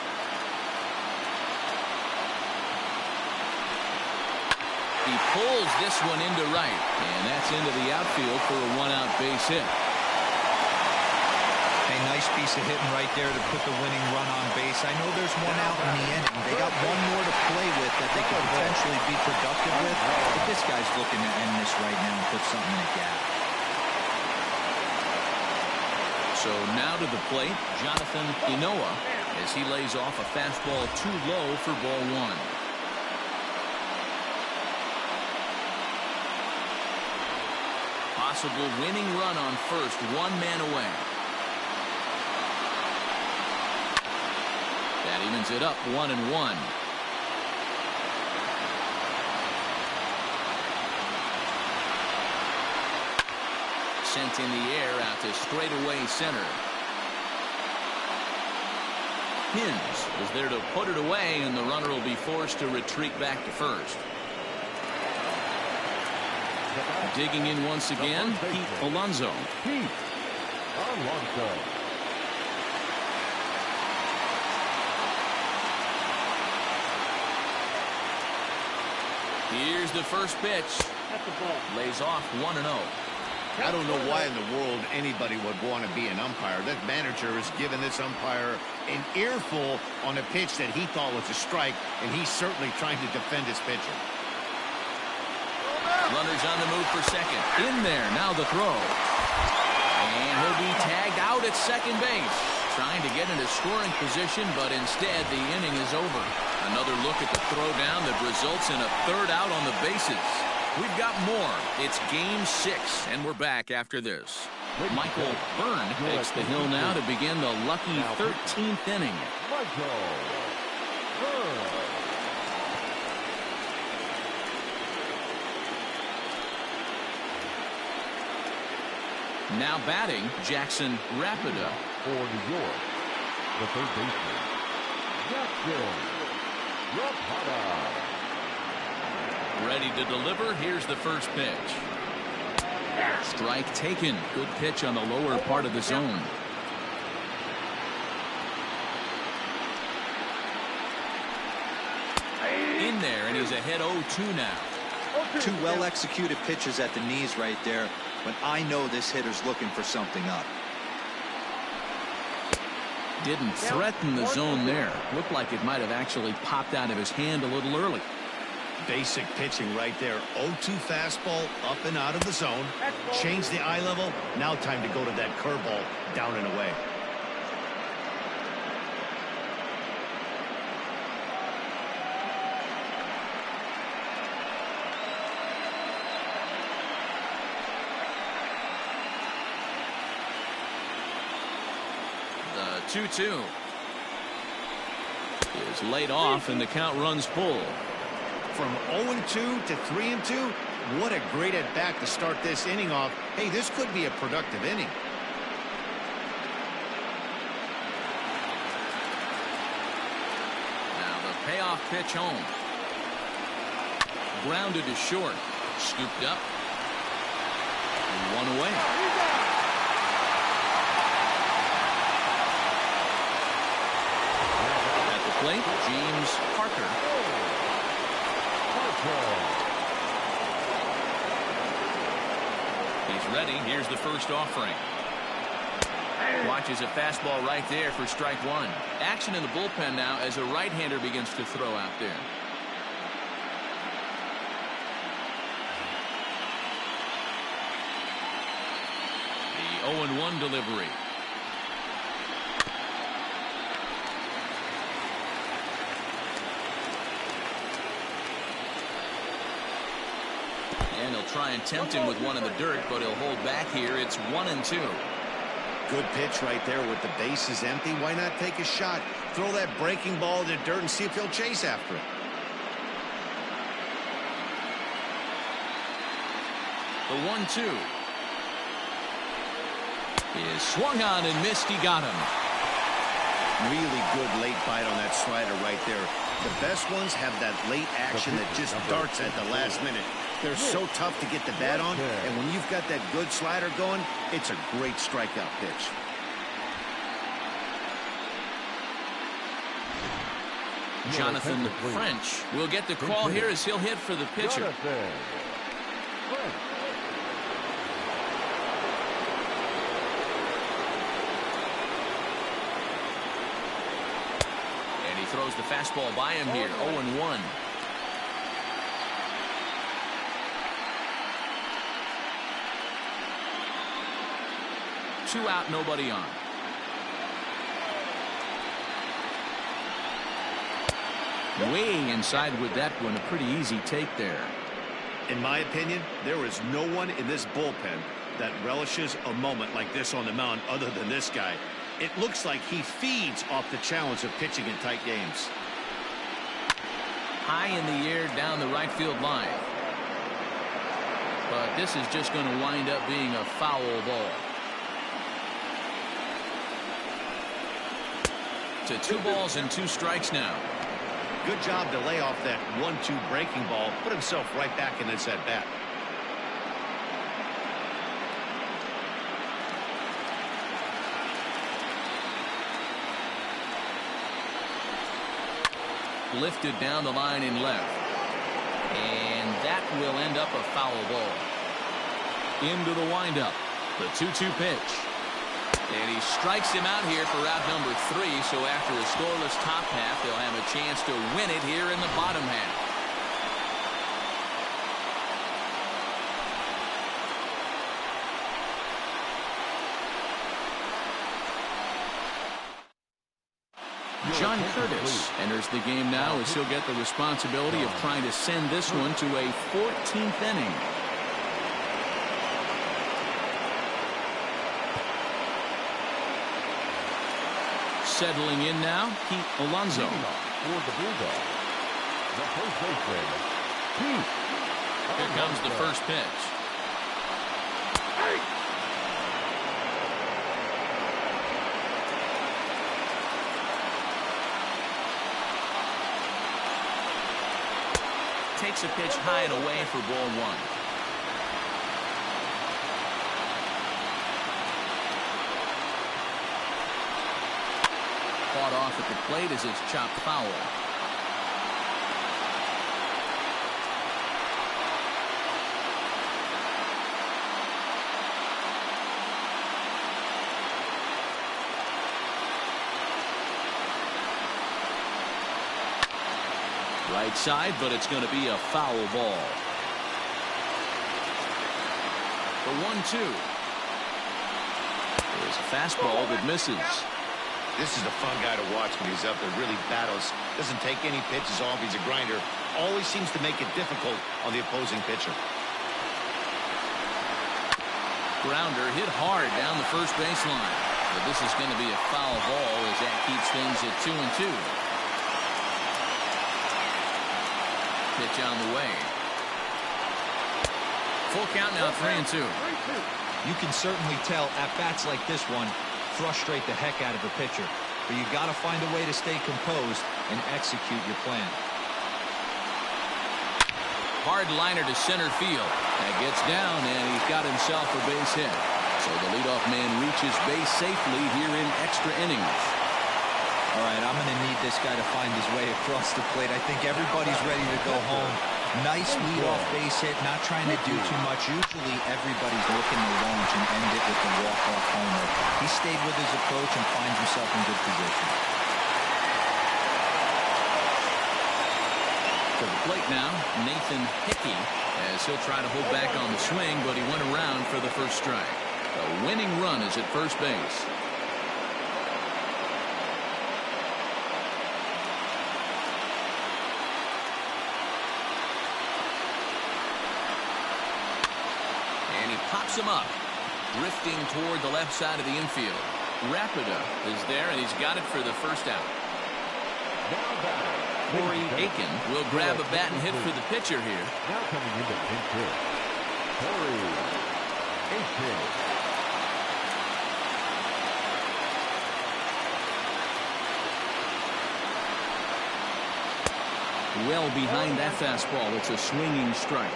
Speaker 1: He pulls this one into right, and that's into the outfield for a one-out base hit.
Speaker 3: A nice piece of hitting right there to put the winning run on base. I know there's one out in the inning. They got one more to play with that they could potentially be productive with, but this guy's looking to end this right now and put something in a gap.
Speaker 1: So now to the plate, Jonathan Ncaa, as he lays off a fastball too low for ball one. Possible winning run on first, one man away. That evens it up 1-1. Sent in the air out to straightaway center. Hins is there to put it away, and the runner will be forced to retreat back to first. Digging in once again, Pete Alonso. Here's the first pitch. Lays off 1-0.
Speaker 2: I don't know why in the world anybody would want to be an umpire. That manager has given this umpire an earful on a pitch that he thought was a strike, and he's certainly trying to defend his pitcher.
Speaker 1: Runners on the move for second. In there, now the throw. And he'll be tagged out at second base. Trying to get into scoring position, but instead the inning is over. Another look at the throwdown that results in a third out on the bases. We've got more. It's game 6, and we're back after this. Michael Byrne takes the hill now to begin the lucky 13th inning. Now batting, Jackson Rapida.
Speaker 5: For New York, the third baseman, Jackson Rapida.
Speaker 1: Ready to deliver. Here's the first pitch. Strike taken. Good pitch on the lower part of the zone. In there, and he's ahead 0-2 now.
Speaker 3: Two well-executed pitches at the knees right there, but I know this hitter's looking for something up.
Speaker 1: Didn't threaten the zone there. Looked like it might have actually popped out of his hand a little early.
Speaker 2: Basic pitching right there. 0-2 fastball up and out of the zone. Change the eye level. Now time to go to that curveball down and away.
Speaker 1: The 2-2 is laid off, and the count runs full.
Speaker 2: From 0-2 to 3-2, what a great at-bat to start this inning off. Hey, this could be a productive inning.
Speaker 1: Now the payoff pitch home. Grounded to short. Scooped up. One away. At the plate, James Parker. He's ready. Here's the first offering. Watches a fastball right there for strike one. Action in the bullpen now as a right-hander begins to throw out there. 0-1 delivery. And he'll try and tempt him with one in the dirt, but he'll hold back here. It's 1-2.
Speaker 2: Good pitch right there with the bases empty. Why not take a shot? Throw that breaking ball in the dirt and see if he'll chase after it.
Speaker 1: The 1-2 is swung on and missed. He got him.
Speaker 2: Really good late bite on that slider right there. The best ones have that late action that just darts at the last minute. They're so tough to get the bat on, and when you've got that good slider going, it's a great strikeout pitch.
Speaker 1: Jonathan French will get the call here as he'll hit for the pitcher. And he throws the fastball by him here. 0-1. Two out, nobody on. Way inside with that one. A pretty easy take there.
Speaker 2: In my opinion, there is no one in this bullpen that relishes a moment like this on the mound other than this guy. It looks like he feeds off the challenge of pitching in tight games.
Speaker 1: High in the air down the right field line. But this is just going to wind up being a foul ball. To 2 balls and 2 strikes now.
Speaker 2: Good job to lay off that 1-2 breaking ball. Put himself right back in this at bat.
Speaker 1: Lifted down the line in left. And that will end up a foul ball. Into the windup. The 2-2 pitch. And he strikes him out here for out number 3. So after a scoreless top half, they'll have a chance to win it here in the bottom half. John Curtis enters the game now as he'll get the responsibility of trying to send this one to a 14th inning. Settling in now, Pete Alonso.
Speaker 5: For the Bulldogs, the first baseman, Pete.
Speaker 1: Here comes the first pitch. Takes a pitch high and away for ball 1. Fought off at the plate as it's chopped foul. Right side, but it's going to be a foul ball. The 1-2 is a fastball that misses.
Speaker 2: This is a fun guy to watch when he's up there. Really battles. Doesn't take any pitches off. He's a grinder. Always seems to make it difficult on the opposing pitcher.
Speaker 1: Grounder hit hard down the first baseline. But this is going to be a foul ball as that keeps things at 2-2. Pitch on the way. Full count now, 3-2.
Speaker 3: You can certainly tell at bats like this one frustrate the heck out of a pitcher, but you got to find a way to stay composed and execute your plan.
Speaker 1: Hard liner to center field. That gets down, and he's got himself a base hit. So the leadoff man reaches base safely here in extra innings.
Speaker 3: All right, I'm going to need this guy to find his way across the plate. I think everybody's ready to go home. Nice leadoff base hit, not trying to do too much. Usually everybody's looking to launch and end it with the walk-off homer. He stayed with his approach and finds himself in good position.
Speaker 1: To the plate now, Nathan Hickey, as he'll try to hold back on the swing, but he went around for the first strike. The winning run is at first base. And he pops him up, drifting toward the left side of the infield. Rapida is there, and he's got it for the first out. Corey Aiken will grab a bat and hit for the pitcher here.
Speaker 5: Now coming into pinch hit, Corey Aiken.
Speaker 1: Well behind that fastball. It's a swinging strike.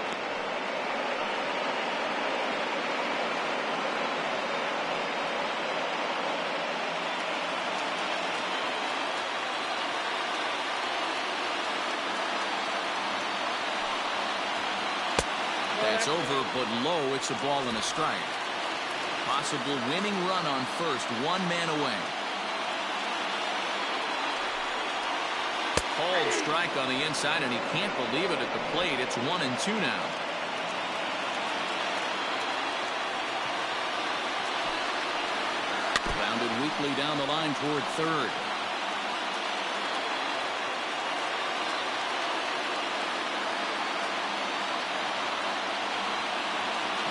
Speaker 1: That's over, but low. It's a ball and a strike. Possible winning run on first. One man away. Called strike on the inside, and he can't believe it at the plate. It's 1-2 now. Grounded weakly down the line toward third.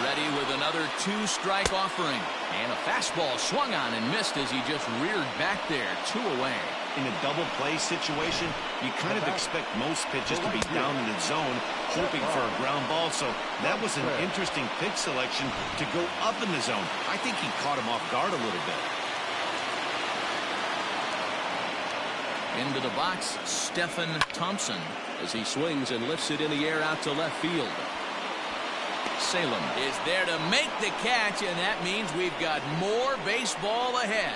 Speaker 1: Ready with another two-strike offering. And a fastball swung on and missed as he just reared back there. 2 away.
Speaker 2: In a double play situation, you kind of expect most pitches to be down in the zone, hoping for a ground ball. So that was an interesting pitch selection to go up in the zone. I think he caught him off guard a little bit.
Speaker 1: Into the box, Stephen Thompson, as he swings and lifts it in the air out to left field. Salem is there to make the catch, and that means we've got more baseball ahead.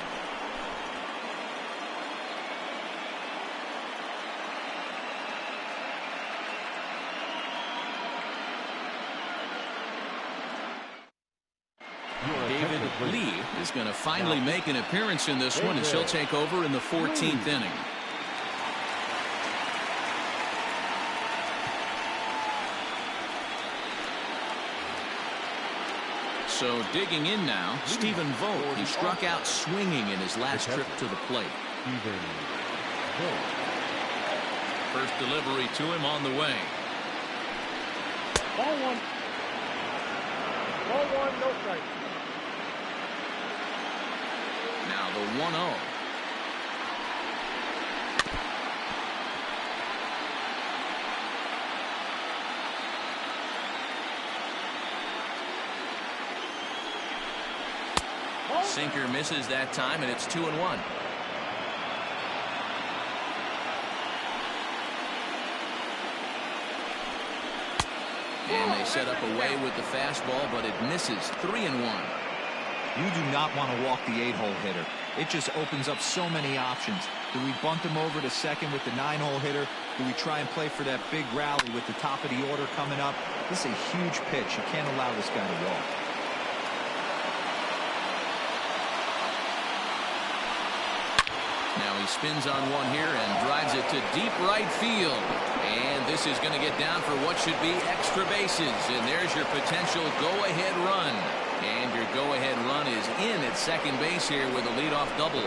Speaker 1: David Lee is going to finally make an appearance in this one, as he'll take over in the 14th inning. So digging in now, Stephen Vogt. He struck out swinging in his last trip to the plate. First delivery to him on the way.
Speaker 4: Ball one. Ball one, no strike.
Speaker 1: Now the 1-0. Sinker misses that time, and it's 2-1. And they set up away with the fastball, but it misses. 3-1.
Speaker 3: You do not want to walk the 8-hole hitter. It just opens up so many options. Do we bunt him over to second with the 9-hole hitter? Do we try and play for that big rally with the top of the order coming up? This is a huge pitch. You can't allow this guy to walk.
Speaker 1: Now he spins on one here and drives it to deep right field. And this is going to get down for what should be extra bases. And there's your potential go-ahead run. And your go-ahead run is in at second base here with a leadoff double.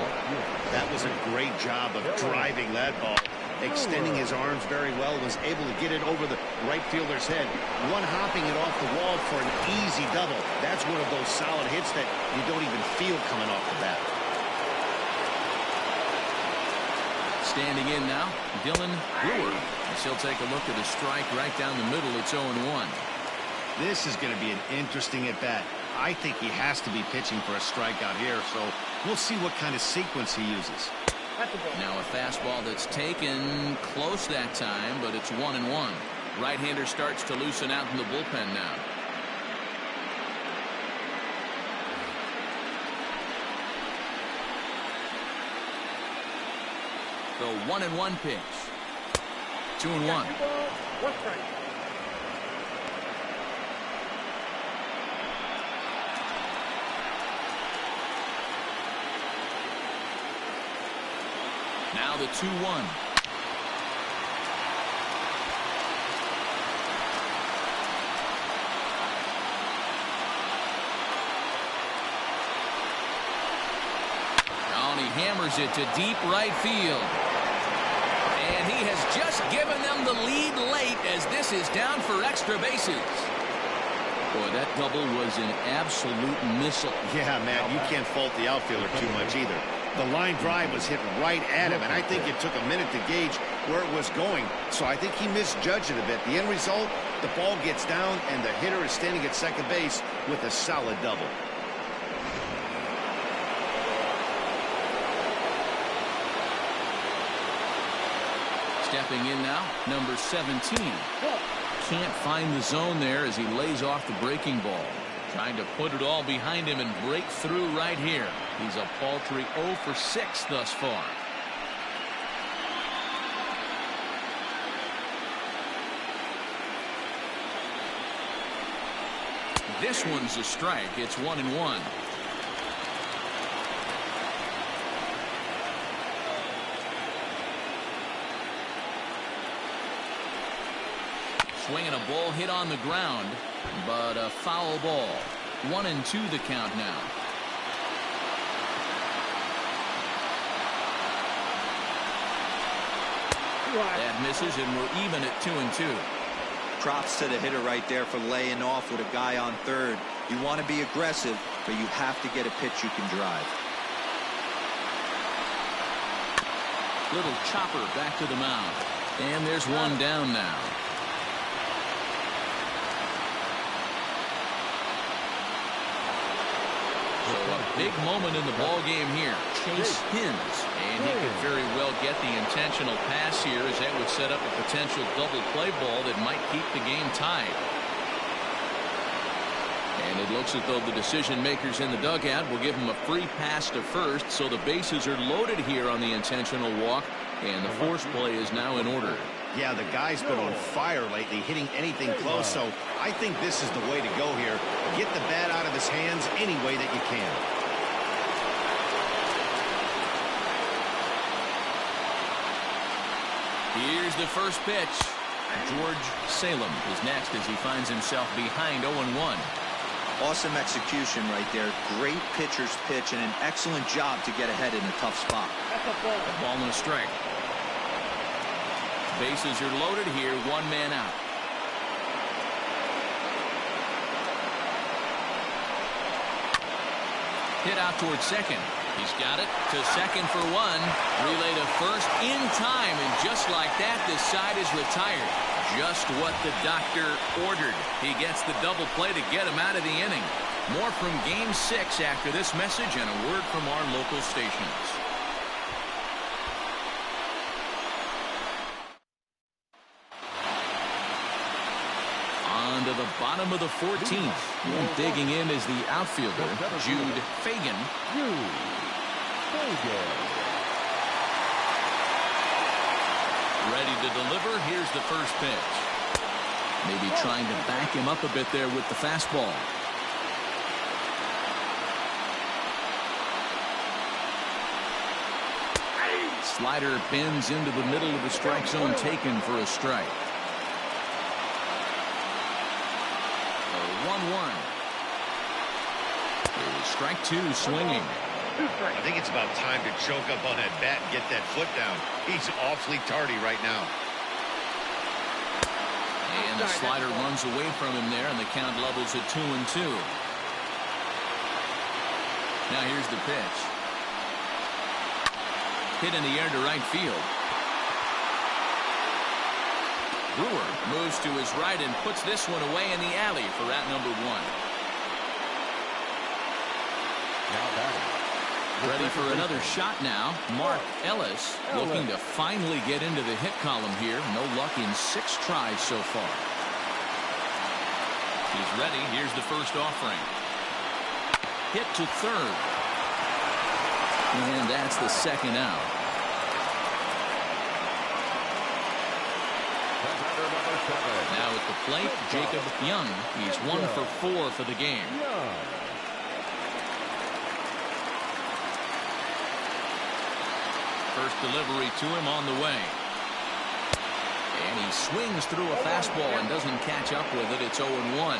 Speaker 2: That was a great job of driving that ball. Extending his arms very well, was able to get it over the right fielder's head. One hopping it off the wall for an easy double. That's one of those solid hits that you don't even feel coming off the bat.
Speaker 1: Standing in now, Dylan Brewer. As he'll take a look at a strike right down the middle. It's 0-1.
Speaker 2: This is going to be an interesting at-bat. I think he has to be pitching for a strikeout here, so we'll see what kind of sequence he uses.
Speaker 1: Now a fastball that's taken close that time, but it's 1-1. Right-hander starts to loosen out in the bullpen now. The 1-1 pitch. 2-1.
Speaker 4: 1 strike.
Speaker 1: Now the 2-1. hammers it to deep right field. And he has just given them the lead late as this is down for extra bases. Boy, that double was an absolute missile.
Speaker 2: Yeah, Matt, you can't fault the outfielder too much either. The line drive was hit right at him, and I think it took a minute to gauge where it was going. So I think he misjudged it a bit. The end result, the ball gets down, and the hitter is standing at second base with a solid double.
Speaker 1: Stepping in now, number 17. Can't find the zone there as he lays off the breaking ball. Trying to put it all behind him and break through right here. He's a paltry 0 for 6 thus far. This one's a strike. It's 1-1. Swinging a ball hit on the ground, but a foul ball. 1-2 the count now. That misses, and we're even at 2-2.
Speaker 3: Props to the hitter right there for laying off with a guy on third. You want to be aggressive, but you have to get a pitch you can drive.
Speaker 1: Little chopper back to the mound. And there's one down now. So a big moment in the ball game here. Chase Hins, and he could very well get the intentional pass here, as that would set up a potential double play ball that might keep the game tied. And it looks as though the decision makers in the dugout will give him a free pass to first, so the bases are loaded here on the intentional walk, and the force play is now in order.
Speaker 2: Yeah, the guy's been on fire lately, hitting anything close, so I think this is the way to go here. Get the bat out of his hands any way that you can.
Speaker 1: Here's the first pitch. George Salem is next as he finds himself behind 0-1.
Speaker 3: Awesome execution right there. Great pitcher's pitch and an excellent job to get ahead in a tough spot.
Speaker 1: A ball and a strike. Bases are loaded here, one man out. Hit out towards second. He's got it to second for one. Relay to first in time, and just like that, this side is retired. Just what the doctor ordered. He gets the double play to get him out of the inning. More from Game 6 after this message and a word from our local stations. On to the bottom of the 14th. And digging in is the outfielder, Jude Fagan. Ready to deliver. Here's the first pitch. Maybe trying to back him up a bit there with the fastball. Slider bends into the middle of the strike zone, taken for a strike. 1-1. Here's strike two, swinging.
Speaker 2: I think it's about time to choke up on that bat and get that foot down. He's awfully tardy right now.
Speaker 1: And the slider runs away from him there, and the count levels at 2-2. Now here's the pitch. Hit in the air to right field. Brewer moves to his right and puts this one away in the alley for out number one.
Speaker 5: Now batting.
Speaker 1: Ready for another shot now. Mark Ellis looking to finally get into the hit column here. No luck in 6 tries so far. He's ready. Here's the first offering. Hit to third. And that's the second out. Now at the plate, Jacob Young. He's 1 for 4 for the game. First delivery to him on the way. And he swings through a fastball and doesn't catch up with it. It's 0-1.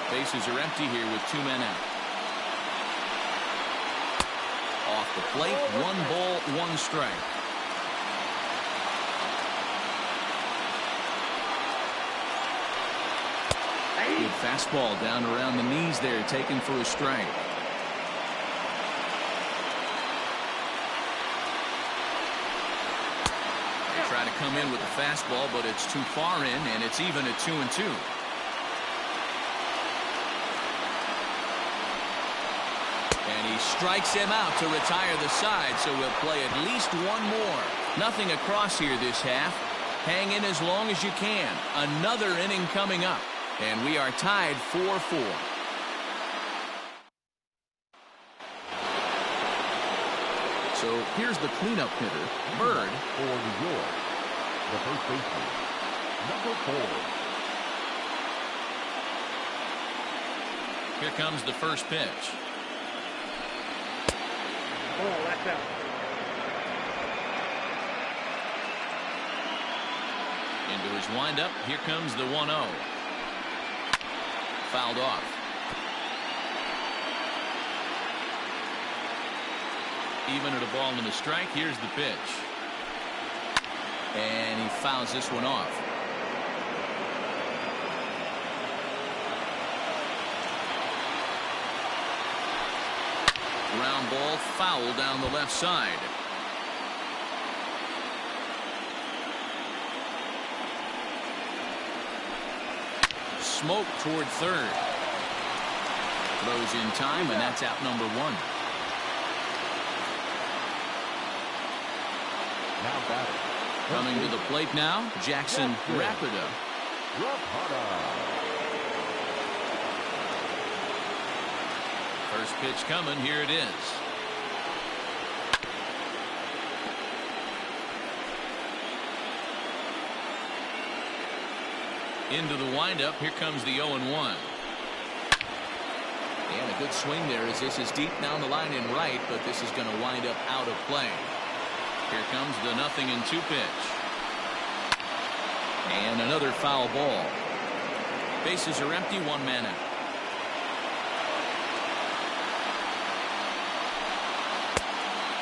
Speaker 1: Bases are empty here with 2 men out. Off the plate. 1 ball, 1 strike. Good fastball down around the knees there, taken for a strike. They try to come in with the fastball, but it's too far in, and it's even at 2-2. And he strikes him out to retire the side, so we'll play at least 1 more. Nothing across here this half. Hang in as long as you can. Another inning coming up, and we are tied 4-4. So here's the cleanup hitter, Bird.
Speaker 5: For New York, the first baseman, number 4.
Speaker 1: Here comes the first pitch.
Speaker 4: Oh, that's out.
Speaker 1: Into his windup. Here comes the 1-0. Fouled off. Even at a ball and a strike. Here's the pitch. And he fouls this one off. Ground ball, foul down the left side. Smoke toward third. Throws in time, and that's out number 1.
Speaker 5: Now batting.
Speaker 1: Coming to the plate now, Jackson Rapida. First pitch coming. Here it is. Into the windup. Here comes the 0-1. And a good swing there as this is deep down the line in right, but this is going to wind up out of play. Here comes the 0-2 pitch. And another foul ball. Bases are empty, 1 man out.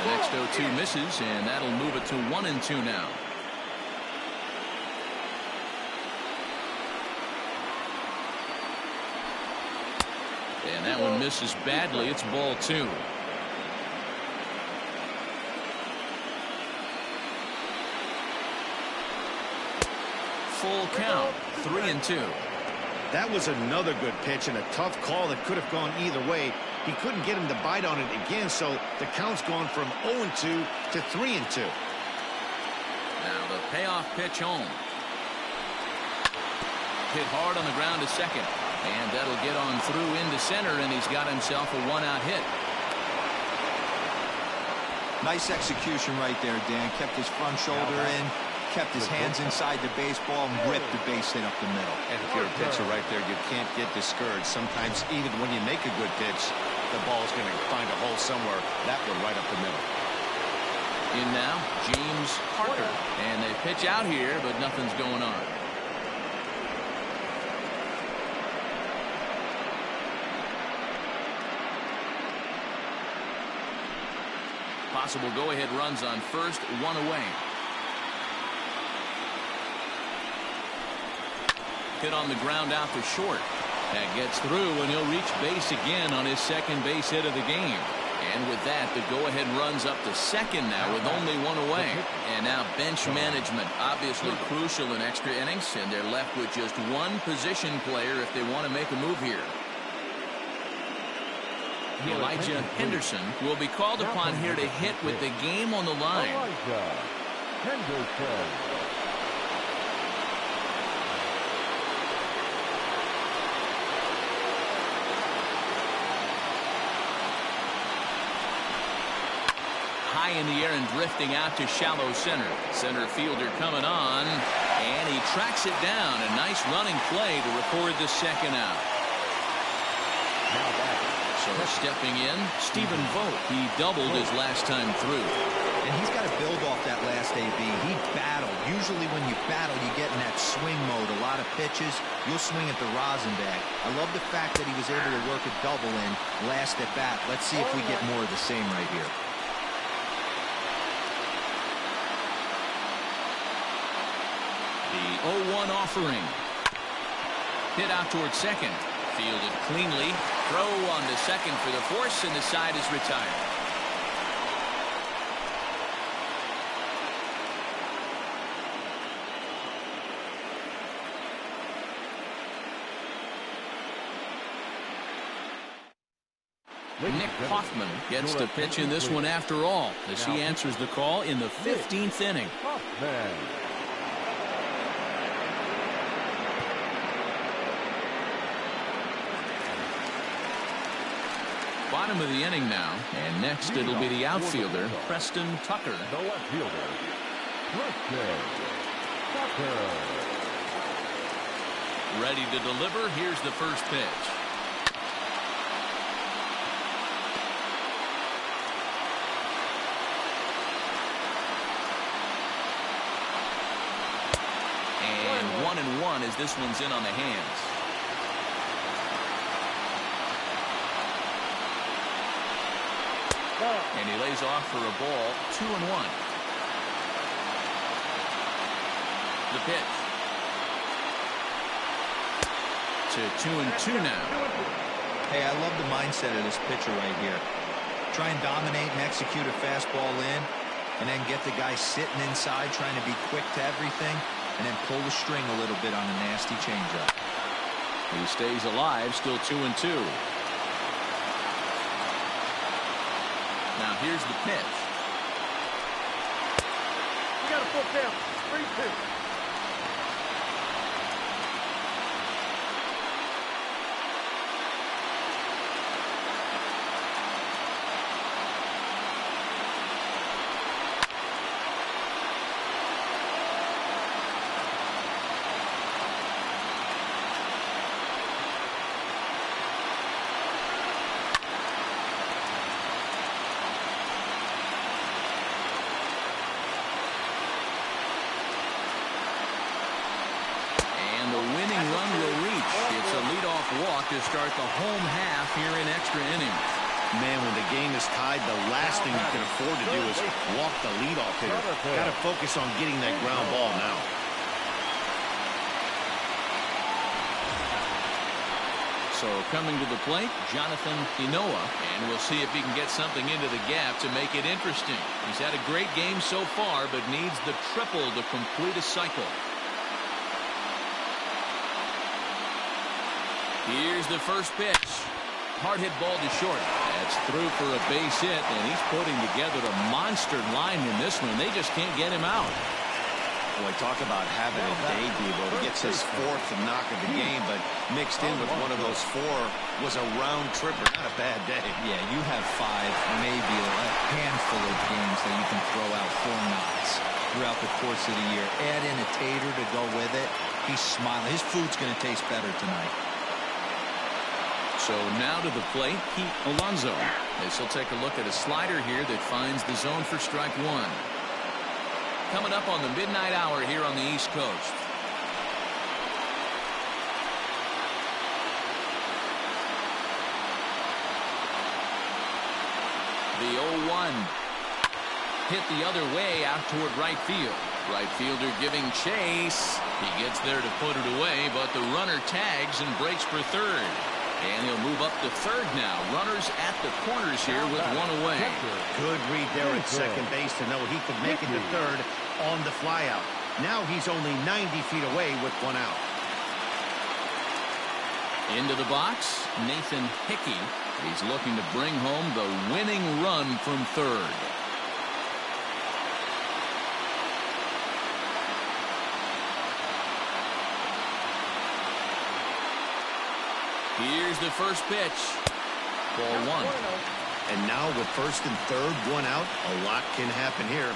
Speaker 1: The next 0-2 misses, and that'll move it to 1-2 now. And that one misses badly. It's ball 2. Full count, 3-2.
Speaker 2: That was another good pitch and a tough call that could have gone either way. He couldn't get him to bite on it again, so the count's gone from 0-2 to 3-2.
Speaker 1: Now the payoff pitch home. Hit hard on the ground to second. And that'll get on through into center, and he's got himself a 1-out hit.
Speaker 3: Nice execution right there, Dan. Kept his front shoulder in, kept his hands inside the baseball, and ripped the base hit up the middle.
Speaker 2: And if you're a pitcher right there, you can't get discouraged. Sometimes even when you make a good pitch, the ball's going to find a hole somewhere. That one right up the middle.
Speaker 1: In now, James Parker. And they pitch out here, but nothing's going on. Possible go-ahead runs on first, 1 away. Hit on the ground out to short. That gets through, and he'll reach base again on his second base hit of the game. And with that, the go-ahead runs up to second now with only 1 away. And now bench management, obviously crucial in extra innings, and they're left with just 1 position player if they want to make a move here. Elijah Henderson will be called upon here to hit with the game on the line. High in the air and drifting out to shallow center. Center fielder coming on, and he tracks it down. A nice running play to record the second out. So stepping in, Stephen Vogt. He doubled his last time through.
Speaker 3: And he's got to build off that last AB. He battled. Usually when you battle, you get in that swing mode. A lot of pitches, you'll swing at the rosin bag. I love the fact that he was able to work a double in last at bat. Let's see if we get more of the same right here.
Speaker 1: The 0-1 offering. Hit out towards second. Fielded cleanly. Throw on to second for the force, and the side is retired. Nick Hoffman gets to pitch in this one after all, as he answers the call in the 15th inning. Bottom of the inning now, and next it'll be the outfielder, Preston Tucker.
Speaker 5: The left fielder, Preston Tucker.
Speaker 1: Ready to deliver. Here's the first pitch. And 1-1 as this one's in on the hands. And he lays off for a ball. 2-1. The pitch. To 2-2 now.
Speaker 3: Hey, I love the mindset of this pitcher right here. Try and dominate and execute a fastball in, and then get the guy sitting inside trying to be quick to everything, and then pull the string a little bit on a nasty changeup.
Speaker 1: He stays alive, still 2-2. Now here's the pitch.
Speaker 4: You got a full count. 3-2.
Speaker 1: Walk to start the home half here in extra innings.
Speaker 2: Man, when the game is tied, the last thing you can afford to do is walk the leadoff hitter. Got to focus on getting that ground ball now.
Speaker 1: So coming to the plate, Jonathan Ncaa, and we'll see if he can get something into the gap to make it interesting. He's had a great game so far, but needs the triple to complete a cycle. Here's the first pitch. Hard hit ball to short. That's through for a base hit, and he's putting together a monster line in this one. They just can't get him out.
Speaker 2: Boy, talk about having a day, Devo. He gets his fourth knock of the game, but mixed in with one of those four was a round tripper. Not a bad day.
Speaker 3: Yeah, you have 5, maybe a handful of games that you can throw out 4 knocks throughout the course of the year. Add in a tater to go with it. He's smiling. His food's going to taste better tonight.
Speaker 1: So now to the plate, Pete Alonso. As he'll take a look at a slider here that finds the zone for strike 1. Coming up on the midnight hour here on the East Coast. The 0-1. Hit the other way out toward right field. Right fielder giving chase. He gets there to put it away, but the runner tags and breaks for third. And he'll move up to third now. Runners at the corners here with 1 away.
Speaker 2: Good read there at second base to know he could make it to third on the flyout. Now he's only 90 feet away with 1 out.
Speaker 1: Into the box, Nathan Hickey. He's looking to bring home the winning run from third. Here's the first pitch. Ball 1.
Speaker 2: And now with first and third, 1 out, a lot can happen here.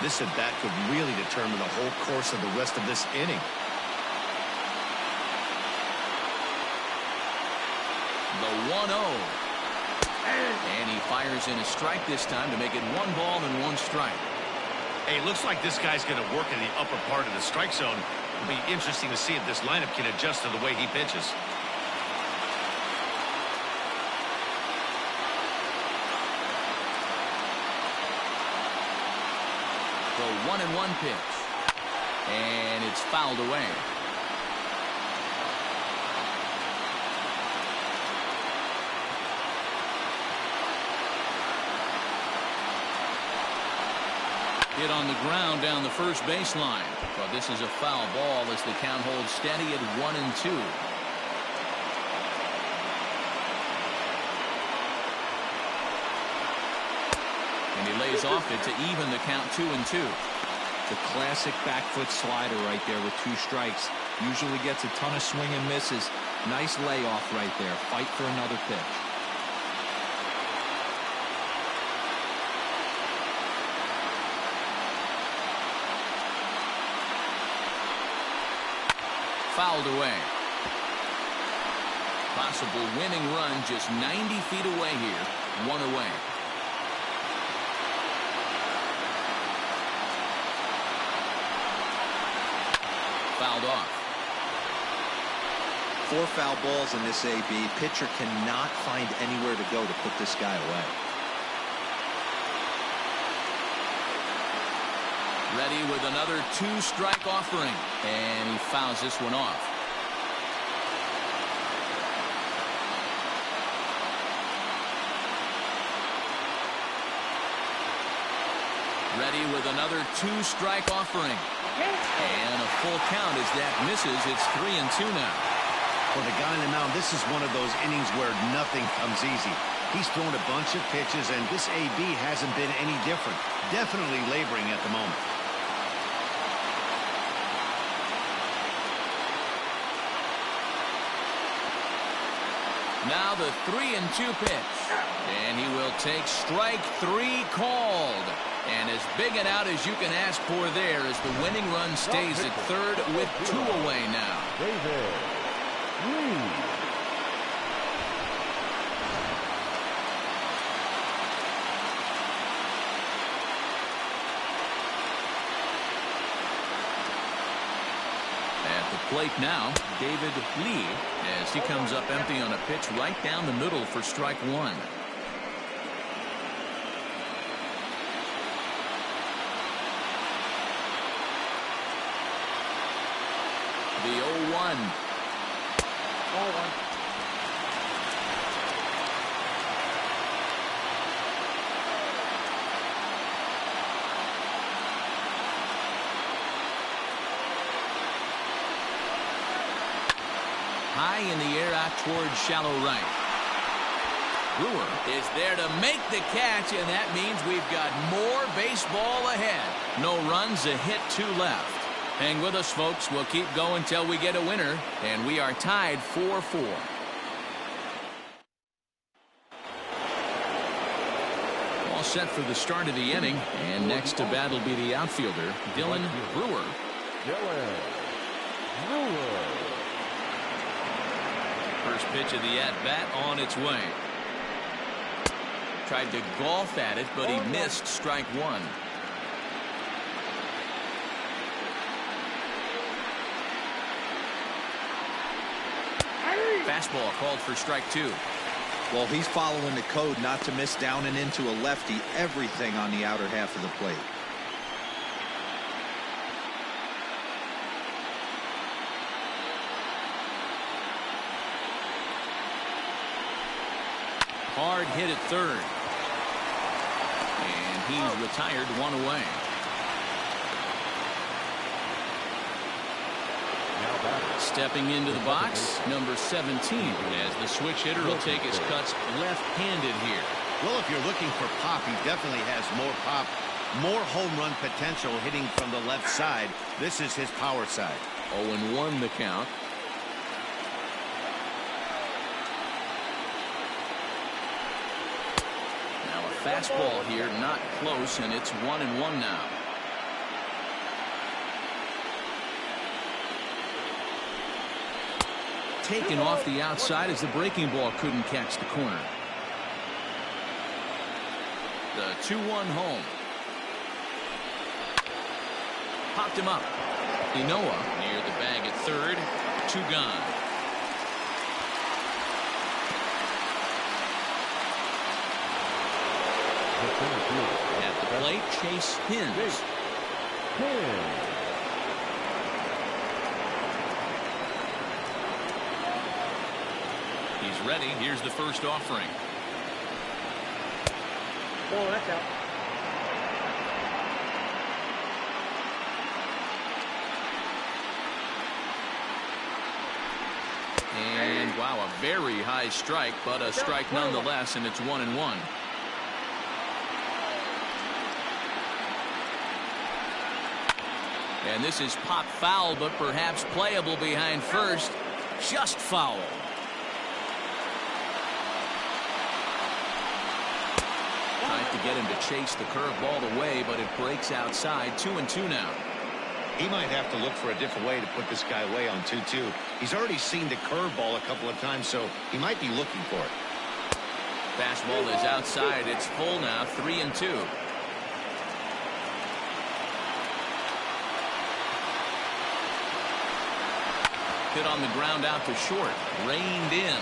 Speaker 2: This at bat could really determine the whole course of the rest of this inning.
Speaker 1: The 1-0. And he fires in a strike this time to make it 1 ball and 1 strike.
Speaker 2: Hey, looks like this guy's going to work in the upper part of the strike zone. It'll be interesting to see if this lineup can adjust to the way he pitches.
Speaker 1: The 1-1 pitch. And it's fouled away. Hit on the ground down the first baseline. But this is a foul ball as the count holds steady at 1-2. And he lays off it to even the count 2-2.
Speaker 3: The classic back foot slider right there with 2 strikes. Usually gets a ton of swing and misses. Nice layoff right there. Fight for another pitch.
Speaker 1: Fouled away. Possible winning run just 90 feet away here. 1 away. Fouled off.
Speaker 3: 4 foul balls in this AB. Pitcher cannot find anywhere to go to put this guy away.
Speaker 1: Ready with another 2-strike offering. And he fouls this one off. Ready with another 2-strike offering. And a full count as that misses. It's 3-2 now.
Speaker 2: For the guy on the mound, this is one of those innings where nothing comes easy. He's thrown a bunch of pitches, and this AB hasn't been any different. Definitely laboring at the moment.
Speaker 1: Now the 3-2 pitch. And he will take strike 3 called. And as big an out as you can ask for there as the winning run stays at third with 2 away now. At the plate now, David Lee, as he comes up empty on a pitch right down the middle for strike 1. The 0-1.
Speaker 4: 0-1.
Speaker 1: High in the air out towards shallow right. Brewer is there to make the catch, and that means we've got more baseball ahead. No runs, a hit, 2 left. Hang with us, folks. We'll keep going till we get a winner, and we are tied 4-4. All set for the start of the inning, and next to bat will be the outfielder, Dylan Brewer. First pitch of the at-bat on its way. Tried to golf at it, but he missed strike 1. Fastball called for strike 2.
Speaker 3: Well, he's following the code not to miss down and into a lefty. Everything on the outer half of the plate.
Speaker 1: Hard hit at third. And he's retired, 1 away. Stepping into the box, number 17, as the switch hitter will take his cuts left-handed here.
Speaker 2: Well, if you're looking for pop, he definitely has more pop, more home run potential hitting from the left side. This is his power side.
Speaker 1: 0-1 the count. Now a fastball here, not close, and it's 1-1 now. Taken off the outside as the breaking ball couldn't catch the corner. The 2-1 home. Popped him up. Ncaa near the bag at third. 2 gone. At the plate, Chase Hins. He's ready. Here's the first offering.
Speaker 4: Ball, that's out.
Speaker 1: And wow, a very high strike, but a strike nonetheless, and it's 1-1. And this is pop foul, but perhaps playable behind first. Just foul. Tried to get him to chase the curveball away, but it breaks outside. 2-2 now.
Speaker 2: He might have to look for a different way to put this guy away on 2-2. He's already seen the curveball a couple of times, so he might be looking for it.
Speaker 1: Fastball is outside. It's full now. 3-2. Hit on the ground out to short. Reined in.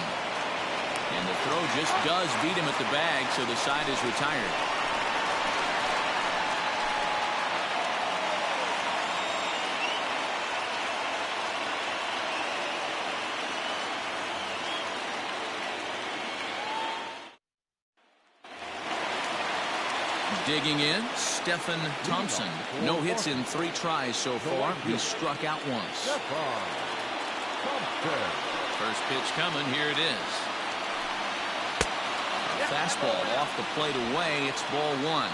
Speaker 1: And the throw just does beat him at the bag, so the side is retired. Digging in, Stephen Thompson. No hits in 3 tries so far. He's struck out once. First pitch coming. Here it is. A fastball off the plate away. It's ball 1.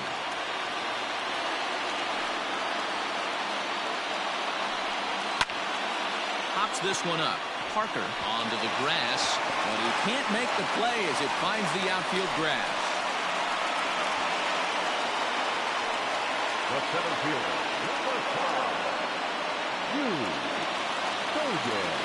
Speaker 1: Pops this one up. Parker onto the grass, but he can't make the play as it finds the outfield grass.
Speaker 5: The center fielder, number 5, BULLDOGS.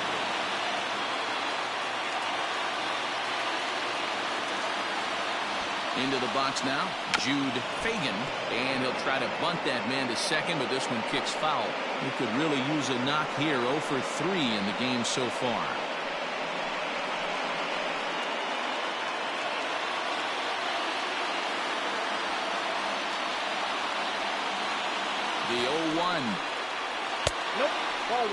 Speaker 1: Into the box now, Jude Fagan, and he'll try to bunt that man to second, but this one kicks foul. He could really use a knock here. 0 for 3 in the game so far. The 0-1.
Speaker 4: Nope. Ball 1.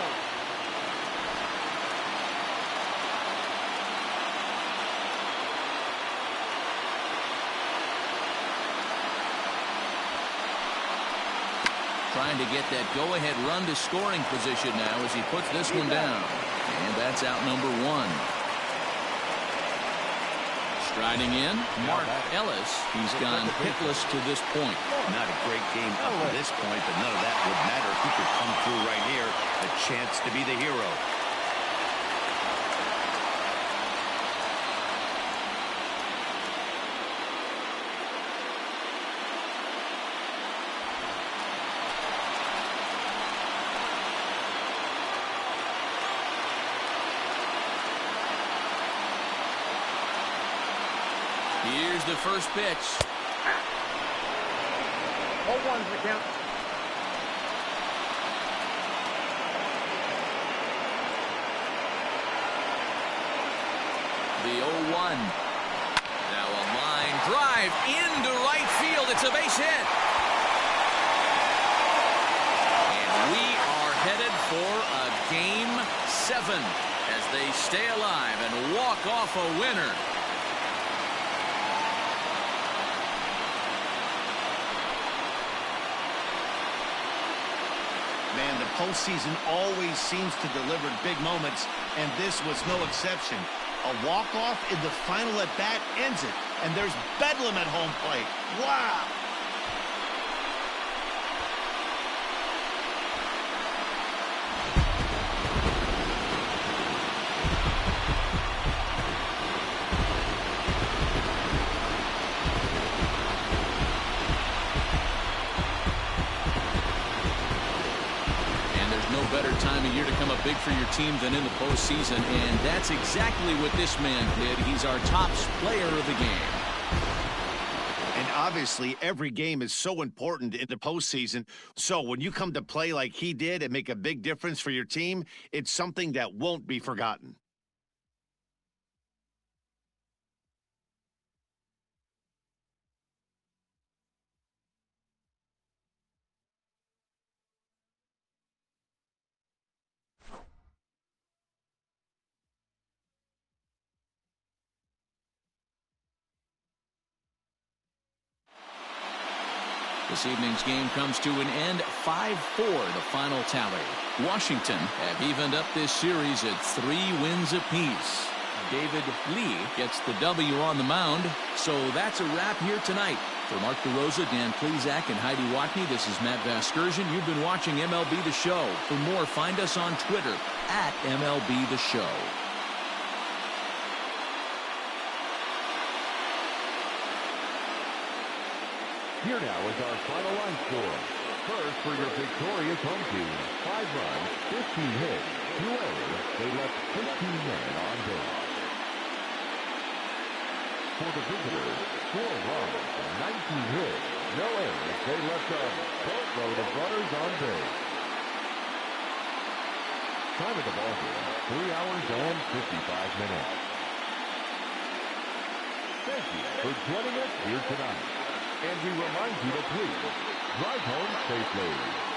Speaker 1: Trying to get that go-ahead run to scoring position now as he puts this one down. And that's out number 1. Striding in, Mark Ellis. He's gone hitless to this point.
Speaker 2: Not a great game up to this point, but none of that would matter if he could come through right here. A chance to be the hero.
Speaker 1: Here's the first pitch.
Speaker 4: 0-1's the count.
Speaker 1: The 0-1. Now a line drive into right field. It's a base hit. And we are headed for a Game 7 as they stay alive and walk off a winner.
Speaker 2: Man, the postseason always seems to deliver big moments, and this was no exception. A walk-off in the final at-bat ends it, and there's bedlam at home plate. Wow!
Speaker 1: Better time of year to come up big for your team than in the postseason, and that's exactly what this man did. He's our top player of the game.
Speaker 2: And obviously, every game is so important in the postseason. So when you come to play like he did and make a big difference for your team, it's something that won't be forgotten.
Speaker 1: This evening's game comes to an end 5-4, the final tally. Washington have evened up this series at 3 wins apiece. David Lee gets the W on the mound. So that's a wrap here tonight. For Mark DeRosa, Dan Plezak, and Heidi Watney, this is Matt Vasgersian. You've been watching MLB The Show. For more, find us on Twitter at MLB The Show.
Speaker 5: Here now is our final line score. First, for your victorious home team, 5 runs, 15 hits, 2 errors. They left 15 men on base. For the visitors, 4 runs, 19 hits, no errors. They left a boatload of runners on base. Time of the ball game, 3 hours and 55 minutes. Thank you for joining us here tonight. And we remind you to please drive home safely.